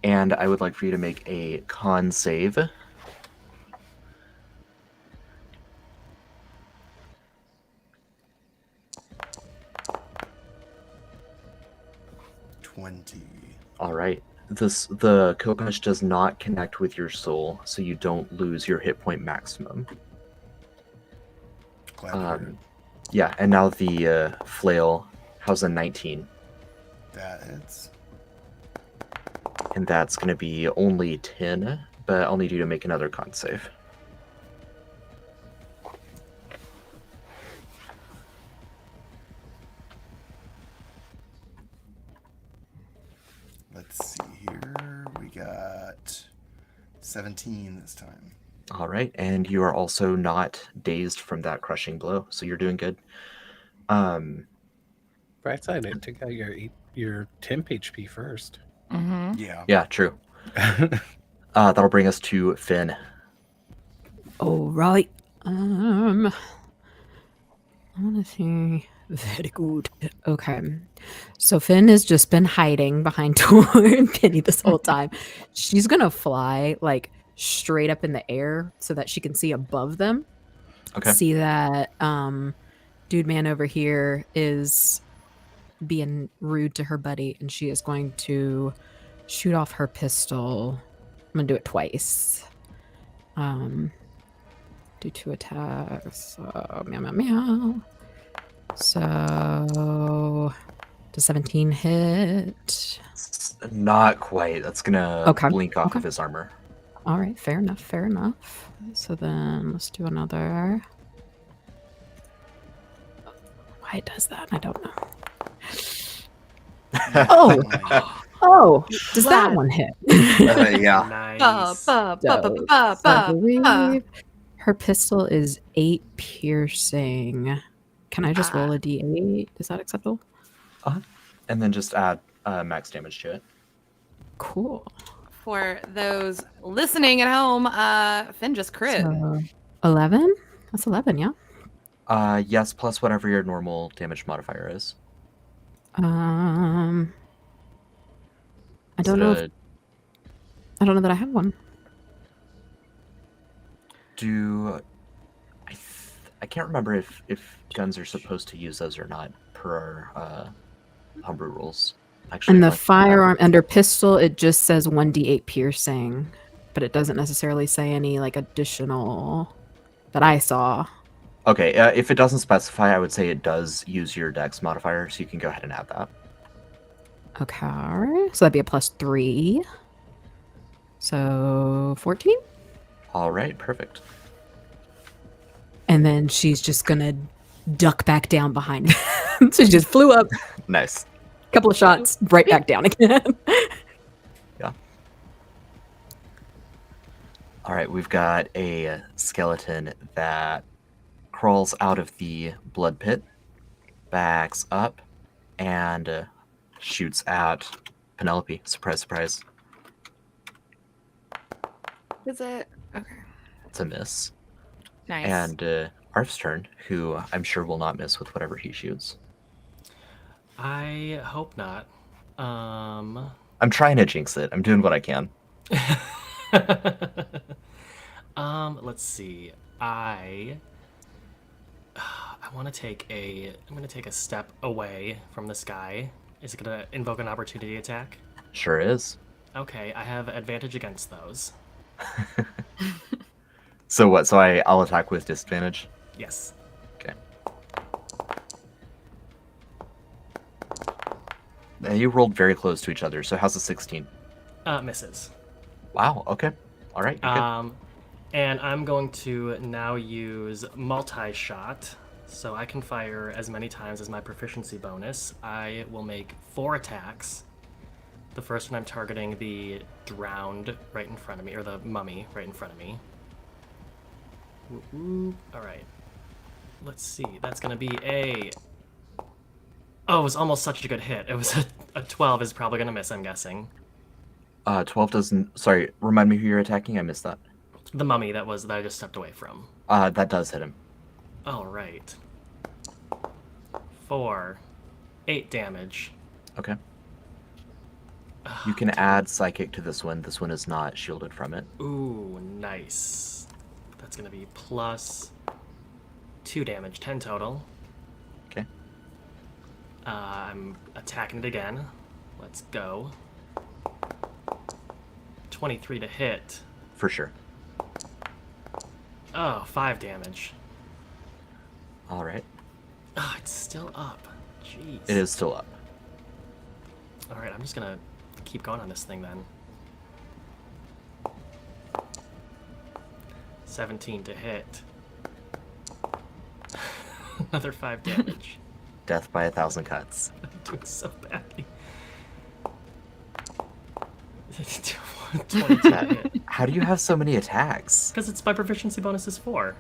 And I would like for you to make a con save. All right. The Kopesh does not connect with your soul, so you don't lose your hit point maximum. Yeah, and now the flail. How's a 19?
That hits.
And that's going to be only 10, but I'll need you to make another con save.
Let's see here. We got 17 this time.
All right, and you are also not dazed from that crushing blow, so you're doing good.
Bright side, it took out your temp HP first.
Mm-hmm.
Yeah.
Yeah, true. That'll bring us to Finn.
All right. I want to see. Very good. Okay. So Finn has just been hiding behind Tor and Penny this whole time. She's going to fly like straight up in the air so that she can see above them.
Okay.
See that dude man over here is being rude to her buddy, and she is going to shoot off her pistol. I'm going to do it twice. Do 2 attacks. Meow, meow, meow. So, does 17 hit?
Not quite. That's gonna blink off of his armor.
All right, fair enough, fair enough. So then let's do another. Why it does that, I don't know. Oh, does that one hit?
Yeah.
Nice.
So I believe her pistol is 8 piercing. Can I just roll a d8? Is that acceptable?
And then just add max damage to it.
Cool.
For those listening at home, Finn just crit.
So, 11? That's 11, yeah?
Yes, plus whatever your normal damage modifier is.
I don't know. I don't know that I have one.
I can't remember if guns are supposed to use those or not per our homebrew rules. Actually,
And the
like,
firearm under pistol, it just says 1d8 piercing, but it doesn't necessarily say any like additional that I saw.
Okay, if it doesn't specify, I would say it does use your dex modifier, so you can go ahead and add that.
Okay, so that'd be a +3. So 14.
All right, perfect.
And then she's just gonna duck back down behind him. So she just flew up,
Nice.
couple of shots, right back down again.
Yeah. All right, we've got a skeleton that crawls out of the blood pit, backs up, and shoots at Penelope. Surprise, surprise.
Is it? Okay.
It's a miss.
Nice.
And Arf's turn, who I'm sure will not miss with whatever he shoots.
I hope not.
I'm trying to jinx it. I'm doing what I can.
Let's see. I want to take I'm going to take a step away from this guy. Is it going to invoke an opportunity attack?
Sure is.
Okay, I have advantage against those.
So what? So I'll attack with disadvantage?
Yes.
Okay. Now you rolled very close to each other, so how's the 16?
Misses.
Wow, okay. All right, you're good.
And I'm going to now use multi-shot, so I can fire as many times as my proficiency bonus. I will make 4 attacks. The first one I'm targeting the drowned right in front of me, or the mummy right in front of me. All right. Let's see. That's going to be a... Oh, it was almost such a good hit. It was a 12 is probably going to miss, I'm guessing.
12 doesn't... Sorry, remind me who you're attacking? I missed that.
The mummy that I just stepped away from.
That does hit him.
All right. 4. 8 damage.
Okay. You can add Psychic to this one. This one is not shielded from it.
Ooh, nice. That's going to be plus 2 damage, 10 total.
Okay.
I'm attacking it again. Let's go. 23 to hit.
For sure.
Oh, 5 damage.
All right.
Oh, it's still up. Jeez.
It is still up.
All right, I'm just going to keep going on this thing then. 17 to hit. Another 5 damage.
Death by 1,000 cuts.
I'm doing so badly. 22 to hit.
How do you have so many attacks?
Because it's my proficiency bonus is 4.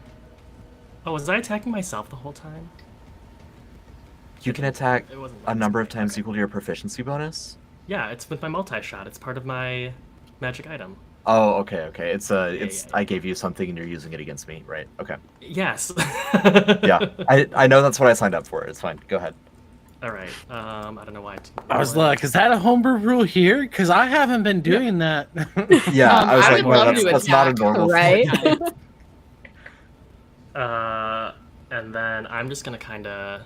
Oh, was I attacking myself the whole time?
You can attack
It wasn't
a number of
okay.
times equal to your proficiency bonus?
Yeah, it's with my multi-shot. It's part of my magic item.
Oh, okay, okay. It's
yeah.
I gave you something and you're using it against me, right? Okay.
Yes.
Yeah. I know that's what I signed up for. It's fine. Go ahead.
All right. I don't know why.
I was like, is that a homebrew rule here? Because I haven't been doing that.
Yeah, I was
I
like,
would
well,
love to
that's not a
attack,
normal
right?
And then I'm just gonna kind of,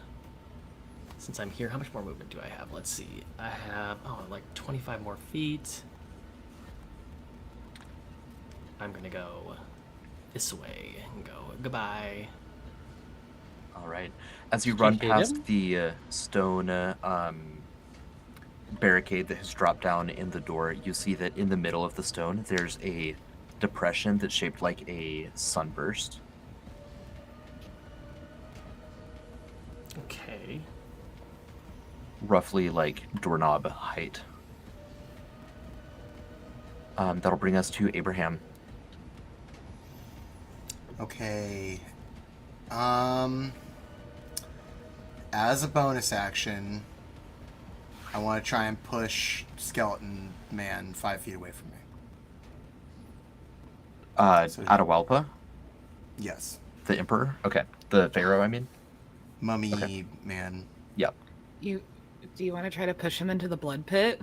since I'm here, how much more movement do I have? Let's see. I have like 25 more feet. I'm gonna go this way and go goodbye.
All right. As you
Did
run
you hit
past
him?
the stone barricade that has dropped down in the door, you see that in the middle of the stone, there's a depression that's shaped like a sunburst.
Okay.
Roughly like doorknob height. That'll bring us to Abraham.
Okay. As a bonus action, I want to try and push Skeleton Man 5 feet away from me.
Atahualpa?
Yes.
The Emperor? Okay. The Pharaoh, I mean?
Mummy
Okay.
Man.
Yep.
You Do you want to try to push him into the blood pit?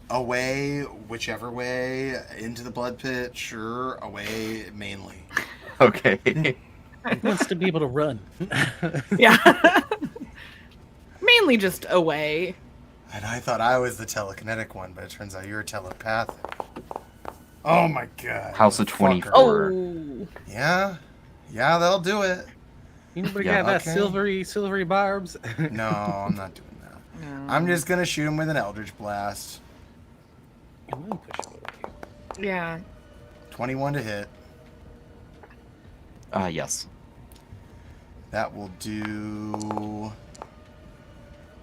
Away, whichever way, into the blood pit, sure. Away, mainly.
Okay.
He wants to be able to run.
Yeah. Mainly just away.
And I thought I was the telekinetic one, but it turns out you're telepathic. Oh my god.
How's the
motherfucker.
24?
Oh.
Yeah? Yeah, that'll do it.
Anybody
Yeah,
got that
okay.
silvery barbs?
No, I'm not doing that.
No.
I'm just gonna shoot him with an Eldritch Blast.
I'm gonna push it over here.
Yeah.
21 to hit.
Yes.
That will do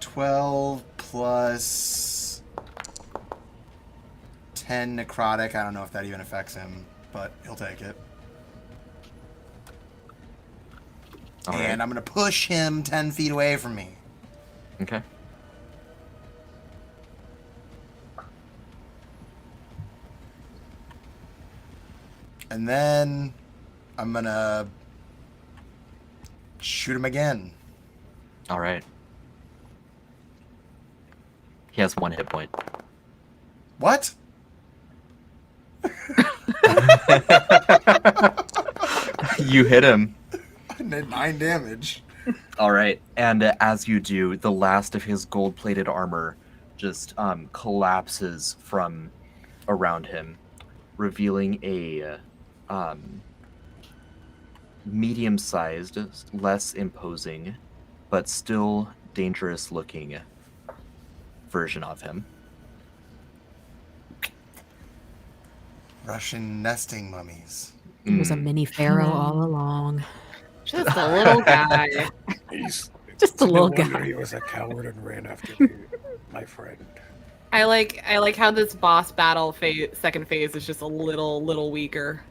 12 plus 10 necrotic. I don't know if that even affects him, but he'll take it.
All
And
right.
I'm going to push him 10 feet away from me.
Okay.
And then I'm going to shoot him again.
All right. He has 1 hit point.
What?
You hit him.
I did 9 damage.
All right. And as you do, the last of his gold-plated armor just collapses from around him, revealing a medium-sized, less imposing, but still dangerous-looking version of him.
Russian nesting mummies.
He was a mini pharaoh all along.
Just a little guy.
He's
Just a
no
little
wonder
guy.
he was a coward and ran after me, my friend.
I like how this boss battle second phase is just a little weaker.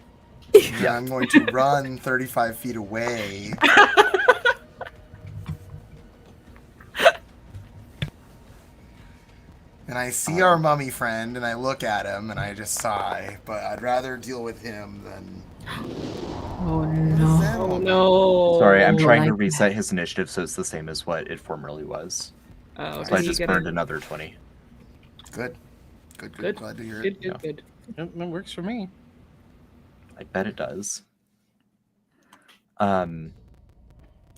Yeah, I'm going to run 35 feet away. And I see our mummy friend, and I look at him, and I just sigh. But I'd rather deal with him than...
Oh no.
Oh no.
Sorry, I'm
Oh,
trying to
like-
reset his initiative so it's the same as what it formerly was.
Oh,
So I
is he
just
gonna-
burned another 20.
Good. Good.
Good.
Glad to hear it.
Good, good,
Yeah.
good.
It works for me.
I bet it does. All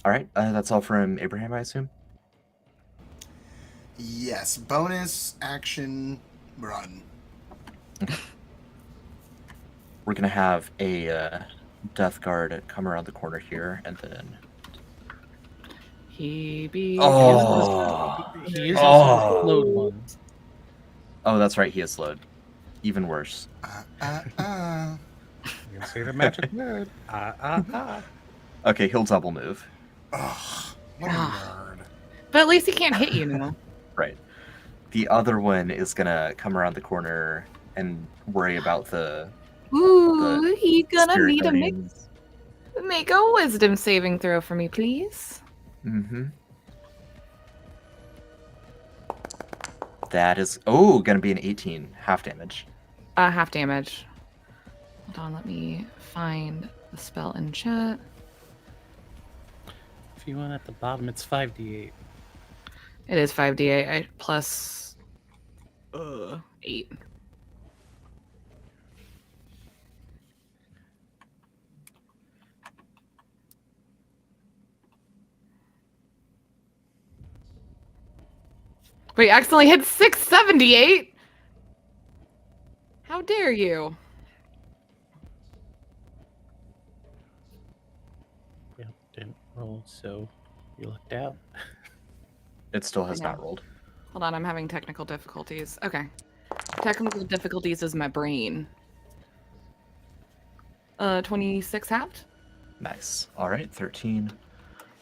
right, that's all from Abraham, I assume.
Yes. Bonus action run.
We're gonna have a Death Guard come around the corner here, and then.
He be.
Oh,
He is
Oh.
also a slowed one.
oh, that's right. He is slowed. Even worse.
You can say the magic word.
Okay, he'll double move.
Ugh, what a nerd.
But at least he can't hit you now.
Right. The other one is gonna come around the corner and worry about the
Ooh, he gonna
spirit
need to
guardians.
make a wisdom saving throw for me, please.
Mm-hmm. That is gonna be an 18, half damage.
Half damage. Hold on, let me find the spell in chat.
If you want at the bottom, it's 5d8.
It is 5d8 plus 8. Wait, accidentally hit 678? How dare you?
Yep, didn't roll, so you lucked out.
It still has
I know.
not rolled.
Hold on, I'm having technical difficulties. Okay. Technical difficulties is my brain. 26 halved?
Nice. All right, 13.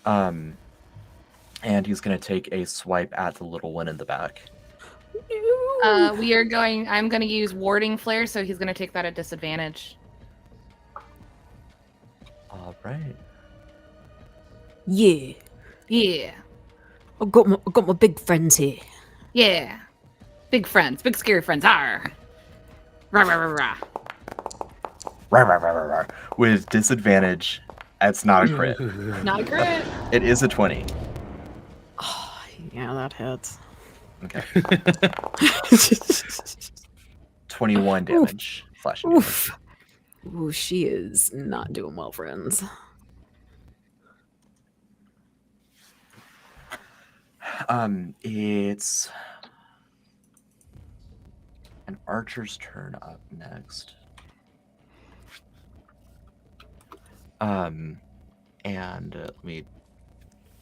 And he's gonna take a swipe at the little one in the back.
I'm gonna use warding flare, so he's gonna take that at disadvantage.
All right.
Yeah.
Yeah.
I got my big friends here.
Yeah. Big friends, big scary friends. Arr. Rah, rah, rah, rah.
Rah, rah, rah, rah, rah. With disadvantage, it's not a crit.
Not a crit.
It is a 20.
Oh, Yeah, that hits.
Okay. 21 damage. Slashing damage.
Oof. Ooh, she is not doing well, friends.
It's an archer's turn up next. And let me.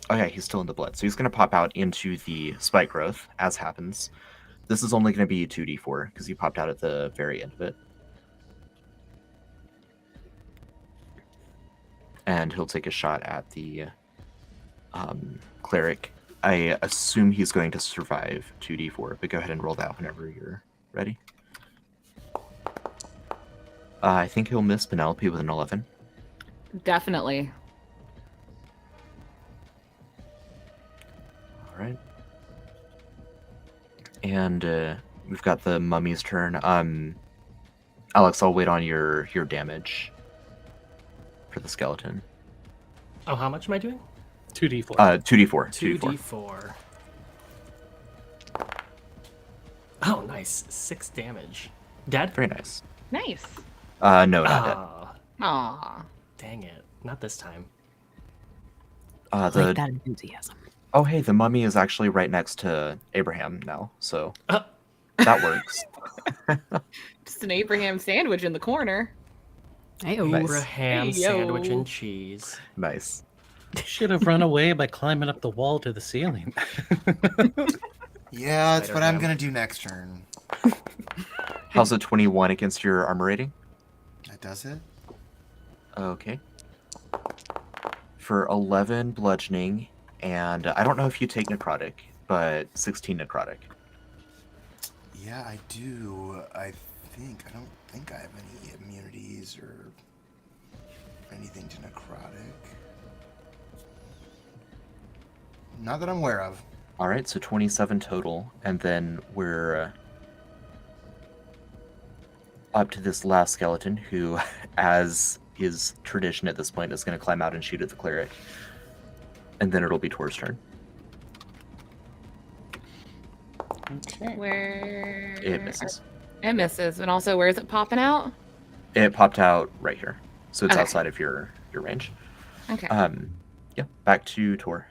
Oh yeah, he's still in the blood, so he's going to pop out into the spike growth, as happens. This is only going to be 2d4 because he popped out at the very end of it. And he'll take a shot at the cleric. I assume he's going to survive 2d4, but go ahead and roll that whenever you're ready. I think he'll miss Penelope with an 11.
Definitely.
All right. And we've got the mummy's turn. Alex, I'll wait on your damage for the skeleton.
Oh, how much am I doing?
2d4.
2d4.
2d4. Oh, nice. 6 damage. Dead?
Very nice.
Nice.
No, not dead.
Ah,
Aw.
dang it. Not this time.
Like
The
that enthusiasm.
Oh, hey, the mummy is actually right next to Abraham now, so
Uh.
that works.
Just an Abraham sandwich in the corner.
Hey,
Nice.
Abraham
Hey,
sandwich
yo.
and cheese.
Nice.
Should have run away by climbing up the wall to the ceiling.
Yeah, that's what I'm
Spider-Ham.
gonna do next turn.
How's a 21 against your armor rating?
That does it.
Okay. For 11 bludgeoning, and I don't know if you take necrotic, but 16 necrotic.
Yeah, I do. I don't think I have any immunities or anything to necrotic. Not that I'm aware of.
All right, so 27 total, and then we're up to this last skeleton who, as is tradition at this point, is going to climb out and shoot at the cleric. And then it'll be Tor's turn.
Okay.
Where?
It misses.
It misses. And also, where is it popping out?
It popped out right here, so it's
Okay.
outside of your range.
Okay.
Yeah, back to Tor.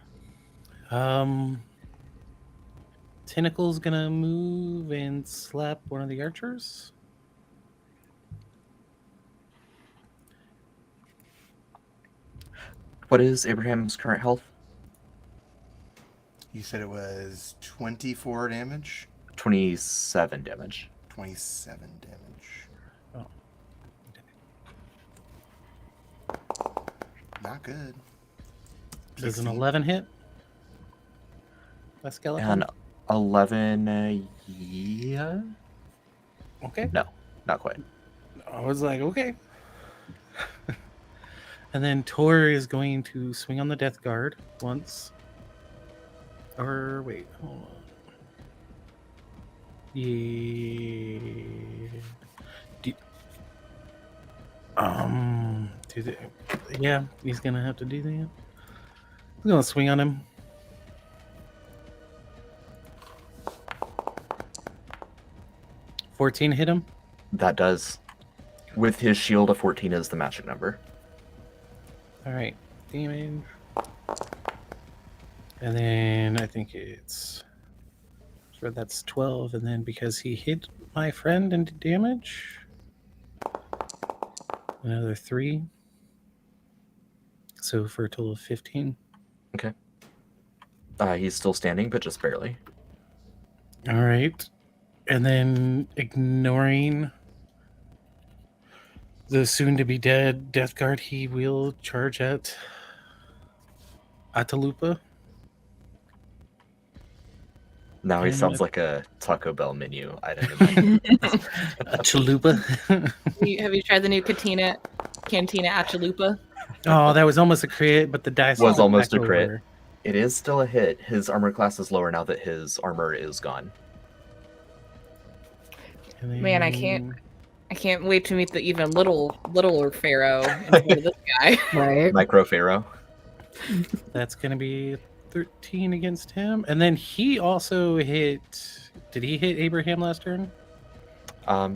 Tentacle's gonna move and slap one of the archers.
What is Abraham's current health?
You said it was 24 damage?
27 damage.
27 damage.
Oh.
Not good.
Does an
16.
11 hit? A skeleton?
And 11, yeah?
Okay.
No, not quite.
I was like, okay. And then Tor is going to swing on the Death Guard once. Or wait, hold on. Yeah. Yeah, he's gonna have to do that. He's gonna swing on him. $14 hit him.
That does. With his shield, a 14 is the magic number.
All right, damage. And then I think it's so that's 12, and then because he hit my friend and did damage, another 3. So for a total of 15.
Okay. He's still standing, but just barely.
All right, and then ignoring the soon-to-be dead Death Guard, he will charge at Atalupa.
Now he
And
sounds like a Taco Bell menu item. In
A chalupa.
Have you tried the new Cantina Achalupa?
Oh, that was almost a crit, but the dice
Was
flipped
almost
back
a crit.
over.
It is still a hit. His armor class is lower now that his armor is gone.
And
Man, I
then-
can't wait to meet the even littler Pharaoh instead of this guy.
Right.
Micro Pharaoh.
That's gonna be 13 against him. And then he also hit... Did he hit Abraham last turn?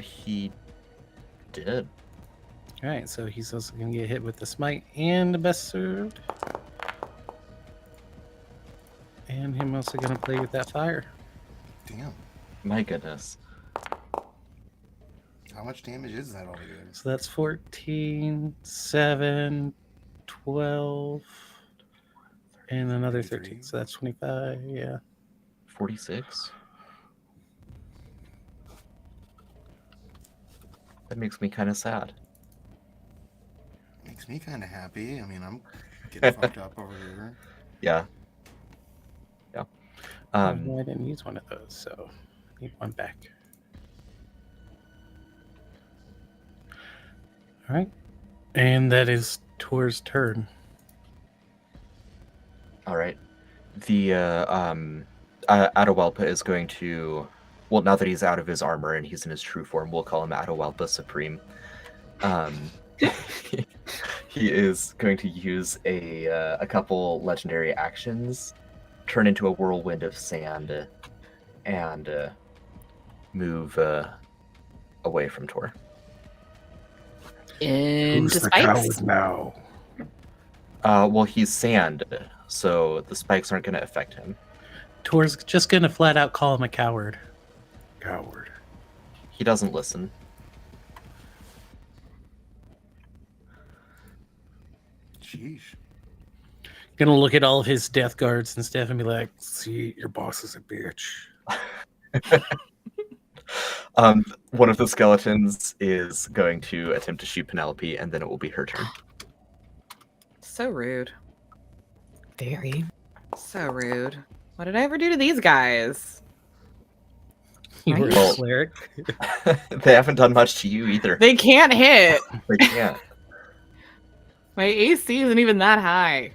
He did.
All right, so he's also going to get hit with the smite and the best served. And him also going to play with that fire.
Damn.
My goodness.
How much damage is that altogether?
So that's 14, 7, 12, and another 13. So that's 25, yeah.
46. That makes me kind of sad.
Makes me kind of happy. I mean, I'm getting fucked up over here.
Yeah. Yeah.
I didn't use one of those, so I need one back. All right. And that is Tor's turn.
All right. The Atahualpa is going to, well, now that he's out of his armor and he's in his true form, we'll call him Atahualpa Supreme. He is going to use a couple legendary actions, turn into a whirlwind of sand, and move away from Tor.
Into
Who's the
spikes.
coward now?
Well, he's sand, so the spikes aren't going to affect him.
Tor's just going to flat out call him a coward.
Coward.
He doesn't listen.
Sheesh.
Going to look at all of his death guards and stuff and be like,
See, your boss is a bitch.
One of the skeletons is going to attempt to shoot Penelope, and then it will be her turn.
So rude.
Very.
So rude. What did I ever do to these guys?
you were
Well-
a cleric.
They haven't done much to you either.
They can't hit.
They can't.
My AC isn't even that high.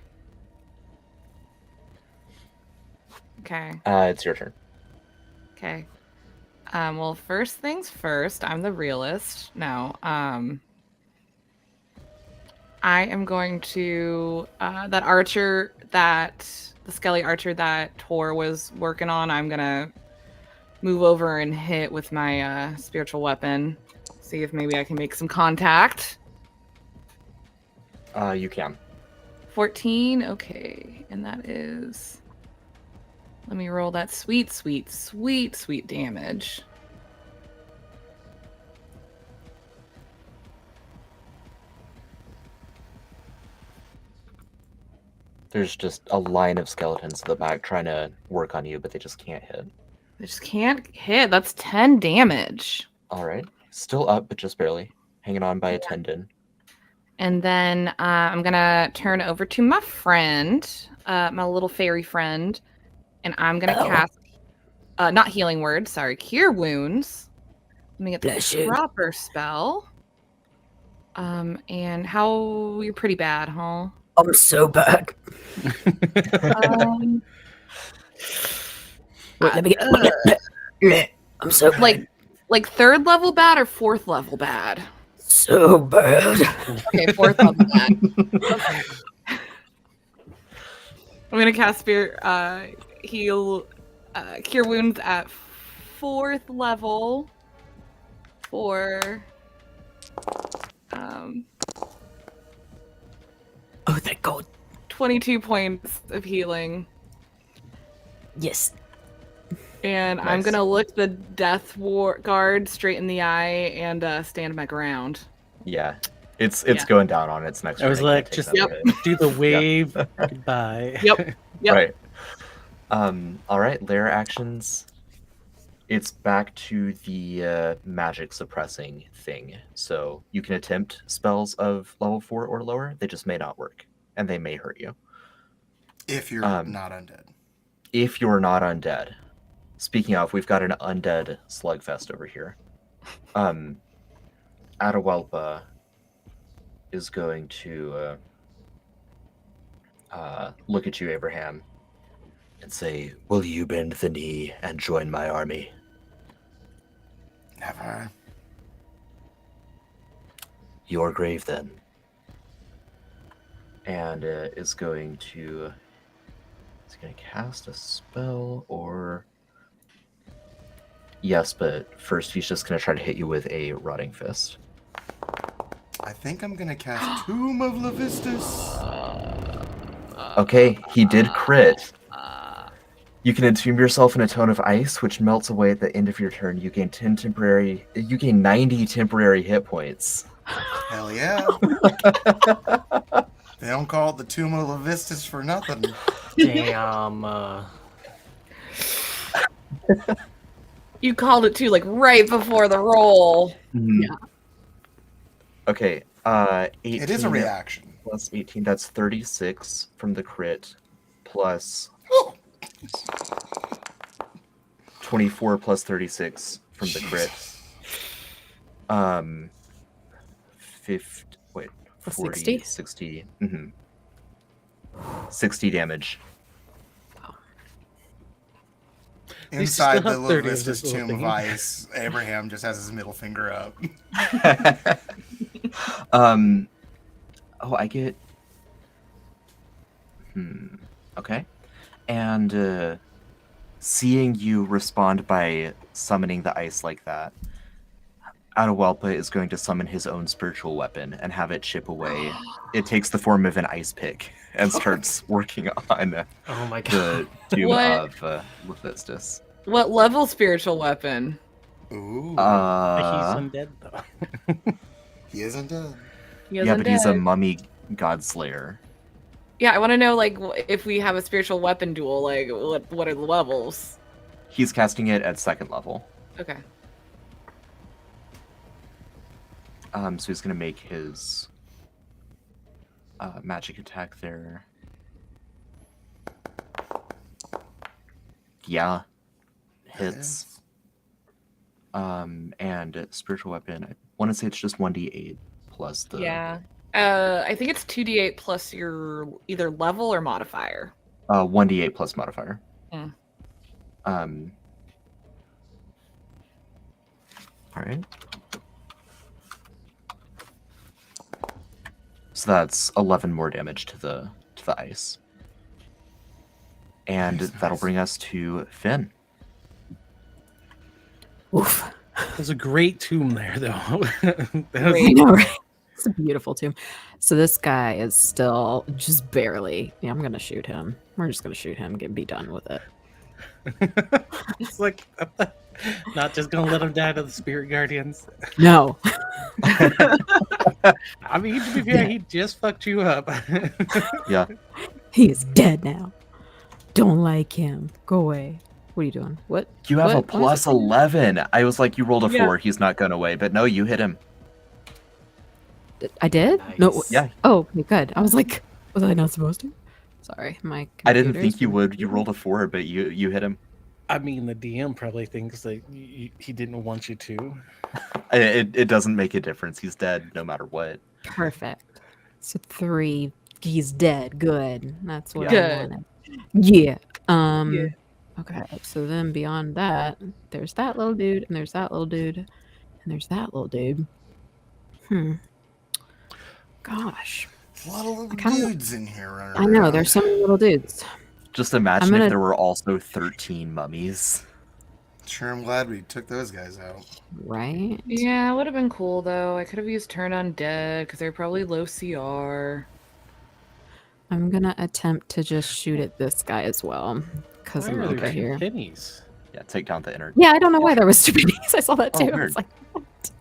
Okay.
It's your turn.
Okay. Well, first things first, I'm the realist. No. I am going to that archer the skelly archer that Tor was working on, I'm gonna move over and hit with my spiritual weapon. See if maybe I can make some contact.
You can.
14, okay. And that is, let me roll that sweet damage.
There's just a line of skeletons in the back trying to work on you, but they just can't hit.
I just can't hit. That's 10 damage.
All right. Still up, but just barely. Hanging on by a tendon.
And then I'm going to turn over to my friend, my little fairy friend, and I'm going to cast, not healing word, sorry, cure wounds. Let me get
Bless
the
you.
proper spell. And how, you're pretty bad, huh?
I'm so bad.
Um,
Wait, let me get. I'm so bad.
like third level bad or fourth level bad?
So bad.
Okay, fourth level bad. Okay. I'm gonna cast heal, cure wounds at fourth level for
Oh, thank God.
22 points of healing.
Yes.
And I'm
Nice.
gonna look the death guard straight in the eye and stand my ground.
Yeah. It's
Yeah.
going down on its next
I was
turn. It
like,
can't take
just
another hit.
do the wave. Goodbye.
Yep. Yep.
Right. All right. Lair actions. It's back to the magic suppressing thing. So you can attempt spells of level 4 or lower. They just may not work, and they may hurt you.
If you're
Um,
not undead.
If you're not undead. Speaking of, we've got an undead slugfest over here. Atahualpa is going to look at you, Abraham, and say, "Will you bend the knee and join my army?"
Never.
Your grave, then. And is going to He's gonna cast a spell, or yes, but first he's just gonna try to hit you with a rotting fist.
I think I'm gonna cast Tomb of Levistus.
Okay, he did crit. You can entomb yourself in a tone of ice, which melts away at the end of your turn. You gain 90 temporary hit points.
Hell yeah. They don't call it the Tomb of Levistus for nothing.
Damn.
You called it too, like right before the roll.
Yeah. Okay, 18.
It is a reaction.
Plus 18, that's 36 from the crit, plus 24 plus 36 from the crit. 40, 60. 60 damage.
Inside the Levistus Tomb of Ice, Abraham just has his middle finger up.
Oh, I get... Okay. And seeing you respond by summoning the ice like that, Atahualpa is going to summon his own spiritual weapon and have it chip away. It takes the form of an ice pick and starts working on
Oh my god.
the tomb
What?
of Levistus.
What level spiritual weapon?
Ooh.
He's undead though.
He isn't dead.
Yeah, but he's a mummy godslayer.
Yeah, I want to know like if we have a spiritual weapon duel. Like, what are the levels?
He's casting it at 2nd level.
Okay.
So he's gonna make his magic attack there. Yeah, hits. And spiritual weapon. I want to say it's just 1d8 plus the.
Yeah. I think it's 2d8 plus your either level or modifier.
1d8 plus modifier.
Hmm.
All right. So that's 11 more damage to the ice. And that'll bring us to Finn.
Oof.
There's a great tomb there, though.
I know, right? It's a beautiful tomb. So this guy is still just barely. Yeah, I'm gonna shoot him. We're just gonna shoot him. Be done with it.
It's like not just gonna let him die to the spirit guardians.
No.
I mean, to be fair, he just fucked you up.
Yeah.
He is dead now. Don't like him. Go away. What are you doing? What?
You have a
What?
plus 11. I was like, you rolled a
Yeah.
4. He's not going away. But no, you hit him.
I did? No.
Nice.
Yeah.
Oh, okay, good. I was like, was I not supposed to? Sorry, my.
I didn't
computer's
think you
been-
would. You rolled a 4, but you hit him.
I mean, the DM probably thinks that he didn't want you to.
It doesn't make a difference. He's dead no matter what.
Perfect. So 3. He's dead. Good. That's what
Yeah.
I wanted. Yeah.
Yeah.
Okay. So then beyond that, there's that little dude, and there's that little dude, and there's that little dude. Gosh.
There's a lot of little
kinda-
dudes in here running
I know.
around.
There's so many little dudes.
Just imagine
I'm gonna-
if there were also 13 mummies.
Sure, I'm glad we took those guys out.
Right?
Yeah, it would have been cool though. I could have used turn on dead because they're probably low CR.
I'm gonna attempt to just shoot at this guy as well. Because
Why
I'm
are there
over
two
here.
pennies?
Yeah, take down the inner.
Yeah, I don't know why there was 2 pennies. I saw that
Oh,
too. I
weird.
was like,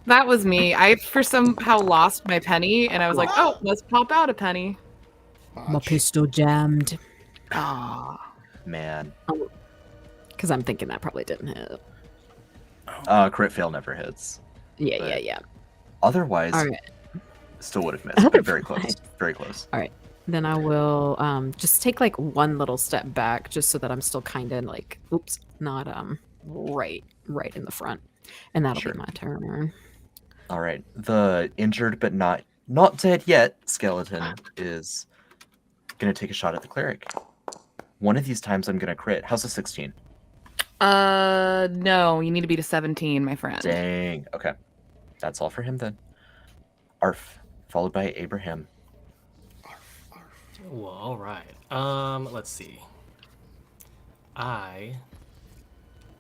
That was me. I for somehow lost my penny, and I was like, "Oh, let's pop out a penny."
my
Watch.
pistol jammed.
Ah,
Man.
Because I'm thinking that probably didn't hit.
Crit fail never hits.
Yeah,
But-
yeah.
Otherwise,
All right.
still would have missed. But very close.
Otherwise.
Very close.
Then I will just take like one little step back just so that I'm still kind of like, oops, not right in the front. And that'll
Sure.
be my turn.
All right. The injured but not dead yet skeleton is going to take a shot at the cleric. One of these times I'm going to crit. How's a 16?
no, you need to beat a 17, my friend.
Dang. Okay. That's all for him then. Arf. Followed by Abraham.
Well, all right. Let's see. I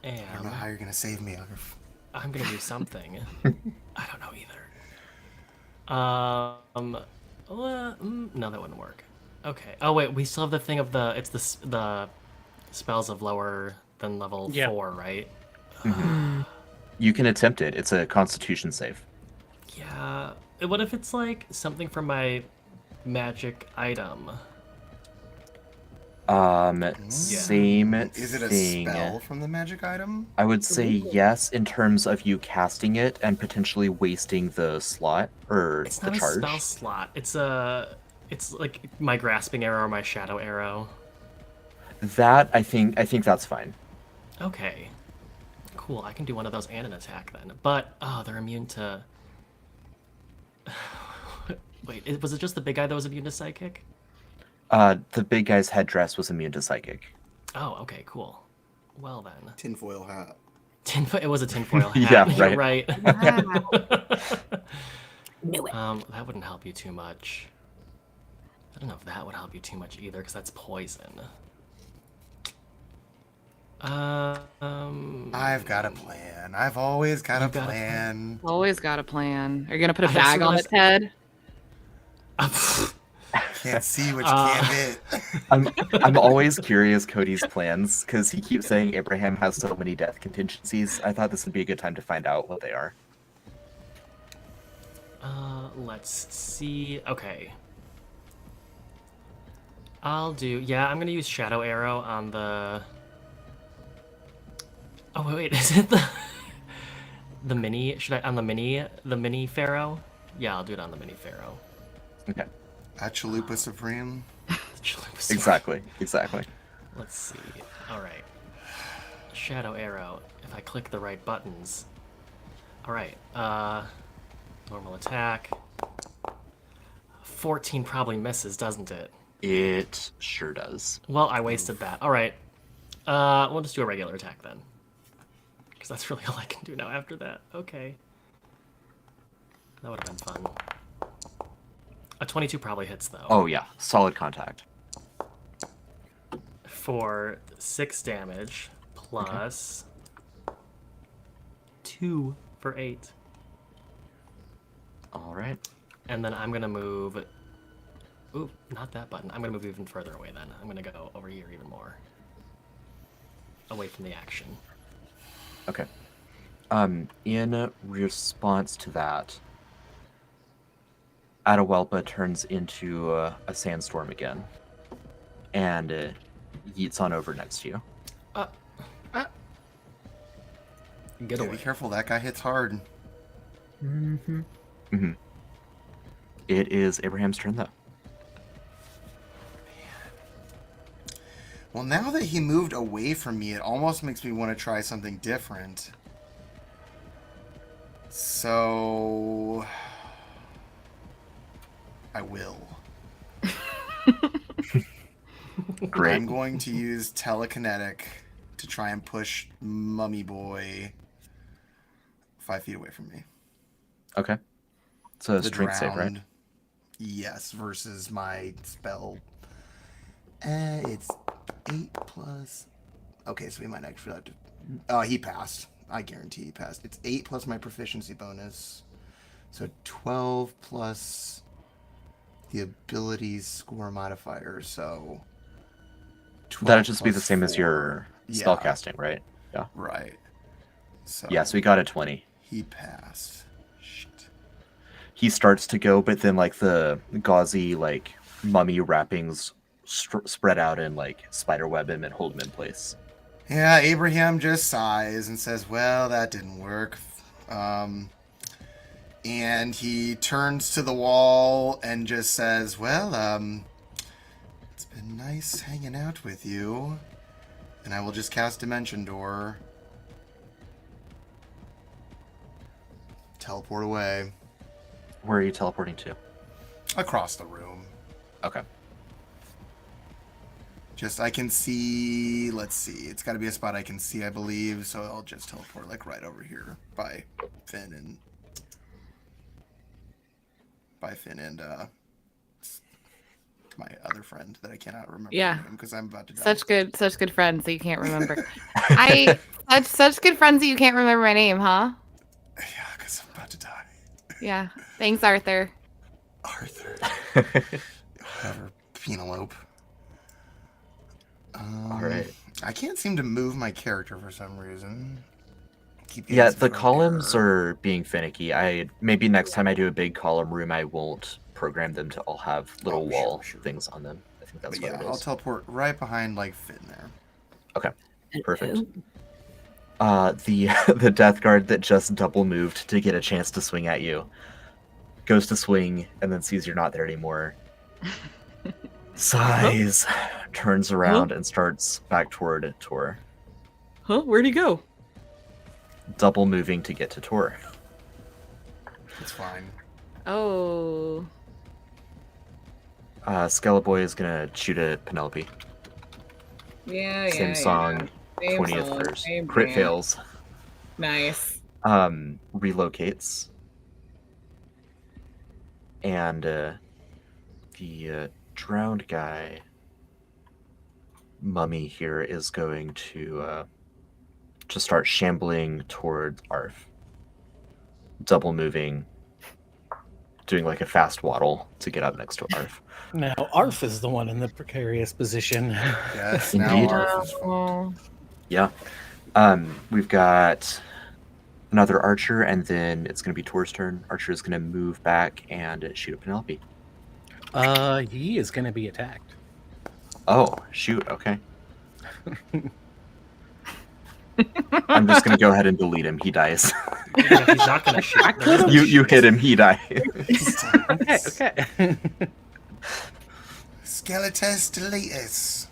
I don't know
am.
how you're gonna save me, Arf.
I'm gonna do something. I don't know either. No, that wouldn't work. Okay. Oh wait, we still have the thing of the spells of lower than level
Yep.
4, right?
You can attempt it. It's a Constitution save.
Yeah. What if it's like something from my magic item?
Same
Is it a
thing.
spell from the magic item?
I would say yes in terms of you casting it and potentially wasting the slot or
It's
the
not a
charge.
spell slot. It's like my grasping arrow or my shadow arrow.
That I think that's fine.
Okay. Cool. I can do one of those and an attack then. But they're immune to. Wait, was it just the big guy that was immune to psychic?
The big guy's headdress was immune to psychic.
Oh, okay, cool. Well then,
Tinfoil hat.
it was a tinfoil hat.
Yeah,
You're
right.
right.
Knew it.
That wouldn't help you too much. I don't know if that would help you too much either, because that's poison.
I've got a plan. I've always got a
You've got a
plan.
Always got a plan. Are you gonna put a
I just
bag on
realized-
its head?
Can't see what you can't hit.
I'm always curious Cody's plans because he keeps saying Abraham has so many death contingencies. I thought this would be a good time to find out what they are.
Let's see. Okay. I'm gonna use Shadow Arrow on the. Oh wait, is it the mini? Should I on the mini Pharaoh? Yeah, I'll do it on the mini Pharaoh.
Okay.
A Chalupa Supreme.
Exactly.
Let's see. All right. Shadow Arrow. If I click the right buttons. All right. Normal attack. 14 probably misses, doesn't it?
It sure does.
Well, I wasted that. All right. We'll just do a regular attack then. Because that's really all I can do now after that. Okay. That would have been fun. A 22 probably hits, though.
Oh yeah, solid contact.
For 6 damage, plus 2 for 8.
All right.
And then I'm going to move... Ooh, not that button. I'm going to move even further away then. I'm going to go over here even more. Away from the action.
Okay. In response to that, Atahualpa turns into a sandstorm again, and yeets on over next to you.
Get
Yeah,
away.
be careful, that guy hits hard.
It is Abraham's turn, though.
Well, now that he moved away from me, it almost makes me want to try something different. So... I will.
Great.
I'm going to use telekinetic to try and push Mummy Boy 5 feet away from me.
Okay. It's a
The
strength save, right?
drowned- Yes, versus my spell. It's 8 plus... Okay, so we might actually have to... Oh, he passed. I guarantee he passed. It's 8 plus my proficiency bonus. So 12 plus the abilities score modifier, so...
That'd just be the
plus
same as
4.
your
Yeah,
spellcasting, right? Yeah.
right. So
Yeah, so we got a 20.
he passed. Shit.
He starts to go, but then like the gauzy like mummy wrappings spread out and like spiderweb him and hold him in place.
Yeah, Abraham just sighs and says, well, that didn't work. And he turns to the wall and just says, well, it's been nice hanging out with you. And I will just cast Dimension Door. Teleport away.
Where are you teleporting to?
Across the room.
Okay.
Just, I can see, let's see, it's got to be a spot I can see, I believe, so I'll just teleport, like, right over here by Finn and my other friend that I cannot remember
Yeah.
because I'm about to die.
Such good friends that you can't remember. Such good friends that you can't remember my name, huh?
Yeah, because I'm about to die.
Yeah. Thanks, Arthur.
Arthur. Whatever. Penelope.
All right.
I can't seem to move my character for some reason. Keep
Yeah,
getting
the
some
columns
error.
are being finicky. Maybe next time I do a big column room, I won't program them to all have little
Oh,
wall
sure.
things on them. I think that's
But
what
yeah,
it
I'll
is.
teleport right behind like Finn there.
Okay, perfect. The Death Guard that just double moved to get a chance to swing at you goes to swing and then sees you're not there anymore. Sighs, turns around and starts back toward Tor.
Huh? Where'd he go?
Double moving to get to Tor.
It's fine.
Oh.
Skeleton is gonna shoot at Penelope.
Yeah,
Same song,
Same
20th
song,
verse.
same
Crit
jam.
fails.
Nice.
Relocates. And the drowned guy, Mummy here, is going to just start shambling toward Arf. Double moving, doing like a fast waddle to get up next to Arf.
Now, Arf is the one in the precarious position.
Yes,
Indeed.
now Arf is fine.
Yeah. We've got another archer, and then it's going to be Tor's turn. Archer is going to move back and shoot at Penelope.
He is going to be attacked.
Oh, shoot. Okay. I'm just going to go ahead and delete him. He dies.
Yeah, he's not gonna shoot.
you hit him. He dies.
Okay.
Skeletus deletus.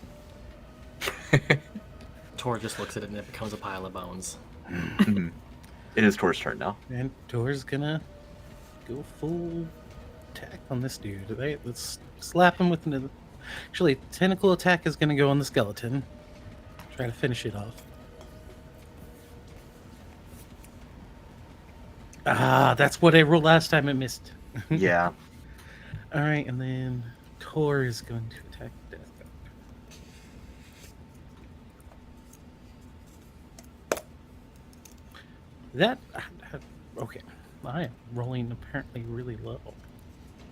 Tor just looks at it and it becomes a pile of bones.
Mhm. It is Tor's turn now.
And Tor's gonna go full attack on this dude. Right? Let's slap him with another. Actually, tentacle attack is gonna go on the skeleton. Try to finish it off. Ah, that's what I rolled last time. It missed.
Yeah.
All right, and then Tor is going to attack Death Guard. That okay. I am rolling apparently really low.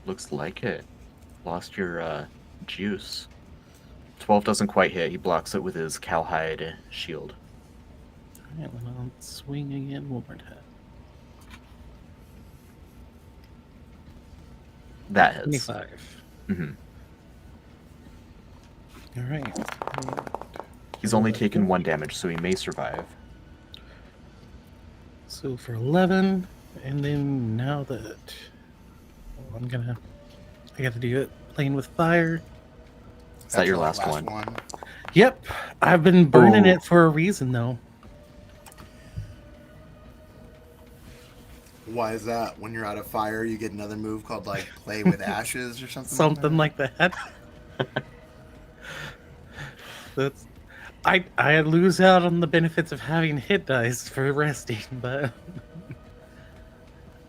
Looks like it. Lost your juice. 12 doesn't quite hit. He blocks it with his cowhide shield.
All right, then I'll swing again one more time.
That hits.
25.
hmm
All right.
He's only taken 1 damage, so he may survive.
So for 11, and then now that I got to do it playing with fire.
Is that your last one?
Yep, I've been burning
Ooh.
it for a reason though.
Why is that? When you're out of fire, you get another move called like play with ashes or something.
Something like that. That's I lose out on the benefits of having hit dice for resting, but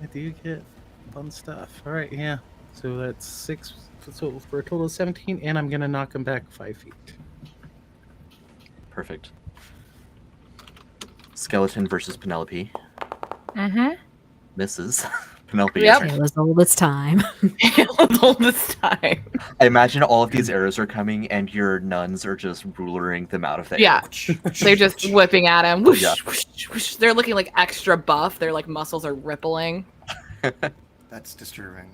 I do get fun stuff. All right, yeah. So that's 6. So for a total of 17, and I'm gonna knock him back 5 feet.
Perfect. Skeleton versus Penelope.
Mm-hmm.
Misses. Penelope.
Yep.
Your turn.
It was all this time.
All this time.
I imagine all of these arrows are coming, and your nuns are just rulering them out of the
Yeah.
air.
They're just whipping at him. Whoosh,
Yeah.
whoosh, whoosh. They're looking like extra buff. Their like muscles are rippling.
That's disturbing.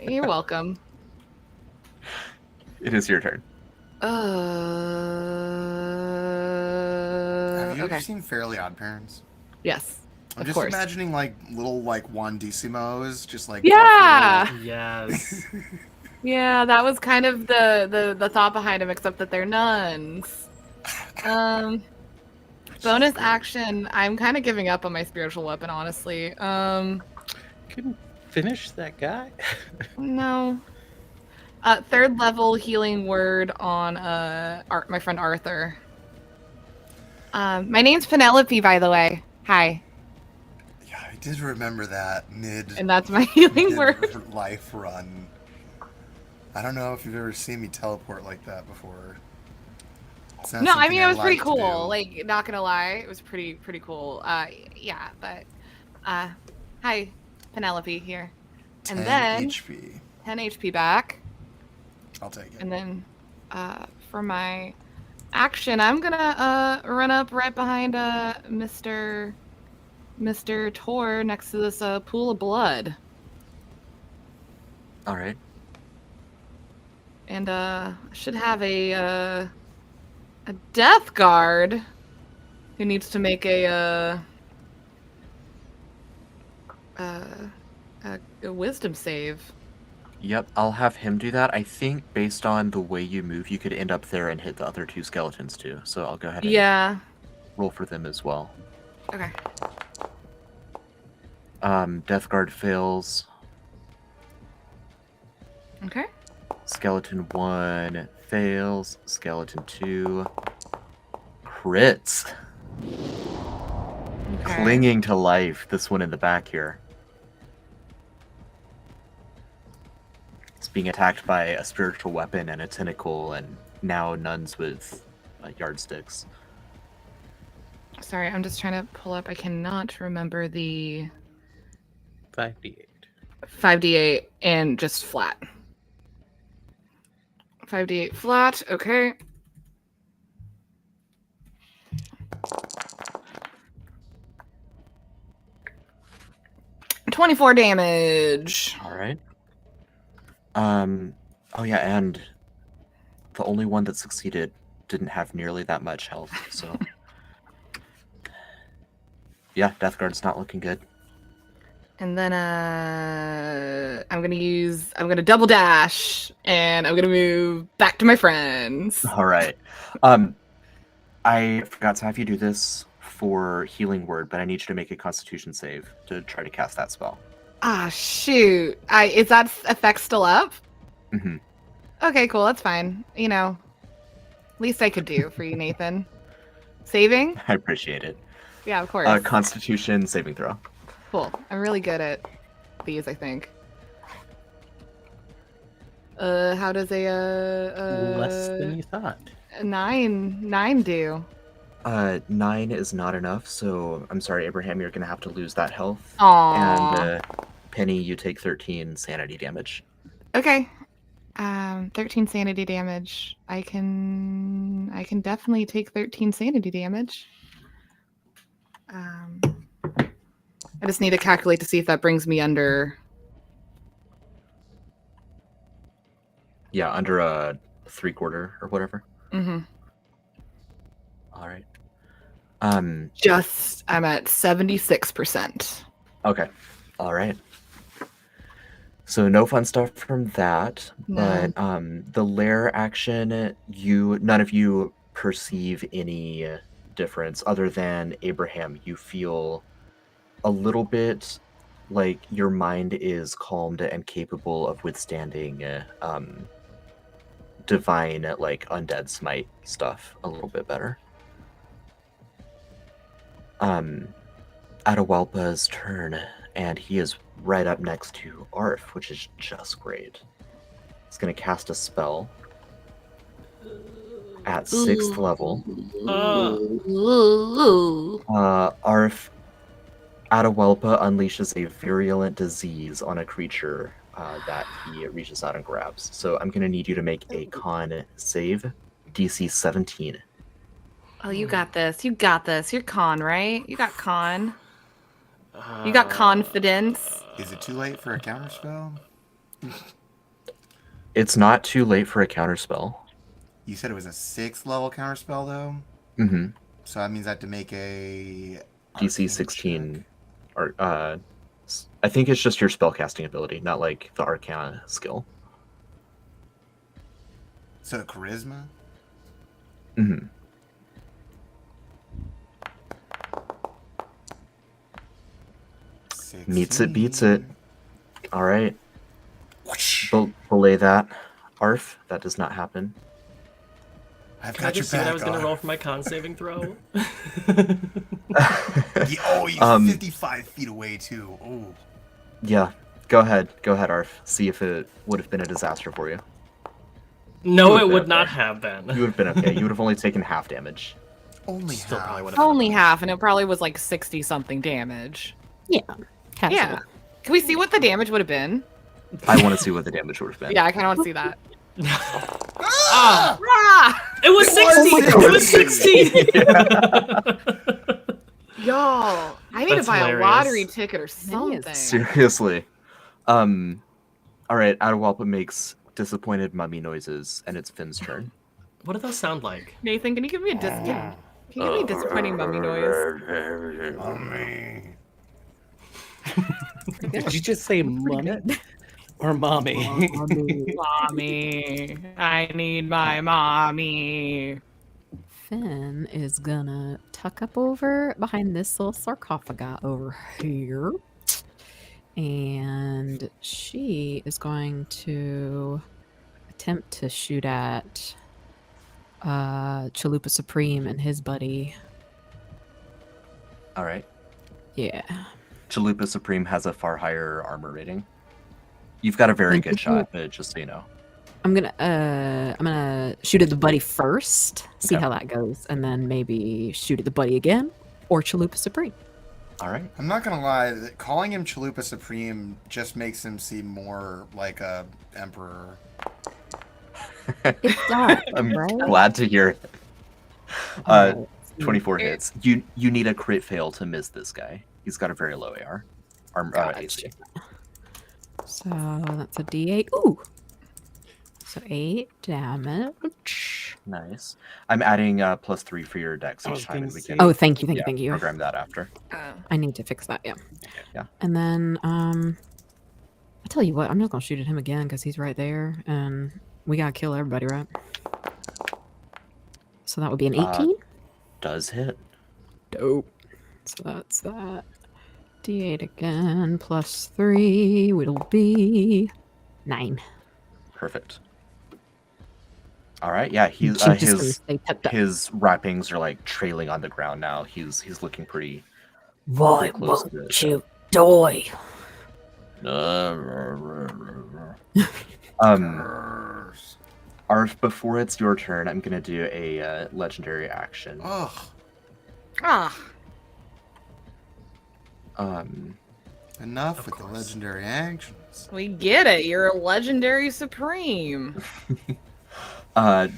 You're welcome.
It is your turn.
Have you
Okay.
ever seen Fairly Odd Parents?
Yes.
I'm
Of
just
course.
imagining like little like Juan Decimos, just like
Yeah.
Yes.
Yeah, that was kind of the thought behind them, except that they're nuns. Bonus action. I'm kind of giving up on my spiritual weapon, honestly.
Couldn't finish that guy.
No. 3rd level healing word on my friend Arthur. My name's Penelope, by the way. Hi.
Yeah, I did remember that
And that's my healing word.
life run. I don't know if you've ever seen me teleport like that before. It's not
No, I
something
mean it was pretty
like to do.
cool. Like, not gonna lie, it was pretty cool. Yeah, but hi, Penelope here,
10
and then
HP.
10 HP back,
I'll take it.
and then for my action, I'm gonna run up right behind Mr. Tor next to this pool of blood,
All right.
and should have a death guard who needs to make a wisdom save.
Yep, I'll have him do that. I think based on the way you move, you could end up there and hit the other two skeletons too. So I'll go ahead and
Yeah.
roll for them as well.
Okay.
Death Guard fails.
Okay.
Skeleton 1 fails. Skeleton 2 crits.
Okay.
Clinging to life. This one in the back here. It's being attacked by a spiritual weapon and a tentacle, and now nuns with yardsticks.
Sorry, I'm just trying to pull up. I cannot remember the
5d8.
5d8 and just flat. 5d8 flat. Okay. $24 damage.
All right. Oh yeah, and the only one that succeeded didn't have nearly that much health, so yeah, Death Guard's not looking good.
And then I'm gonna double dash and I'm gonna move back to my friends.
All right. I forgot to have you do this for Healing Word, but I need you to make a Constitution save to try to cast that spell.
Ah, shoot. Is that effect still up?
Mm-hmm.
Okay, cool. That's fine. You know, least I could do for you, Nathan. Saving?
I appreciate it.
Yeah, of course.
Constitution saving throw.
Cool. I'm really good at these, I think. How does
Less than you thought.
a nine do?
9 is not enough, so I'm sorry, Abraham, you're gonna have to lose that health.
Aww.
And Penny, you take 13 sanity damage.
Okay. 13 sanity damage. I can definitely take 13 sanity damage. I just need to calculate to see if that brings me under.
Yeah, under a 3/4 or whatever.
Mm-hmm.
All right.
I'm at 76%.
Okay. All right. So no fun stuff from that,
No.
but the lair action, none of you perceive any difference other than Abraham. You feel a little bit like your mind is calmed and capable of withstanding divine, like undead smite stuff a little bit better. Atahualpa's turn, and he is right up next to Arf, which is just great. He's going to cast a spell at 6th level. Arf, Atahualpa unleashes a virulent disease on a creature that he reaches out and grabs. So I'm going to need you to make a con save, DC 17.
Oh, you got this. You got this. You're con, right? You got con. You got confidence.
Is it too late for a counterspell?
It's not too late for a counterspell.
You said it was a 6th level counterspell, though?
Mm-hmm.
So that means I have to make a...
DC 16. Or, I think it's just your spellcasting ability, not like the Arcana skill.
So charisma?
Mm-hmm. Meets it, beats it. All right. Belay that. Arf, that does not happen.
I've
Can I
got your
just say what I
back.
was going to roll for my con saving throw?
He's 55 feet away, too. Oh.
Yeah, go ahead. Go ahead, Arf. See if it would have been a disaster for you.
No,
would
it
be
would
okay.
not have been.
You would have been okay. You would have only taken half damage.
Only
Still
half.
probably would have been
Only
a bunch.
half, and it probably was like 60 something damage.
Yeah. Casual.
Yeah. Can we see what the damage would have been?
I want to see what the damage would have been.
Yeah, I kind of want to see that.
Ah!
Ah!
It was 60!
God.
It was 60!
Y'all, I need
That's
to buy
hilarious.
a lottery ticket or something.
Seriously. All right. Atahualpa makes disappointed mummy noises, and it's Finn's turn.
What do those sound like?
Nathan, can you give me a can you give me a disappointing mummy noise?
Mommy.
Did you just say mummy or mommy?
Mommy, I need my mommy.
Finn is gonna tuck up over behind this little sarcophagi over here. And she is going to attempt to shoot at Chalupa Supreme and his buddy.
All right.
Yeah.
Chalupa Supreme has a far higher armor rating. You've got a very
Thank
good
you.
shot, but just so you know.
I'm gonna shoot at the buddy first, see
Okay.
how that goes, and then maybe shoot at the buddy again or Chalupa Supreme.
All right.
I'm not gonna lie, calling him Chalupa Supreme just makes him seem more like a emperor.
It does,
I'm
right?
glad to hear it.
Alright,
24 hits. You need a crit fail to miss this guy. He's got a very low AR. AC.
So that's a D8. Ooh. So 8 damage.
Nice. I'm adding +3 for your dex
I
each
was
time,
gonna
and we
say-
can
Oh, thank you, thank you.
program that after.
I need to fix that. Yeah.
Yeah.
And then I tell you what, I'm just gonna shoot at him again because he's right there, and we gotta kill everybody, right? So that would be an 18.
Does hit.
Dope. So that's that. D8 again, +3. It'll be 9.
Perfect. All right. Yeah. He's
Just gonna
his
stay tucked up.
his wrappings are like trailing on the ground now. He's looking pretty.
Why
close to
won't
it.
you die?
Arf, before it's your turn, I'm gonna do a legendary action.
Ugh.
Ah,
Enough with the legendary actions.
we get it. You're a legendary supreme.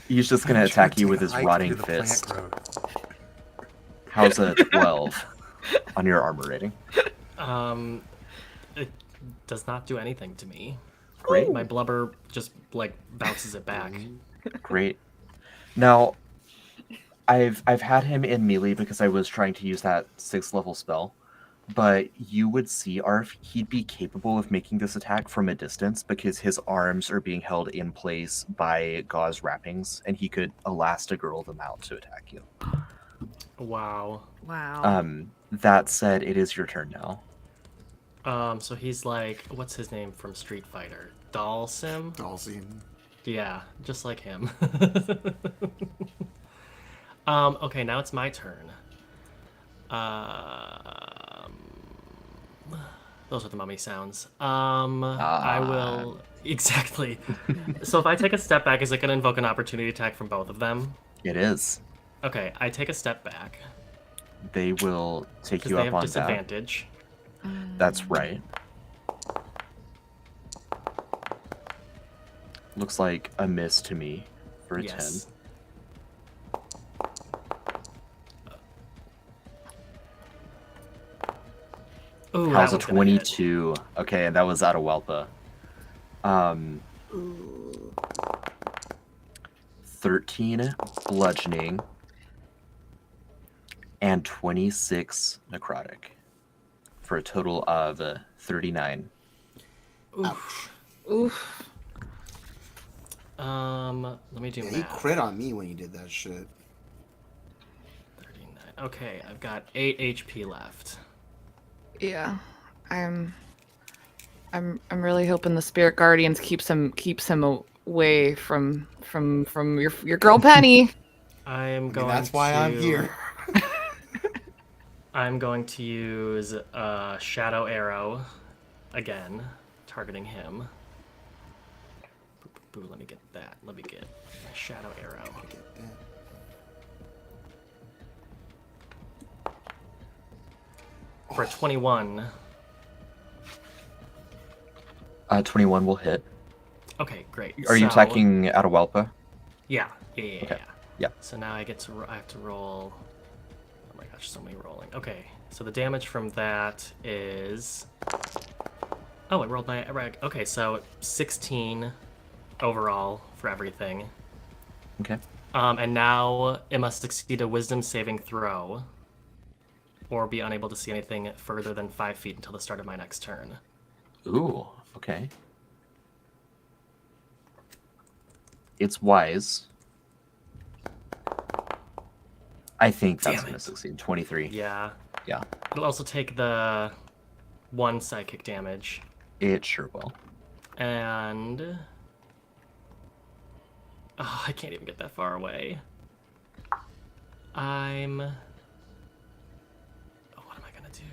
He's just gonna attack you with his rotting fist. How's a 12 on your armor rating?
It does not do anything to me.
Great.
My blubber just like bounces it back.
Great. Now, I've had him in melee because I was trying to use that 6th level spell, but you would see Arf, he'd be capable of making this attack from a distance because his arms are being held in place by gauze wrappings, and he could elastigirl them out to attack you.
Wow.
Wow.
That said, it is your turn now.
So he's like, what's his name from Street Fighter? Dalsim?
Dalsim.
Yeah, just like him. Okay, now it's my turn. Those are the mummy sounds. I will exactly. So if I take a step back, is it going to invoke an opportunity attack from both of them?
It is.
Okay, I take a step back
They will take
because
you
they
up
have
on that.
disadvantage.
That's right. Looks like a miss to me for a
Yes.
10.
Ooh,
How's
that
a
one's gonna hit.
22? Okay, and that was Atahualpa. 13 bludgeoning and 26 necrotic for a total of 39.
Oof.
Oof.
Let me do
Yeah, he
math.
crit on me when you did that shit.
39. Okay, I've got 8 HP left.
Yeah. I'm really hoping the spirit guardians keeps him away from your girl Penny.
I'm
I
going
mean, that's why I'm
to-
here.
I'm going to use Shadow Arrow again, targeting him. Boo, let me get that. Let me get my shadow arrow. For a 21.
21 will hit.
Okay, great.
Are you
So-
attacking Atahualpa?
Yeah.
Okay. Yeah.
So now I have to roll. Oh my gosh, so many rolling. Okay, so the damage from that is. Oh, I rolled my. Okay, so 16 overall for everything.
Okay.
And now it must succeed a Wisdom saving throw, or be unable to see anything further than 5 feet until the start of my next turn.
Ooh, okay. It's wise. I think that's
Damn
going to
it.
succeed. 23.
Yeah.
Yeah.
It'll also take the 1 psychic damage.
It sure will.
And oh, I can't even get that far away. What am I gonna do?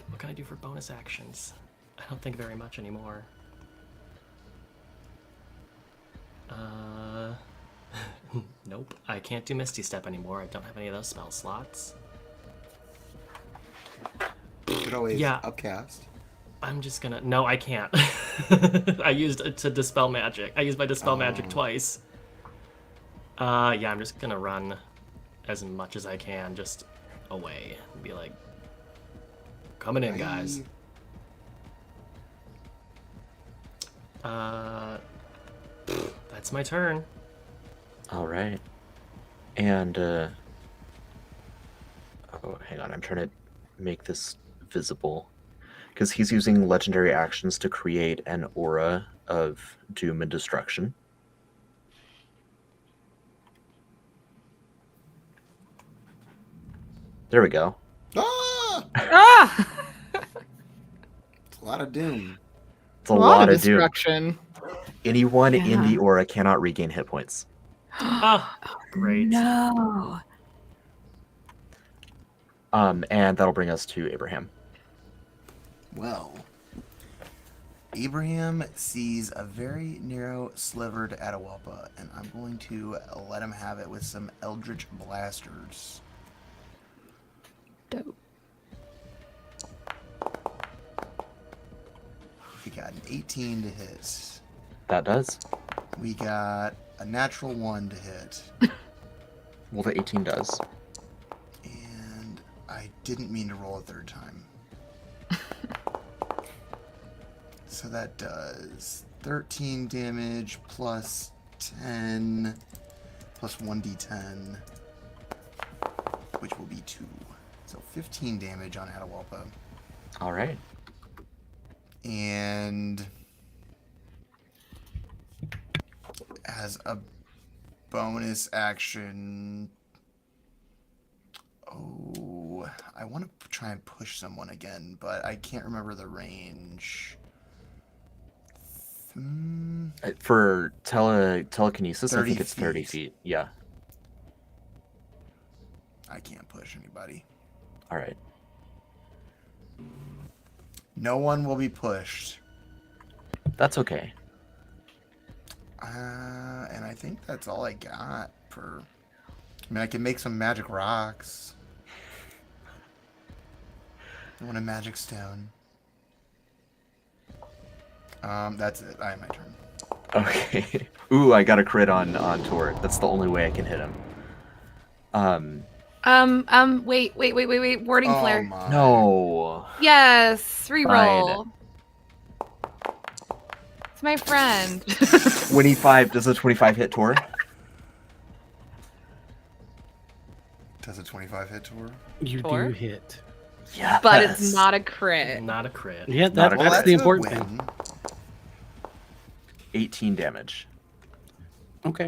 What can I do for bonus actions? I don't think very much anymore. Nope. I can't do Misty Step anymore. I don't have any of those spell slots.
You could always
Yeah.
upcast.
I'm just gonna. No, I can't. I used it to dispel magic. I used my dispel magic twice. Yeah, I'm just gonna run as much as I can, just away and be like, coming in, guys. That's my turn.
All right. And, oh, hang on. I'm trying to make this visible. Because he's using legendary actions to create an aura of doom and destruction. There we go.
Ah!
Ah!
It's a lot of doom.
It's a lot of doom.
destruction.
Anyone in
Yeah.
the aura cannot regain hit points.
Ah, great.
No.
And that'll bring us to Abraham.
Well, Abraham sees a very narrow slivered Atahualpa, and I'm going to let him have it with some Eldritch Blasters.
Dope.
We got an 18 to hit.
That does.
We got a natural 1 to hit.
Well, the 18 does.
And I didn't mean to roll a third time. So that does 13 damage plus 10 plus 1d10, which will be 2. So 15 damage on Atahualpa.
All right.
And as a bonus action, I want to try and push someone again, but I can't remember the range.
For telekinesis, I
30
think it's 30
feet.
feet. Yeah.
I can't push anybody.
All right.
No one will be pushed.
That's okay.
And I think that's all I got for... I mean, I can make some magic rocks. I want a magic stone. That's it. I have my turn.
Okay. Ooh, I got a crit on Tor. That's the only way I can hit him.
Wait. Warding flare.
my.
No.
Yes, reroll. It's my friend.
25. Does a 25 hit Tor?
Does a 25 hit Tor?
You
Tor?
do hit.
Yeah.
But it's not a crit.
Not a crit.
Yeah,
Not a
that's
crit.
the
a
important
win.
thing.
18 damage.
Okay.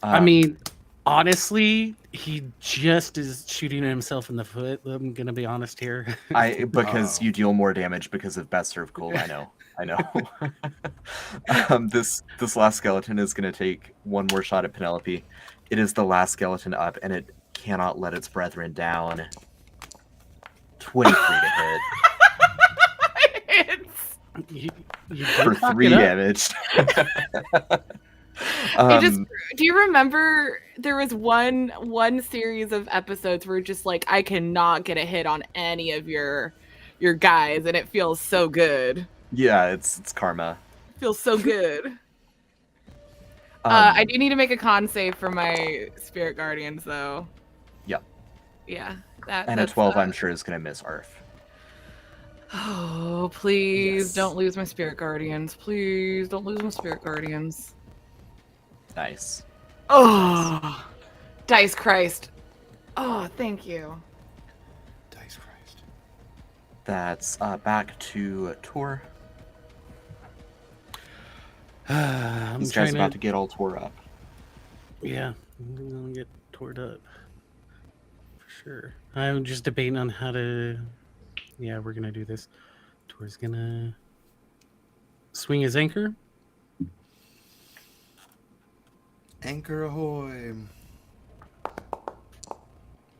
I mean, honestly, he just is shooting himself in the foot. I'm gonna be honest here.
Because
Oh.
you deal more damage because of best serve cool. I know. This last skeleton is gonna take one more shot at Penelope. It is the last skeleton up, and it cannot let its brethren down. 23 to hit.
It's...
You, You
for
did fuck
3
it up.
damage.
I just
Um,
do you remember there was one series of episodes where just like I cannot get a hit on any of your guys, and it feels so good.
yeah, it's karma.
It feels so good.
Um,
I do need to make a con save for my spirit guardians, though.
Yep.
Yeah,
and a
that's
12, I'm sure, is going to miss Arf.
Oh, please
Yes.
don't lose my spirit guardians. Please don't lose my spirit guardians.
Nice.
Oh, Dice Christ. Oh, thank you.
Dice Christ.
That's back to Tor.
I'm
This
trying
guy's about to get all tore up.
Yeah, I'm gonna get torn up for sure. I'm just debating on how to. Yeah, we're gonna do this. Tor's gonna swing his anchor.
Anchor ahoy.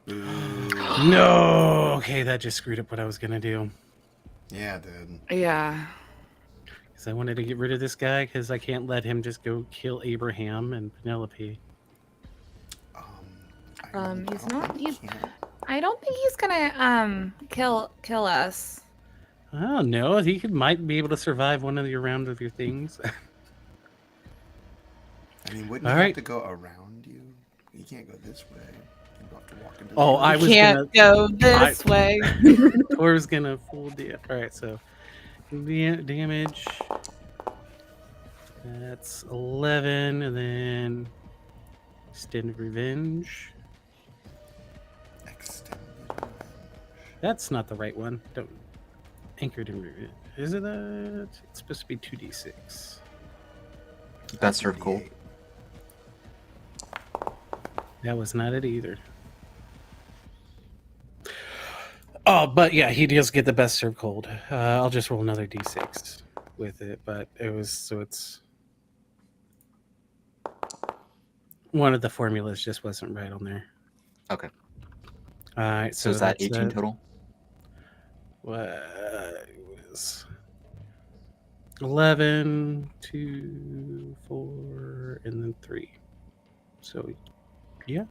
Ooh.
No. Okay, that just screwed up what I was gonna do.
Yeah, dude.
Yeah.
Because I wanted to get rid of this guy because I can't let him just go kill Abraham and Penelope.
He's not. He's.
Can't.
I don't think he's gonna kill us.
Oh no, might be able to survive one of your round of your things.
I mean, wouldn't
All
you
right.
have to go around you? You can't go this way. You have to walk into the
Oh,
room.
I was
Can't go this way.
Tor's gonna fool the. All right, so damage. That's 11, and then extended revenge.
Extended revenge.
That's not the right one. Don't anchored in revenge. Is it a? It's supposed to be 2d6.
That's serve cold.
That was not it either. Oh, but yeah, he does get the best serve cold. I'll just roll another d6 with it, but it's one of the formulas just wasn't right on there.
Okay.
All right,
So is that
that's
18 total?
It was 11, 2, 4, and then 3. So, yeah.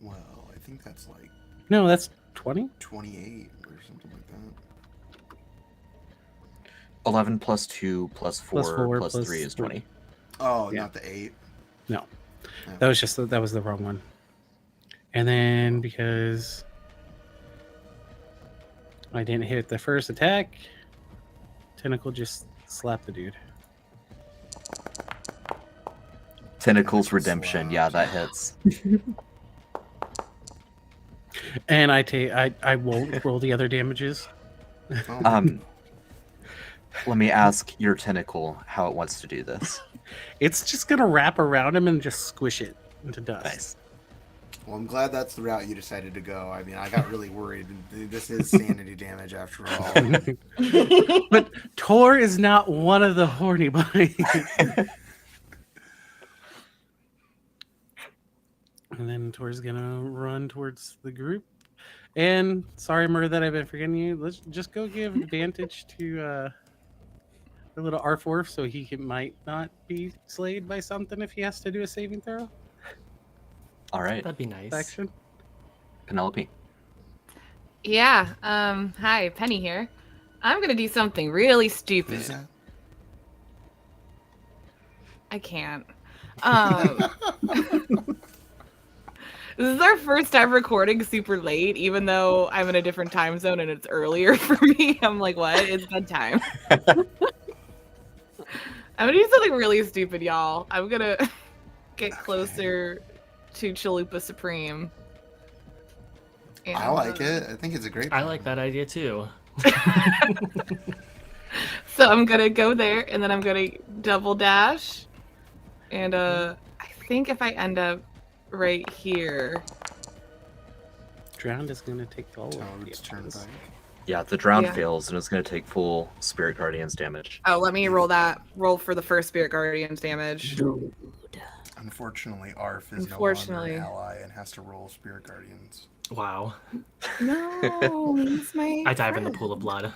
Well, I think that's like
No, that's 20.
28 or something like that.
11 plus 2 plus 4
Plus 4
plus
plus
3 is
3.
20.
Oh,
Yeah.
not the 8.
No,
Yeah.
that was the wrong one. And then because I didn't hit the first attack, Tentacle just slapped the dude.
Tentacles Redemption. Yeah, that hits.
And I won't roll the other damages.
Oh,
Let me ask your tentacle how it wants to do this.
It's just gonna wrap around him and just squish it into dust.
Nice.
well, I'm glad that's the route you decided to go. I mean, I got really worried. This is sanity damage after all.
But Tor is not one of the horny bunnies. And then Tor's gonna run towards the group. And sorry, Murr, that I've been forgetting you. Let's just go give advantage to the little Arforf so he might not be slayed by something if he has to do a saving throw.
All right,
That'd be nice.
Action.
Penelope.
Yeah. Hi, Penny here. I'm gonna do something really stupid.
Who's that?
I can't. This is our first time recording super late, even though I'm in a different time zone and it's earlier for me. I'm like, what? It's bedtime. I'm gonna do something really stupid, y'all. I'm gonna get closer to Chalupa Supreme. And,
I like it. I think it's a great
I like that idea too.
So I'm gonna go there, and then I'm gonna double dash, and I think if I end up right here,
Drowned is gonna take all of the
Toad's turn
attacks.
back.
Yeah, the drown
Yeah.
fails and it's going to take full Spirit Guardians damage.
oh, let me roll for the first Spirit Guardian's damage.
Unfortunately, Arf is
Unfortunately.
no longer an ally and has to roll Spirit Guardians.
Wow.
No, he's my
I dive in the
friend.
pool of blood.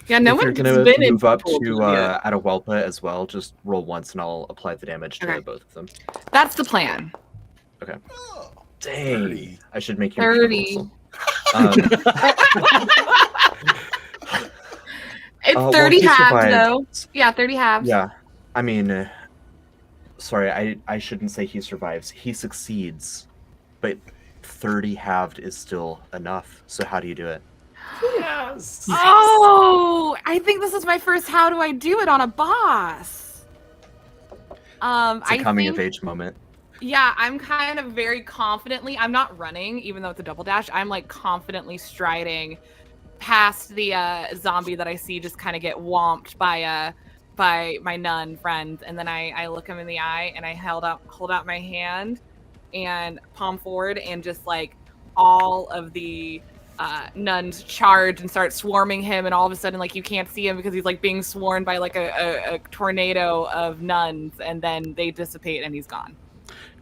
Yeah, no
if you're
one's
gonna
been in
move up
pool
to
yet.
Atahualpa as well, just roll once and I'll apply the damage to
Okay.
both of them.
That's the plan.
Okay.
Oh,
Dang.
30.
I should make him
30. It's
well,
30
he
halves,
survived.
though. Yeah, 30 halves.
Yeah. I mean, sorry, I shouldn't say he survives. He succeeds, but 30 halved is still enough. So how do you do it?
Yes.
Oh, I think this is my first how do I do it on a boss.
It's a coming of age moment.
Yeah, I'm kind of very confidently, I'm not running, even though it's a double dash. I'm like confidently striding past the zombie that I see just kind of get whomped by my nun friend, and then I look him in the eye and I hold out my hand and palm forward, and just like all of the nuns charge and start swarming him, and all of a sudden like you can't see him because he's like being swarmed by like a tornado of nuns, and then they dissipate and he's gone.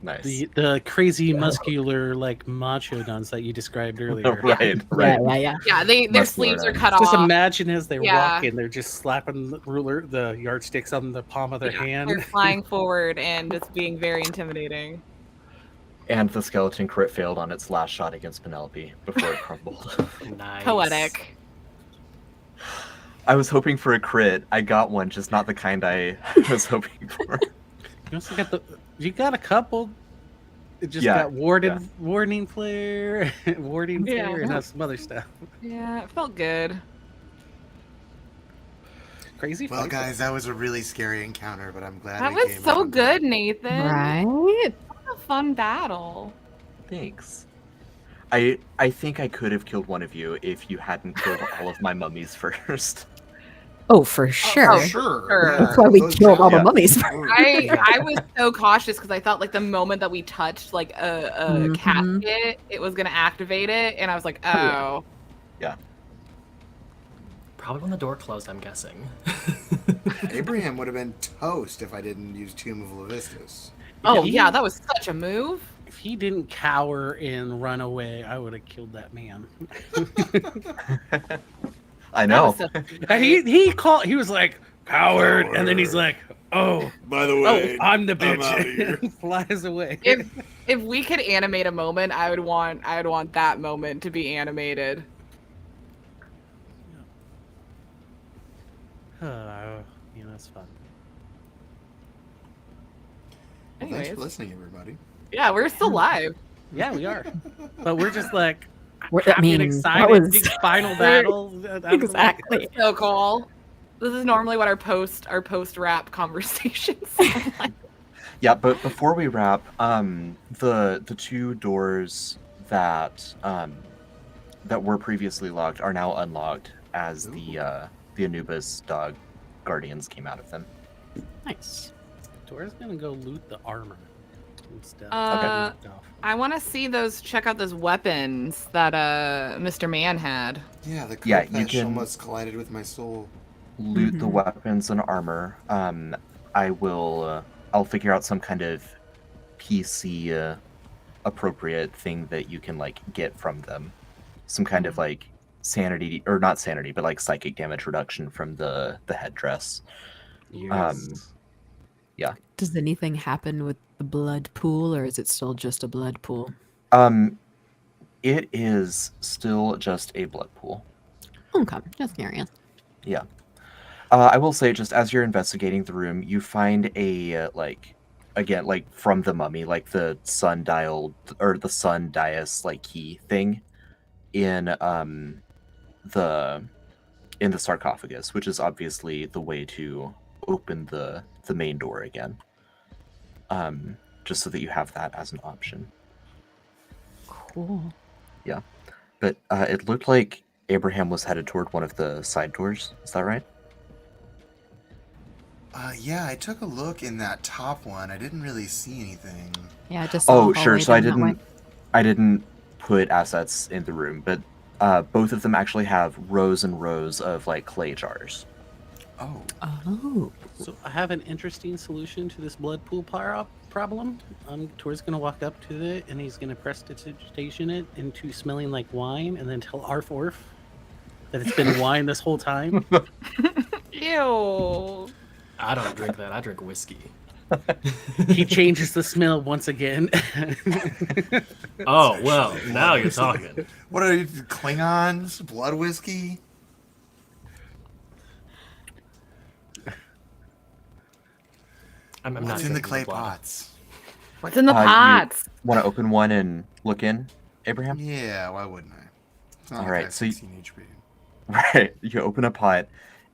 Nice.
The crazy muscular like macho nuns that you described earlier.
Right.
Yeah, their
Muscular
sleeves are
nuns.
cut
Just
off.
imagine as they
Yeah.
walk in, they're just slapping the yardsticks on the palm of their hand.
They're flying forward and just being very intimidating.
And the skeleton crit failed on its last shot against Penelope before it crumbled.
Nice.
Poetic.
I was hoping for a crit. I got one, just not the kind I was hoping for.
You also got you got a couple. It just
Yeah,
got warning flare, warding flare, and some other stuff.
Yeah, it felt good.
Crazy.
Well,
fight.
guys, that was a really scary encounter, but I'm glad
That
we
was
came
so
out
good, Nathan.
Right?
What a fun battle.
Thanks. I think I could have killed one of you if you hadn't killed all of my mummies first.
Oh, for sure.
Oh,
Sure.
That's why we
Those
killed all the
yeah.
mummies.
I was so cautious because I thought like the moment that we touched like a casket, it was gonna activate it, and I was like, oh.
Probably when the door closed, I'm guessing.
Abraham would have been toast if I didn't use Tomb of Levistus.
Oh
He-
yeah, that was such a move.
If he didn't cower and run away, I would have killed that man.
I
That
know.
was so-
And he was like coward, and then he's like, oh,
By the way,
I'm the
I'm outta
bitch,
here.
and flies away.
If we could animate a moment, I would want that moment to be animated.
That's fun.
Well, thanks for
Anyways.
listening, everybody.
Yeah, we're still live.
Yeah, we are, but we're just like
I
happy and
mean,
excited.
that was
Big final battle.
exactly.
So cool. This is normally what our post wrap conversations sound like.
Yeah, but before we wrap, the two doors that that were previously locked are now unlocked as the Anubis dog guardians came out of them.
Nice.
Dora's gonna go loot the armor and stuff.
I want to check out those weapons that Mr. Man had.
Yeah, the
Yeah,
clip
you
that
can-
almost collided with my soul.
Loot the
Mhm.
weapons and armor. I'll figure out some kind of PC appropriate thing that you can like get from them. Some kind of like sanity, or not sanity, but like psychic damage reduction from the headdress.
Does anything happen with the blood pool, or is it still just a blood pool?
It is still just a blood pool.
Okay, just curious.
Yeah. I will say, just as you're investigating the room, you find a again, like from the mummy, like the sundial or the sun dais like key thing in the sarcophagus, which is obviously the way to open the main door again. Just so that you have that as an option.
Cool.
But it looked like Abraham was headed toward one of the side doors. Is that right?
Yeah, I took a look in that top one. I didn't really see anything.
Yeah, I just saw
Oh,
a
sure.
hallway
So
down that way.
I didn't put assets in the room, but both of them actually have rows and rows of like clay jars.
Oh,
Oh.
So I have an interesting solution to this blood pool problem. Tor's gonna walk up to it and he's gonna prestidigitation it into smelling like wine, and then tell Arf Orf That it's been wine this whole time?
Ew.
I don't drink that. I drink whiskey.
He changes the smell once again.
Oh, well, now you're talking.
What are you, Klingons? Blood whiskey?
I'm not
What's in the
drinking
clay
blood.
pots?
What's in the
You
pots?
want to open one and look in, Abraham?
Yeah, why wouldn't I? It's not
All
like I
right,
have
so you-
16 HP.
Right. You open a pot,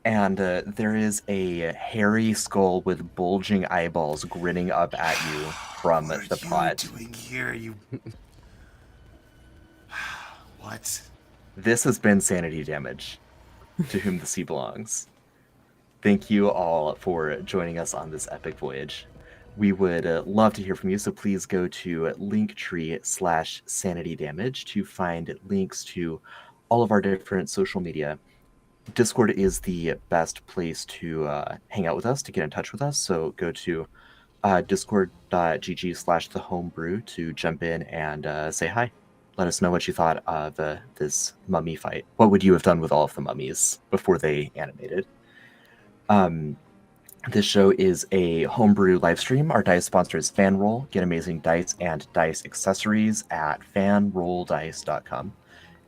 and there is a hairy skull with bulging eyeballs grinning up at you from
What
the
are
pot.
you doing here, you... What?
This has been Sanity Damage, to whom the sea belongs. Thank you all for joining us on this epic voyage. We would love to hear from you, so please go to linktree/Sanity Damage to find links to all of our different social media. Discord is the best place to hang out with us, to get in touch with us. So go to discord.gg/thehomebrew to jump in and say hi. Let us know what you thought of this mummy fight. What would you have done with all of the mummies before they animated? This show is a homebrew live stream. Our dice sponsor is FanRoll. Get amazing dice and dice accessories at fanrolldice.com.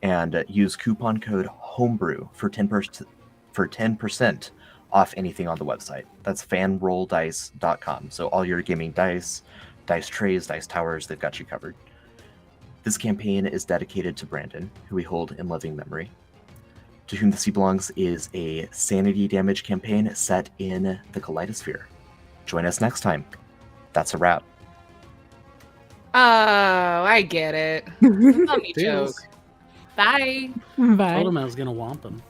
And use coupon code HOMEBREW for 10% off anything on the website. That's fanrolldice.com. So all your gaming dice trays, dice towers, they've got you covered. This campaign is dedicated to Brandon, who we hold in loving memory. To Whom the Sea Belongs is a Sanity Damage campaign set in the Kaleidosphere. Join us next time. That's a wrap.
Oh, I get it. Mummy joke.
Feels.
Bye.
Told
Bye.
him I was gonna womp him.